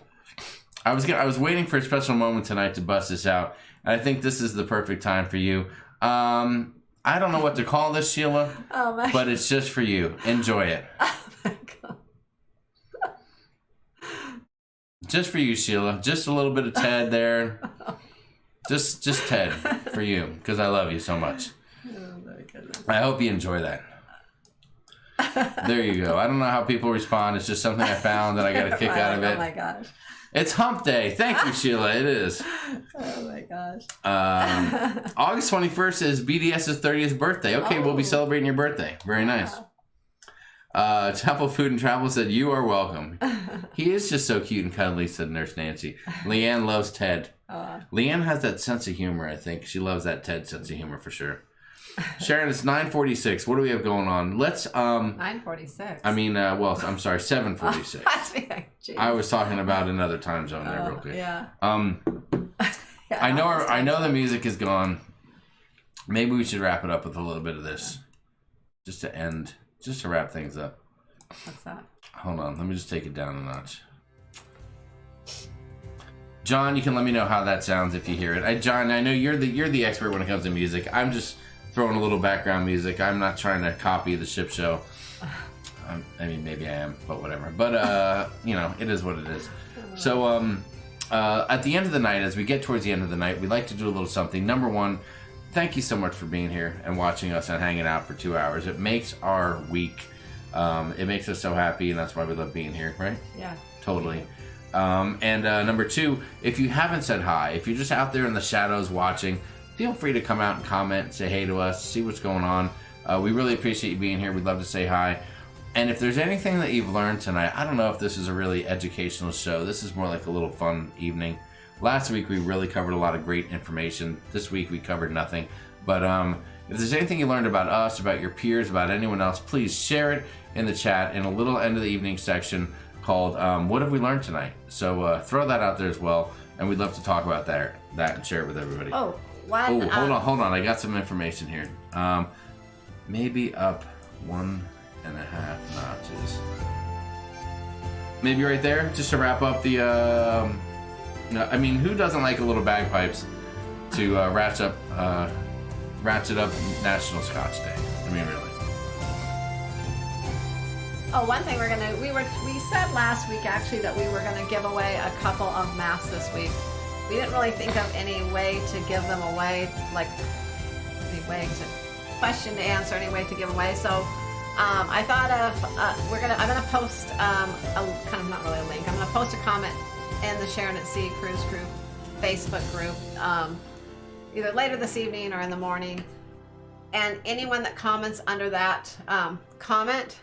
[SPEAKER 1] I was waiting for a special moment tonight to bust this out, and I think this is the perfect time for you. I don't know what to call this, Sheila, but it's just for you. Enjoy it.
[SPEAKER 4] Oh my God.
[SPEAKER 1] Just for you, Sheila. Just a little bit of Ted there. Just Ted for you, because I love you so much.
[SPEAKER 4] Oh my goodness.
[SPEAKER 1] I hope you enjoy that. There you go. I don't know how people respond. It's just something I found that I got a kick out of it.
[SPEAKER 4] Oh my gosh.
[SPEAKER 1] It's hump day. Thank you, Sheila. It is.
[SPEAKER 4] Oh my gosh.
[SPEAKER 1] August 21st is BDS's 30th birthday. Okay, we'll be celebrating your birthday. Very nice. Chapel Food and Travel said, you are welcome. He is just so cute and cuddly, said Nurse Nancy. Leanne loves Ted. Leanne has that sense of humor, I think. She loves that Ted sense of humor for sure. Sharon, it's 9:46. What do we have going on? Let's
[SPEAKER 4] 9:46.
[SPEAKER 1] I mean, well, I'm sorry, 7:46. I was talking about another time zone there real quick.
[SPEAKER 4] Yeah.
[SPEAKER 1] Yeah, I know the music is gone. Maybe we should wrap it up with a little bit of this. Just to wrap things up.
[SPEAKER 4] What's that?
[SPEAKER 1] Hold on, let me just take it down a notch. John, you can let me know how that sounds if you hear it. John, I know you're the expert when it comes to music. I'm just throwing a little background music. I'm not trying to copy the ship show. I mean, maybe I am, but whatever. But you know, it is what it is. So at the end of the night, as we get towards the end of the night, we like to do a little something. Number one, thank you so much for being here and watching us and hanging out for 2 hours. It makes our week. It makes us so happy, and that's why we love being here, right?
[SPEAKER 4] Yeah.
[SPEAKER 1] Totally. And number two, if you haven't said hi, if you're just out there in the shadows watching, feel free to come out and comment and say hey to us, see what's going on. We really appreciate you being here. We'd love to say hi. And if there's anything that you've learned tonight, I don't know if this is a really educational show. This is more like a little fun evening. Last week we really covered a lot of great information. This week we covered nothing. But if there's anything you learned about us, about your peers, about anyone else, please share it in the chat in a little end of the evening section called What Have We Learned Tonight? So throw that out there as well, and we'd love to talk about that and share it with everybody.
[SPEAKER 4] Oh, what?
[SPEAKER 1] Oh, hold on. I got some information here. Maybe up 1.5 notches. Maybe right there, just to wrap up the. I mean, who doesn't like a little bagpipes to ratchet up National Scotch Day? I mean, really.
[SPEAKER 4] Oh, one thing we said last week actually that we were gonna give away a couple of masks this week. We didn't really think of any way to give them away, like any way to question to answer, any way to give away. So I thought of I'm gonna post a kind of not really a link. I'm gonna post a comment in the Sharon at Sea Cruise Crew Facebook group either later this evening or in the morning. And anyone that comments under that comment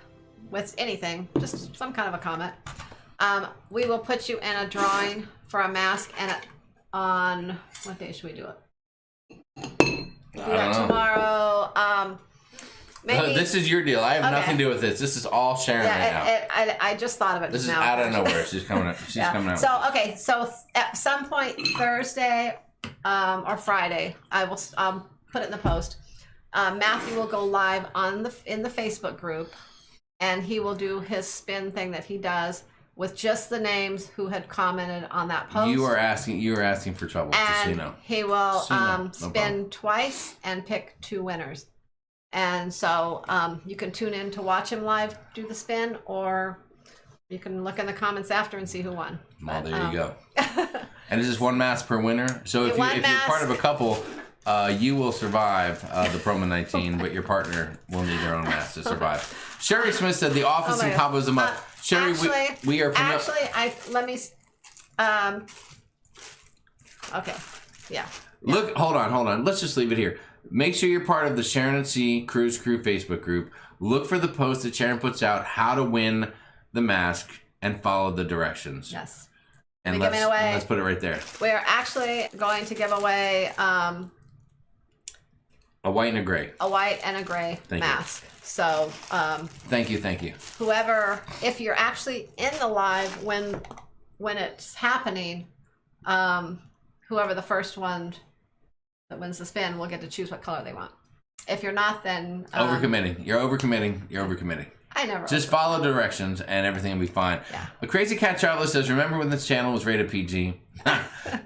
[SPEAKER 4] with anything, just some kind of a comment, we will put you in a drawing for a mask. And on what day should we do it? Do that tomorrow. Maybe
[SPEAKER 1] this is your deal. I have nothing to do with this. This is all Sharon right now.
[SPEAKER 4] I just thought of it.
[SPEAKER 1] This
[SPEAKER 4] now.
[SPEAKER 1] is out of nowhere. She's coming out. She's coming out.
[SPEAKER 4] So okay, so at some point Thursday or Friday, I will put it in the post. Matthew will go live in the Facebook group, and he will do his spin thing that he does with just the names who had commented on that post.
[SPEAKER 1] You are asking for trouble, just so you know.
[SPEAKER 4] He will spin twice and pick 2 winners. And so you can tune in to watch him live do the spin, or you can look in the comments after and see who won.
[SPEAKER 1] Well, there you go. And it's just 1 mask per winner. So if you're part of a couple, you will survive the Promo 19, but your partner will need their own mask to survive. Sherry Smith said the office in Cabo is a must. Sherry, we are familiar.
[SPEAKER 4] Okay, yeah.
[SPEAKER 1] Look, hold on. Let's just leave it here. Make sure you're part of the Sharon and Sea Cruise Crew Facebook group. Look for the post that Sharon puts out, how to win the mask, and follow the directions.
[SPEAKER 4] Yes.
[SPEAKER 1] And let's put it right there.
[SPEAKER 4] We're actually going to give away
[SPEAKER 1] a white and a gray.
[SPEAKER 4] A white and a gray mask. So
[SPEAKER 1] thank you.
[SPEAKER 4] Whoever, if you're actually in the live when it's happening, whoever the first one that wins the spin will get to choose what color they want. If you're not, then
[SPEAKER 1] Overcommitting. You're overcommitting. You're overcommitting.
[SPEAKER 4] I never
[SPEAKER 1] Just follow directions and everything will be fine.
[SPEAKER 4] Yeah.
[SPEAKER 1] A Crazy Cat Traveler says, remember when this channel was rated PG?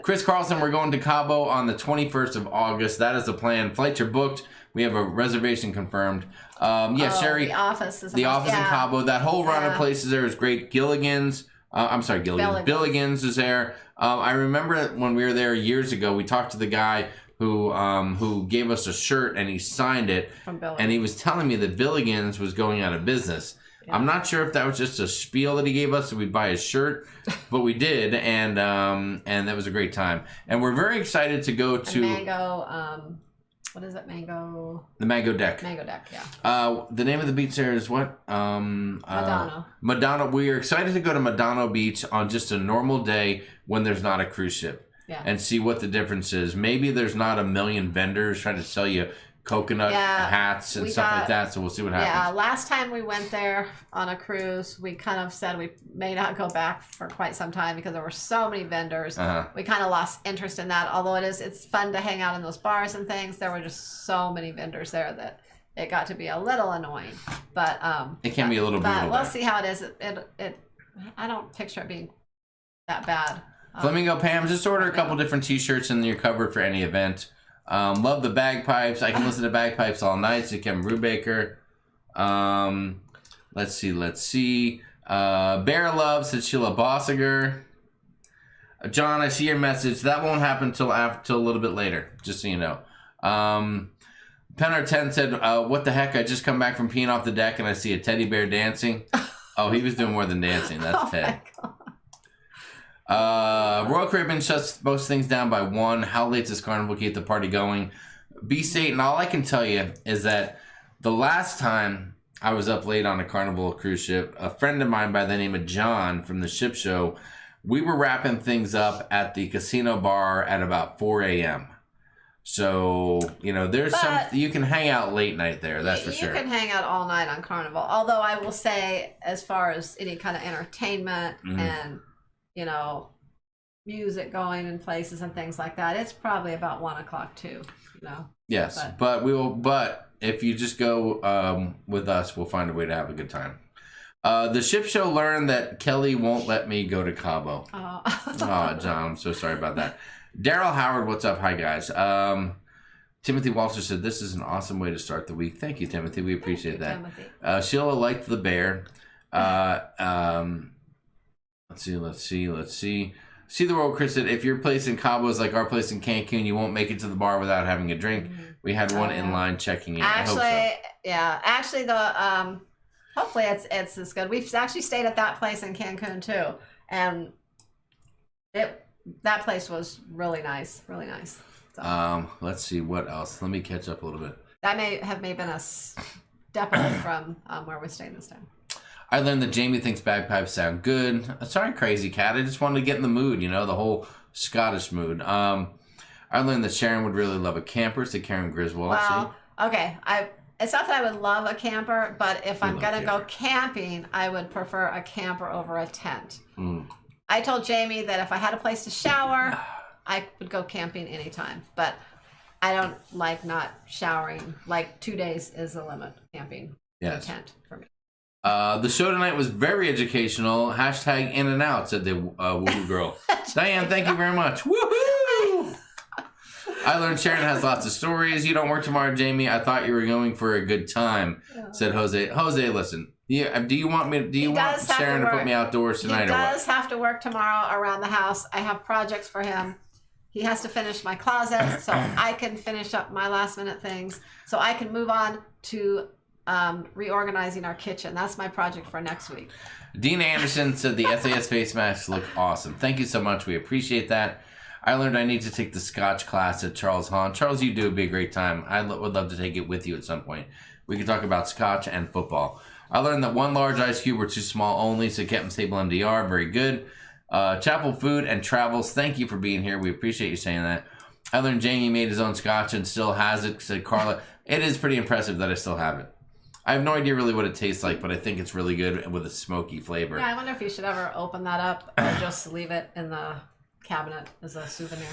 [SPEAKER 1] Chris Carlson, we're going to Cabo on the 21st of August. That is the plan. Flights are booked. We have a reservation confirmed. Sherry.
[SPEAKER 4] The office is
[SPEAKER 1] The office in Cabo. That whole run of
[SPEAKER 4] Yeah.
[SPEAKER 1] places there is great. Gilligan's. Billigan's is there. I remember when we were there years ago, we talked to the guy who gave us a shirt and he signed it.
[SPEAKER 4] From Billigan's.
[SPEAKER 1] And he was telling me that Billigan's was going out of business.
[SPEAKER 4] Yeah.
[SPEAKER 1] I'm not sure if that was just a spiel that he gave us, so we'd buy his shirt, but we did, and that was a great time. And we're very excited to go to
[SPEAKER 4] Mango. What is it? Mango.
[SPEAKER 1] the Mango Deck.
[SPEAKER 4] Mango Deck. Yeah.
[SPEAKER 1] The name of the beach there is what?
[SPEAKER 4] Madonna.
[SPEAKER 1] Madonna. We are excited to go to Madonna Beach on just a normal day when there's not a cruise ship.
[SPEAKER 4] Yeah.
[SPEAKER 1] And see what the difference is. Maybe there's not a million vendors trying to sell you coconut hats and stuff like that, so we'll see what happens.
[SPEAKER 4] Yeah, last time we went there on a cruise, we kind of said we may not go back for quite some time because there were so many vendors. We kind of lost interest in that, although it's fun to hang out in those bars and things. There were just so many vendors there that it got to be a little annoying. But
[SPEAKER 1] it can be a little brutal.
[SPEAKER 4] But we'll see how it is. I don't picture it being that bad.
[SPEAKER 1] Flamingo Pam, just order a couple different t-shirts and you're covered for any event. Love the bagpipes. I can listen to bagpipes all night. So Kevin Brubaker. Let's see. Bear Love said Sheila Bossiger. John, I see your message. That won't happen till a little bit later, just so you know. Penner10 said, what the heck? I just come back from peeing off the deck and I see a teddy bear dancing. Oh, he was doing more than dancing. That's Ted. Royal Caribbean shuts most things down by 1. How late does Carnival keep the party going? B-State, and all I can tell you is that the last time I was up late on a Carnival cruise ship, a friend of mine by the name of John from the ship show, we were wrapping things up at the casino bar at about 4 a.m. So, there's you can hang out late night there, that's for sure.
[SPEAKER 4] You can hang out all night on Carnival. Although I will say, as far as any kind of entertainment and music going in places and things like that, it's probably about 1 o'clock too.
[SPEAKER 1] Yes, but if you just go with us, we'll find a way to have a good time. The ship show learned that Kelly won't let me go to Cabo. Oh, John, I'm so sorry about that. Daryl Howard, what's up? Hi guys. Timothy Walter said this is an awesome way to start the week. Thank you, Timothy. We appreciate that. Sheila liked the bear. Let's see. See the world, Chris said, if your place in Cabo is like our place in Cancun, you won't make it to the bar without having a drink. We had one in line checking in.
[SPEAKER 4] Actually,
[SPEAKER 1] I hope so.
[SPEAKER 4] Yeah. Actually, hopefully it's as good. We've actually stayed at that place in Cancun too, and that place was really nice, really nice. So,
[SPEAKER 1] let's see what else. Let me catch up a little bit.
[SPEAKER 4] That may have been a step away from where we stayed this time.
[SPEAKER 1] I learned that Jamie thinks bagpipes sound good. Sorry, Crazy Cat. I just wanted to get in the mood, the whole Scottish mood. I learned that Sharon would really love a camper, said Karen Griswold.
[SPEAKER 4] Well, okay. It's not that I would love a camper, but if I'm going to go camping, I would prefer a camper over a tent. I told Jamie that if I had a place to shower, I would go camping anytime. But I don't like not showering. Like 2 days is the limit camping in a tent for me.
[SPEAKER 1] The show tonight was very educational. Hashtag in and out, said the woohoo girl. Diane, thank you very much. Woohoo! I learned Sharon has lots of stories. You don't work tomorrow, Jamie. I thought you were going for a good time, said Jose. Jose, listen. Do you want Sharon to put me outdoors tonight?
[SPEAKER 4] He does have to work tomorrow around the house. I have projects for him. He has to finish my closet so I can finish up my last minute things so I can move on to reorganizing our kitchen. That's my project for next week.
[SPEAKER 1] Dean Anderson said the SAS face masks look awesome. Thank you so much. We appreciate that. I learned I need to take the Scotch class at Charles Hahn. Charles, you do. It'd be a great time. I would love to take it with you at some point. We could talk about Scotch and football. I learned that 1 large ice cube were too small only, so kept them stable MDR. Very good. Chapel Food and Travels, thank you for being here. We appreciate you saying that. I learned Jamie made his own Scotch and still has it, said Carla. It is pretty impressive that I still have it. I have no idea really what it tastes like, but I think it's really good with a smoky flavor.
[SPEAKER 4] Yeah, I wonder if you should ever open that up or just leave it in the cabinet as a souvenir.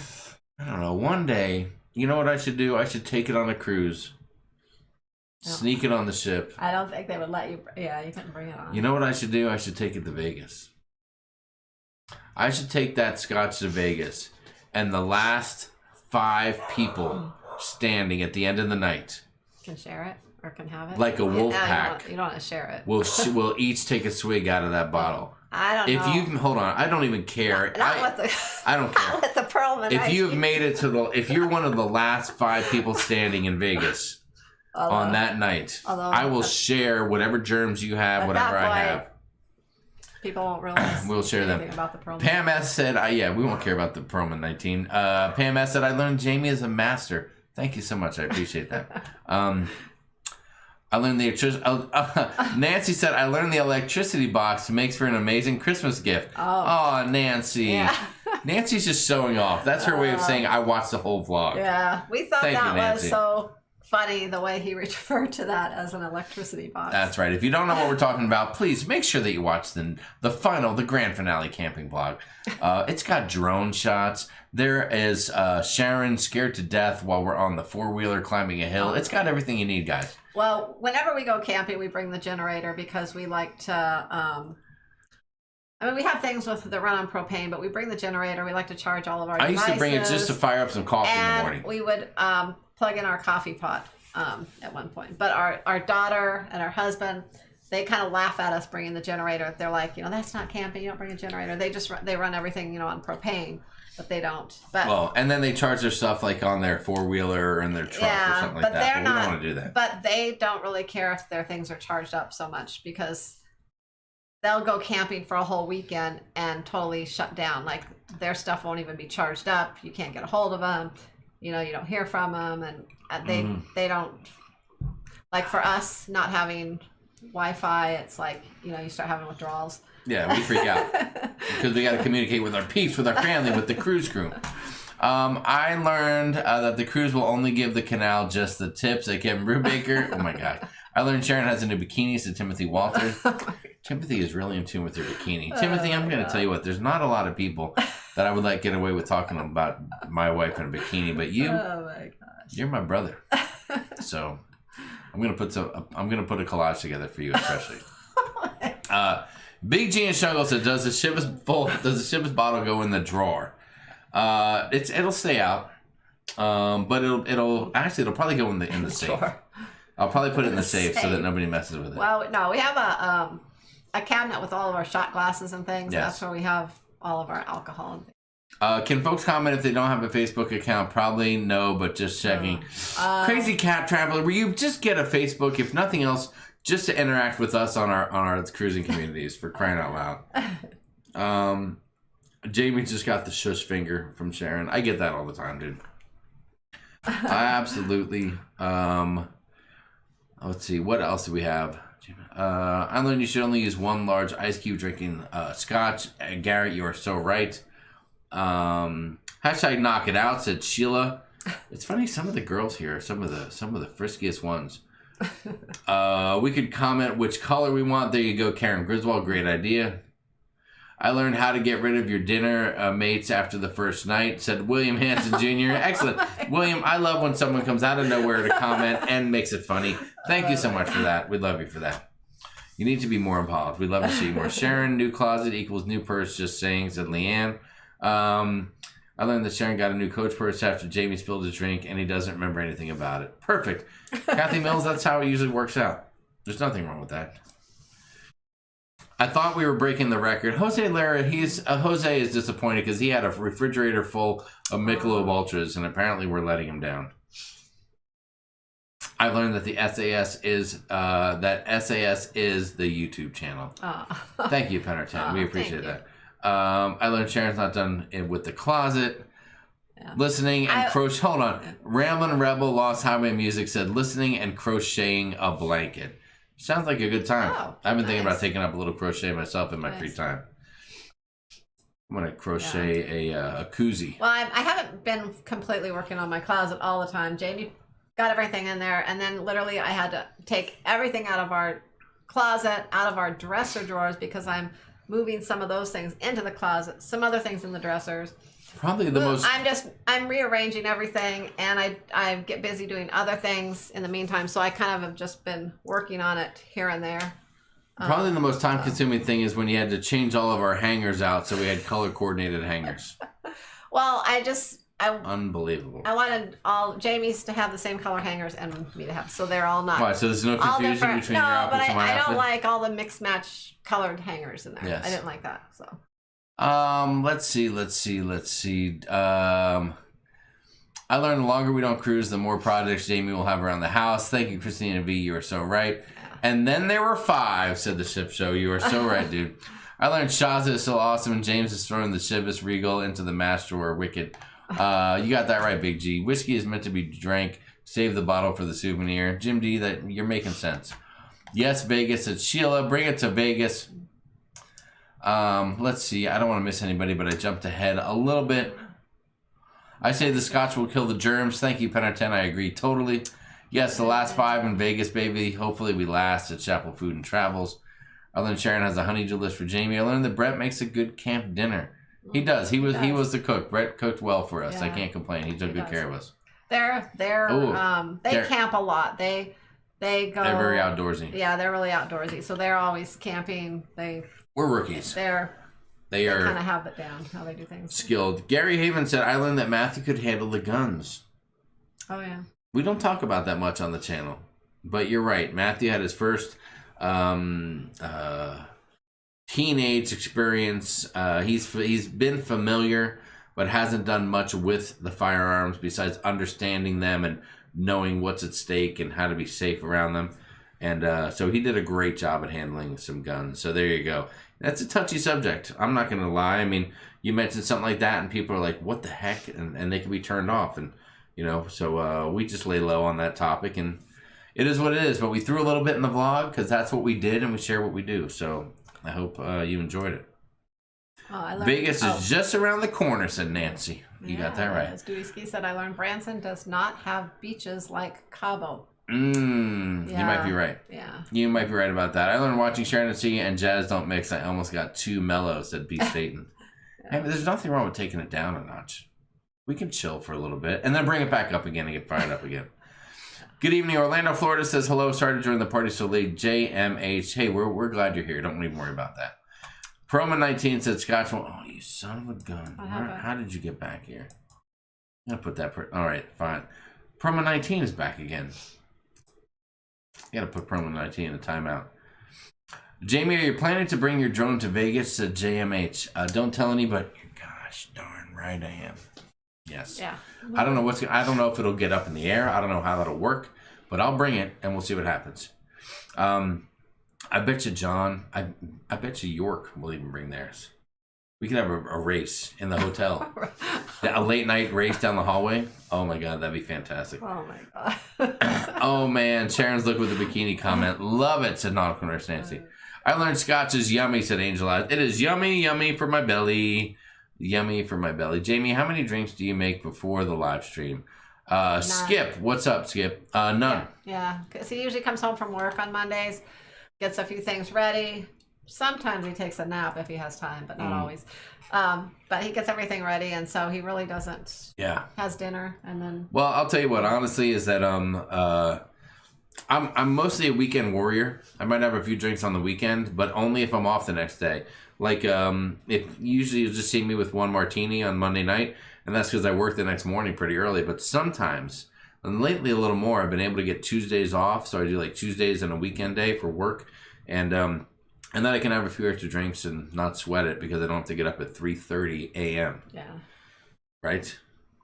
[SPEAKER 1] I don't know. One day, You know what I should do? I should take it on a cruise. Sneak it on the ship.
[SPEAKER 4] I don't think they would let you. Yeah, you couldn't bring it on.
[SPEAKER 1] You know what I should do? I should take it to Vegas. I should take that Scotch to Vegas, and the last 5 people standing at the end of the night
[SPEAKER 4] Can share it or can have it.
[SPEAKER 1] like a wolf
[SPEAKER 4] Yeah,
[SPEAKER 1] pack.
[SPEAKER 4] You don't want to share it.
[SPEAKER 1] We'll each take a swig out of that bottle.
[SPEAKER 4] I don't know.
[SPEAKER 1] If you've hold on, I don't even care.
[SPEAKER 4] Not with the.
[SPEAKER 1] I don't care.
[SPEAKER 4] Not with the Pearlman.
[SPEAKER 1] If
[SPEAKER 4] ice
[SPEAKER 1] you've
[SPEAKER 4] cream.
[SPEAKER 1] made it to the, if you're one of the last 5 people standing in Vegas on that night, I will share whatever germs you have,
[SPEAKER 4] at
[SPEAKER 1] whatever
[SPEAKER 4] that
[SPEAKER 1] I
[SPEAKER 4] point,
[SPEAKER 1] have.
[SPEAKER 4] People won't realize.
[SPEAKER 1] We'll share them.
[SPEAKER 4] anything about the Pearlman.
[SPEAKER 1] Pam S said, yeah, we won't care about the Perlman 19. Pam S said, I learned Jamie is a master. Thank you so much. I appreciate that. I learned the Nancy said, I learned the electricity box makes for an amazing Christmas gift. Oh, Nancy.
[SPEAKER 4] Yeah.
[SPEAKER 1] Nancy's just showing off. That's her way of saying I watched the whole vlog.
[SPEAKER 4] Yeah, we thought
[SPEAKER 1] Thank you,
[SPEAKER 4] that was
[SPEAKER 1] Nancy.
[SPEAKER 4] so funny the way he referred to that as an electricity box.
[SPEAKER 1] That's right. If you don't know what we're talking about, please make sure that you watch the grand finale camping vlog. It's got drone shots. There is Sharon scared to death while we're on the 4-wheeler climbing a hill. It's got everything you need, guys.
[SPEAKER 4] Well, whenever we go camping, we bring the generator because we like to. I mean, we have things that run on propane, but we bring the generator. We like to charge all of our devices.
[SPEAKER 1] I used to bring it just to fire up some coffee in the morning.
[SPEAKER 4] And we would plug in our coffee pot at one point. But our daughter and our husband, they kind of laugh at us bringing the generator. They're like, that's not camping. You don't bring a generator. They run everything, on propane, but they don't. But
[SPEAKER 1] well, and then they charge their stuff like on their 4-wheeler or in their truck or something like that. But we don't want to do that.
[SPEAKER 4] But they don't really care if their things are charged up so much because they'll go camping for a whole weekend and totally shut down. Like their stuff won't even be charged up. You can't get a hold of them. You don't hear from them, and they don't, like for us not having Wi-Fi. It's like you start having withdrawals.
[SPEAKER 1] Yeah, we freak out because we got to communicate with our peeps, with our family, with the cruise crew. I learned that the cruise will only give the canal just the tips at Kevin Brubaker. Oh my God. I learned Sharon has a new bikini, so Timothy Walters. Timothy is really in tune with your bikini. Timothy, I'm going to tell you what, there's not a lot of people that I would let get away with talking about my wife in a bikini, but you, you're my brother. So I'm going to put a collage together for you especially. Big G and Shuggle said, does the Shivas bottle go in the drawer? It'll stay out. But it'll probably go in the safe. I'll probably put it in the safe so that nobody messes with it.
[SPEAKER 4] Well, no, we have a cabinet with all of our shot glasses and things.
[SPEAKER 1] Yes.
[SPEAKER 4] That's where we have all of our alcohol and things.
[SPEAKER 1] Can folks comment if they don't have a Facebook account? Probably no, but just checking. Crazy Cat Traveler, will you just get a Facebook, if nothing else, just to interact with us on our cruising communities, for crying out loud. Jamie just got the shush finger from Sharon. I get that all the time, dude. I absolutely. Let's see, what else do we have? I learned you should only use one large ice cube drinking Scotch. Garrett, you are so right. Hashtag knock it out, said Sheila. It's funny, some of the girls here, some of the friskiest ones. We could comment which color we want. There you go, Karen Griswold. Great idea. I learned how to get rid of your dinner mates after the first night, said William Hanson Jr. Excellent. William, I love when someone comes out of nowhere to comment and makes it funny. Thank you so much for that. We love you for that. You need to be more involved. We'd love to see more. Sharon, new closet equals new purse, just saying, said Leanne. I learned that Sharon got a new Coach purse after Jamie spilled his drink, and he doesn't remember anything about it. Perfect. Kathy Mills, that's how it usually works out. There's nothing wrong with that. I thought we were breaking the record. Jose Lara, Jose is disappointed because he had a refrigerator full of Michelob Ultras, and apparently we're letting him down. I learned that the SAS is the YouTube channel. Thank you, Pennerton. We appreciate that. I learned Sharon's not done with the closet. Yeah. Listening and crochet. Hold on. Ramblin' Rebel Lost Highway Music said listening and crocheting a blanket. Sounds like a good time.
[SPEAKER 4] Oh,
[SPEAKER 1] I've been thinking about taking up a little crochet myself in my free time. I'm going to crochet a koozie.
[SPEAKER 4] Well, I haven't been completely working on my closet all the time. Jamie got everything in there, and then literally I had to take everything out of our closet, out of our dresser drawers, because I'm moving some of those things into the closet, some other things in the dressers.
[SPEAKER 1] Probably the most.
[SPEAKER 4] I'm rearranging everything, and I get busy doing other things in the meantime. So I kind of have just been working on it here and there.
[SPEAKER 1] Probably the most time-consuming thing is when you had to change all of our hangers out, so we had color-coordinated hangers.
[SPEAKER 4] Well,
[SPEAKER 1] Unbelievable.
[SPEAKER 4] I wanted all Jamie's to have the same color hangers and me to have, so they're all not.
[SPEAKER 1] Why? So there's no
[SPEAKER 4] all
[SPEAKER 1] confusion
[SPEAKER 4] different.
[SPEAKER 1] between your
[SPEAKER 4] No, but
[SPEAKER 1] outfits and my
[SPEAKER 4] I
[SPEAKER 1] outfit?
[SPEAKER 4] don't like all the mixed match colored hangers in there.
[SPEAKER 1] Yes.
[SPEAKER 4] I didn't like that. So.
[SPEAKER 1] Let's see. I learned the longer we don't cruise, the more projects Jamie will have around the house. Thank you, Christina V. You are so right. Yeah. And then there were 5, said the ship show. You are so right, dude. I learned Shaza is so awesome, and James is throwing the Chivas Regal into the mash drawer. Wicked. You got that right, Big G. Whiskey is meant to be drank. Save the bottle for the souvenir. Jim D, that you're making sense. Yes, Vegas. It's Sheila. Bring it to Vegas. Let's see. I don't want to miss anybody, but I jumped ahead a little bit. I say the Scotch will kill the germs. Thank you, Pennerton. I agree totally. Yes, the last 5 in Vegas, baby. Hopefully we last at Chapel Food and Travels. I learned Sharon has a honeydew list for Jamie. I learned that Brett makes a good camp dinner. He does. He was the cook. Brett cooked well for us. Yeah. I can't complain. He took good care of us.
[SPEAKER 4] They camp a lot. They go.
[SPEAKER 1] They're very outdoorsy.
[SPEAKER 4] Yeah, they're really outdoorsy. So they're always camping.
[SPEAKER 1] We're rookies. They are
[SPEAKER 4] kind of have it down how they do things.
[SPEAKER 1] Skilled. Gary Haven said, I learned that Matthew could handle the guns.
[SPEAKER 4] Oh, yeah.
[SPEAKER 1] We don't talk about that much on the channel. But you're right. Matthew had his first teenage experience. He's been familiar, but hasn't done much with the firearms besides understanding them and knowing what's at stake and how to be safe around them. And so he did a great job at handling some guns. So there you go. That's a touchy subject. I'm not going to lie. I mean, you mentioned something like that and people are like, what the heck? And they can be turned off. And, so we just lay low on that topic. And it is what it is. But we threw a little bit in the vlog because that's what we did and we share what we do. So I hope you enjoyed it. Vegas is just around the corner, said Nancy. You got that right.
[SPEAKER 4] As Dewey Ski said, I learned Branson does not have beaches like Cabo.
[SPEAKER 1] You might be right.
[SPEAKER 4] Yeah.
[SPEAKER 1] You might be right about that. I learned watching Sharon and Jamie and Jazz Don't Mix. I almost got too mellow, said B. Staten. Hey, but there's nothing wrong with taking it down a notch. We can chill for a little bit and then bring it back up again and get fired up again. Good evening, Orlando, Florida says hello. Sorry to join the party so late. JMH. Hey, we're glad you're here. Don't even worry about that. Promo 19 said Scotch. Oh, you son of a gun. How did you get back here? I'm going to put that. All right, fine. Promo 19 is back again. You gotta put promo 19 in a timeout. Jamie, are you planning to bring your drone to Vegas? Said JMH. Don't tell anybody. Gosh darn right I am. Yes.
[SPEAKER 4] Yeah.
[SPEAKER 1] I don't know I don't know if it'll get up in the air. I don't know how that'll work, but I'll bring it and we'll see what happens. I bet you John. I bet you York will even bring theirs. We could have a race in the hotel. A late night race down the hallway. Oh my God, that'd be fantastic.
[SPEAKER 4] Oh my God.
[SPEAKER 1] Oh man, Sharon's look with the bikini comment. Love it, said Nautical Nurse Nancy. I learned Scotch is yummy, said Angel Eyes. It is yummy for my belly. Yummy for my belly. Jamie, how many drinks do you make before the live stream? Skip, what's up, Skip? None.
[SPEAKER 4] Yeah, because he usually comes home from work on Mondays, gets a few things ready. Sometimes he takes a nap if he has time, but not always. But he gets everything ready, and so he really doesn't.
[SPEAKER 1] Yeah.
[SPEAKER 4] Has dinner and then.
[SPEAKER 1] Well, I'll tell you what. Honestly, is that I'm mostly a weekend warrior. I might have a few drinks on the weekend, but only if I'm off the next day. Like if usually you just see me with one martini on Monday night, and that's because I work the next morning pretty early. But sometimes, and lately a little more, I've been able to get Tuesdays off, so I do like Tuesdays and a weekend day for work, and then I can have a few extra drinks and not sweat it because I don't have to get up at 3:30 a.m.
[SPEAKER 4] Yeah.
[SPEAKER 1] Right?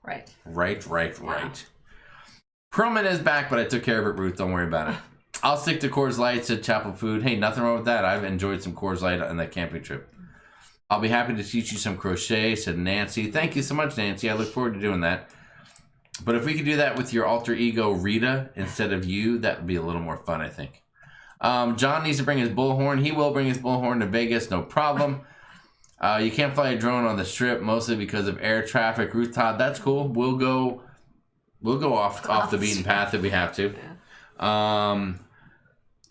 [SPEAKER 4] Right.
[SPEAKER 1] Yeah. Perlman is back, but I took care of it, Ruth. Don't worry about it. I'll stick to Coors Light, said Chapel Food. Hey, nothing wrong with that. I've enjoyed some Coors Light on that camping trip. I'll be happy to teach you some crochet, said Nancy. Thank you so much, Nancy. I look forward to doing that. But if we could do that with your alter ego, Rita, instead of you, that would be a little more fun, I think. John needs to bring his bullhorn. He will bring his bullhorn to Vegas, no problem. You can't fly a drone on the strip, mostly because of air traffic. Ruth Todd, that's cool. We'll go off the beaten path if we have to. Yeah.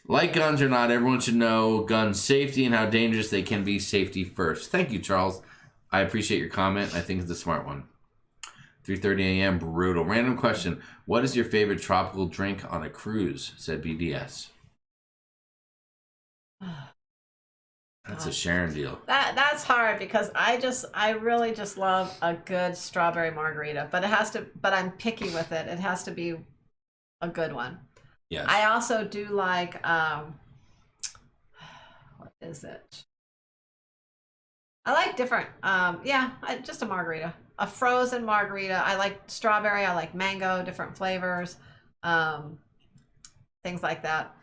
[SPEAKER 1] Like guns or not, everyone should know gun safety and how dangerous they can be. Safety first. Thank you, Charles. I appreciate your comment. I think it's a smart one. 3:30 a.m. Brutal. Random question. What is your favorite tropical drink on a cruise? Said BDS. That's a Sharon deal.
[SPEAKER 4] That's hard because I really just love a good strawberry margarita, but I'm picky with it. It has to be a good one.
[SPEAKER 1] Yes.
[SPEAKER 4] I also do like what is it? I like different just a margarita. A frozen margarita. I like strawberry, I like mango, different flavors. Things like that.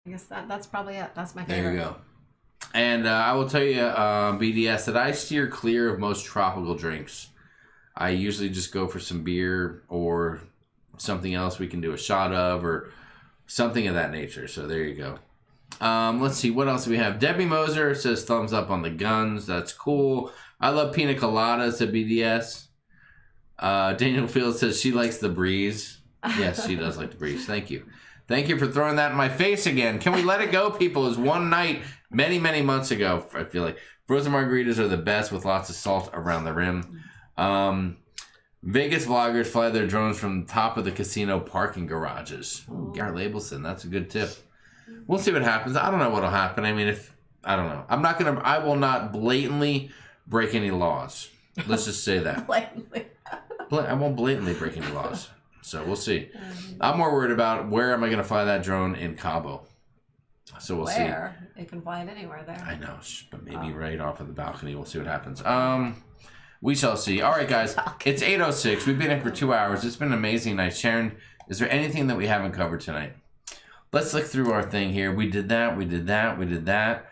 [SPEAKER 4] I guess that's probably it. That's my favorite.
[SPEAKER 1] There you go. And I will tell you, BDS, that I steer clear of most tropical drinks. I usually just go for some beer or something else we can do a shot of or something of that nature. So there you go. Let's see, what else do we have? Debbie Moser says thumbs up on the guns. That's cool. I love pina coladas at BDS. Daniel Fields says she likes the breeze. Yes, she does like the breeze. Thank you. Thank you for throwing that in my face again. Can we let it go, people? It was one night many, many months ago, I feel like. Frozen margaritas are the best with lots of salt around the rim. Vegas vloggers fly their drones from the top of the casino parking garages. Ooh, Garrett Labelson, that's a good tip. We'll see what happens. I don't know what'll happen. I mean, I don't know. I will not blatantly break any laws. Let's just say that.
[SPEAKER 4] Blatantly.
[SPEAKER 1] I won't blatantly break any laws. So we'll see. I'm more worried about where am I going to fly that drone in Cabo. So we'll see.
[SPEAKER 4] You can fly it anywhere there.
[SPEAKER 1] I know, but maybe right off of the balcony. We'll see what happens. We shall see. All right, guys. It's 8:06. We've been in for 2 hours. It's been an amazing night. Sharon, is there anything that we haven't covered tonight? Let's look through our thing here. We did that. We did that. We did that.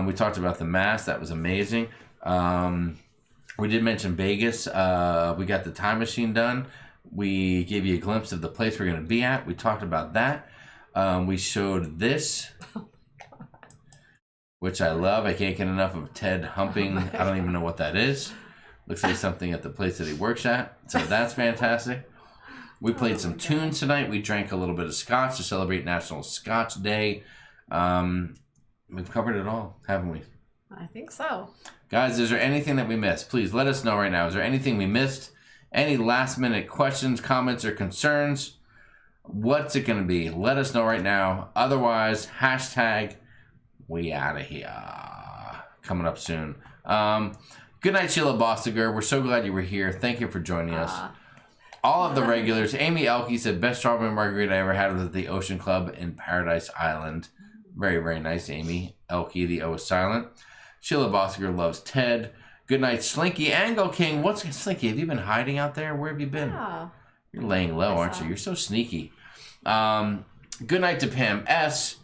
[SPEAKER 1] We talked about the mass. That was amazing. We did mention Vegas. We got the time machine done. We gave you a glimpse of the place we're going to be at. We talked about that. We showed this, which I love. I can't get enough of Ted humping. I don't even know what that is. Looks like something at the place that he works at. So that's fantastic. We played some tunes tonight. We drank a little bit of scotch to celebrate National Scotch Day. We've covered it all, haven't we?
[SPEAKER 4] I think so.
[SPEAKER 1] Guys, is there anything that we missed? Please let us know right now. Is there anything we missed? Any last minute questions, comments, or concerns? What's it going to be? Let us know right now. Otherwise, hashtag we out of here. Coming up soon. Good night, Sheila Bostiger. We're so glad you were here. Thank you for joining us. All of the regulars. Amy Elke said, best strawberry margarita I ever had was at the Ocean Club in Paradise Island. Very, very nice, Amy Elke. The O is silent. Sheila Bostiger loves Ted. Good night, Slinky. Angle King. What's Slinky? Have you been hiding out there? Where have you been?
[SPEAKER 4] Yeah.
[SPEAKER 1] You're laying low, aren't you? You're so sneaky. Good night to Pam S.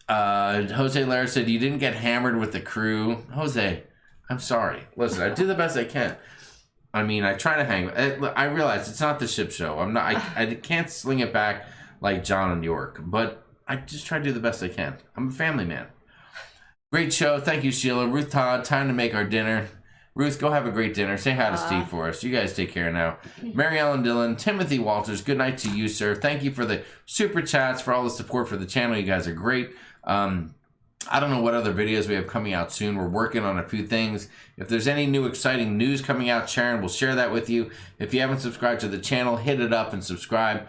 [SPEAKER 1] Jose Lara said, you didn't get hammered with the crew. Jose, I'm sorry. Listen, I do the best I can. I mean, I try to hang. I realize it's not the ship show. I can't sling it back like John in New York, but I just try to do the best I can. I'm a family man. Great show. Thank you, Sheila. Ruth Todd, time to make our dinner. Ruth, go have a great dinner. Say hi to Steve for us. You guys take care now. Mary Ellen Dillon, Timothy Walters, good night to you, sir. Thank you for the super chats, for all the support for the channel. You guys are great. I don't know what other videos we have coming out soon. We're working on a few things. If there's any new exciting news coming out, Sharon will share that with you. If you haven't subscribed to the channel, hit it up and subscribe.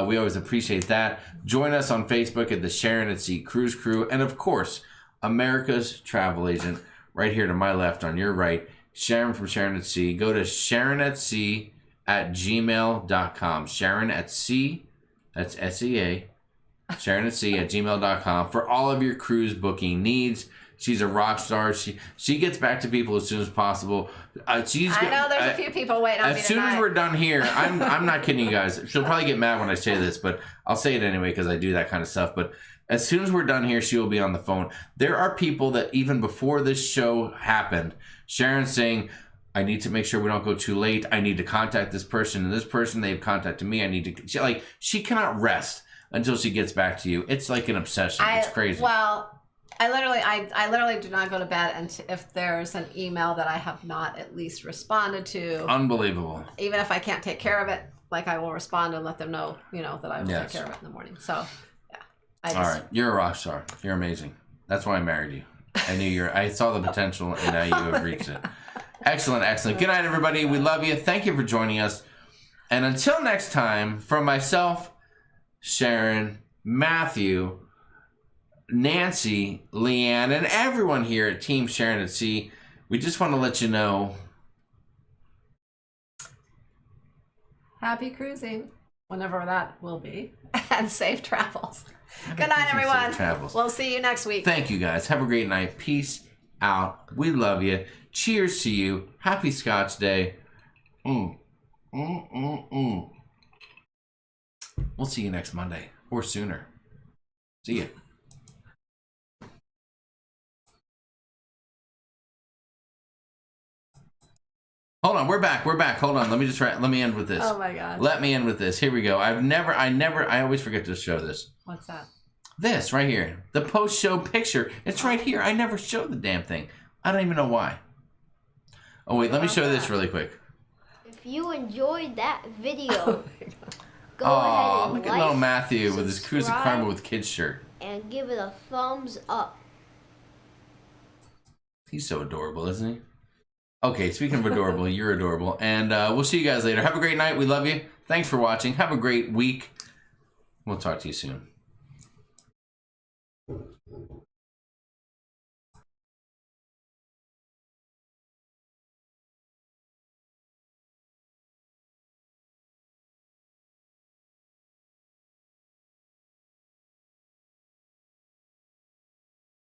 [SPEAKER 1] We always appreciate that. Join us on Facebook at the Sharon at Sea Cruise Crew. And of course, America's travel agent, right here to my left, on your right, Sharon from Sharon at Sea. Go to sharonatsea@gmail.com. Sharon at Sea, that's S-E-A, sharonatsea@gmail.com for all of your cruise booking needs. She's a rock star. She gets back to people as soon as possible.
[SPEAKER 4] I know there's a few people waiting on me
[SPEAKER 1] as soon as we're done here, I'm not kidding you guys. She'll probably get mad when I say this, but I'll say it anyway because I do that kind of stuff. But as soon as we're done here, she will be on the phone. There are people that even before this show happened, Sharon's saying, I need to make sure we don't go too late. I need to contact this person and this person. They've contacted me. I need to, she cannot rest until she gets back to you. It's like an obsession. It's crazy.
[SPEAKER 4] Well, I literally do not go to bed until if there's an email that I have not at least responded to.
[SPEAKER 1] Unbelievable.
[SPEAKER 4] Even if I can't take care of it, I will respond and let them know, that I will take care of it in the morning. So, yeah.
[SPEAKER 1] All right. You're a rock star. You're amazing. That's why I married you. I saw the potential, and now you have reached it. Excellent, excellent. Good night, everybody. We love you. Thank you for joining us. And until next time, from myself, Sharon, Matthew, Nancy, Leanne, and everyone here at Team Sharon at Sea, we just want to let you know.
[SPEAKER 4] Happy cruising, whenever that will be, and safe travels. Good night, everyone.
[SPEAKER 1] Safe travels.
[SPEAKER 4] We'll see you next week.
[SPEAKER 1] Thank you, guys. Have a great night. Peace out. We love you. Cheers to you. Happy Scotch Day. We'll see you next Monday or sooner. See ya. Hold on, we're back. Hold on. Let me end with this.
[SPEAKER 4] Oh my God.
[SPEAKER 1] Let me end with this. Here we go. I always forget to show this.
[SPEAKER 4] What's that?
[SPEAKER 1] This right here. The post-show picture. It's right here. I never show the damn thing. I don't even know why. Oh wait, let me show this really quick.
[SPEAKER 3] If you enjoyed that video, go
[SPEAKER 1] Oh,
[SPEAKER 3] ahead and
[SPEAKER 1] look
[SPEAKER 3] like,
[SPEAKER 1] at little Matthew with his Cruise of
[SPEAKER 3] subscribe,
[SPEAKER 1] Karma with kids shirt.
[SPEAKER 3] and give it a thumbs up.
[SPEAKER 1] He's so adorable, isn't he? Okay, speaking of adorable, you're adorable. And we'll see you guys later. Have a great night. We love you. Thanks for watching. Have a great week. We'll talk to you soon.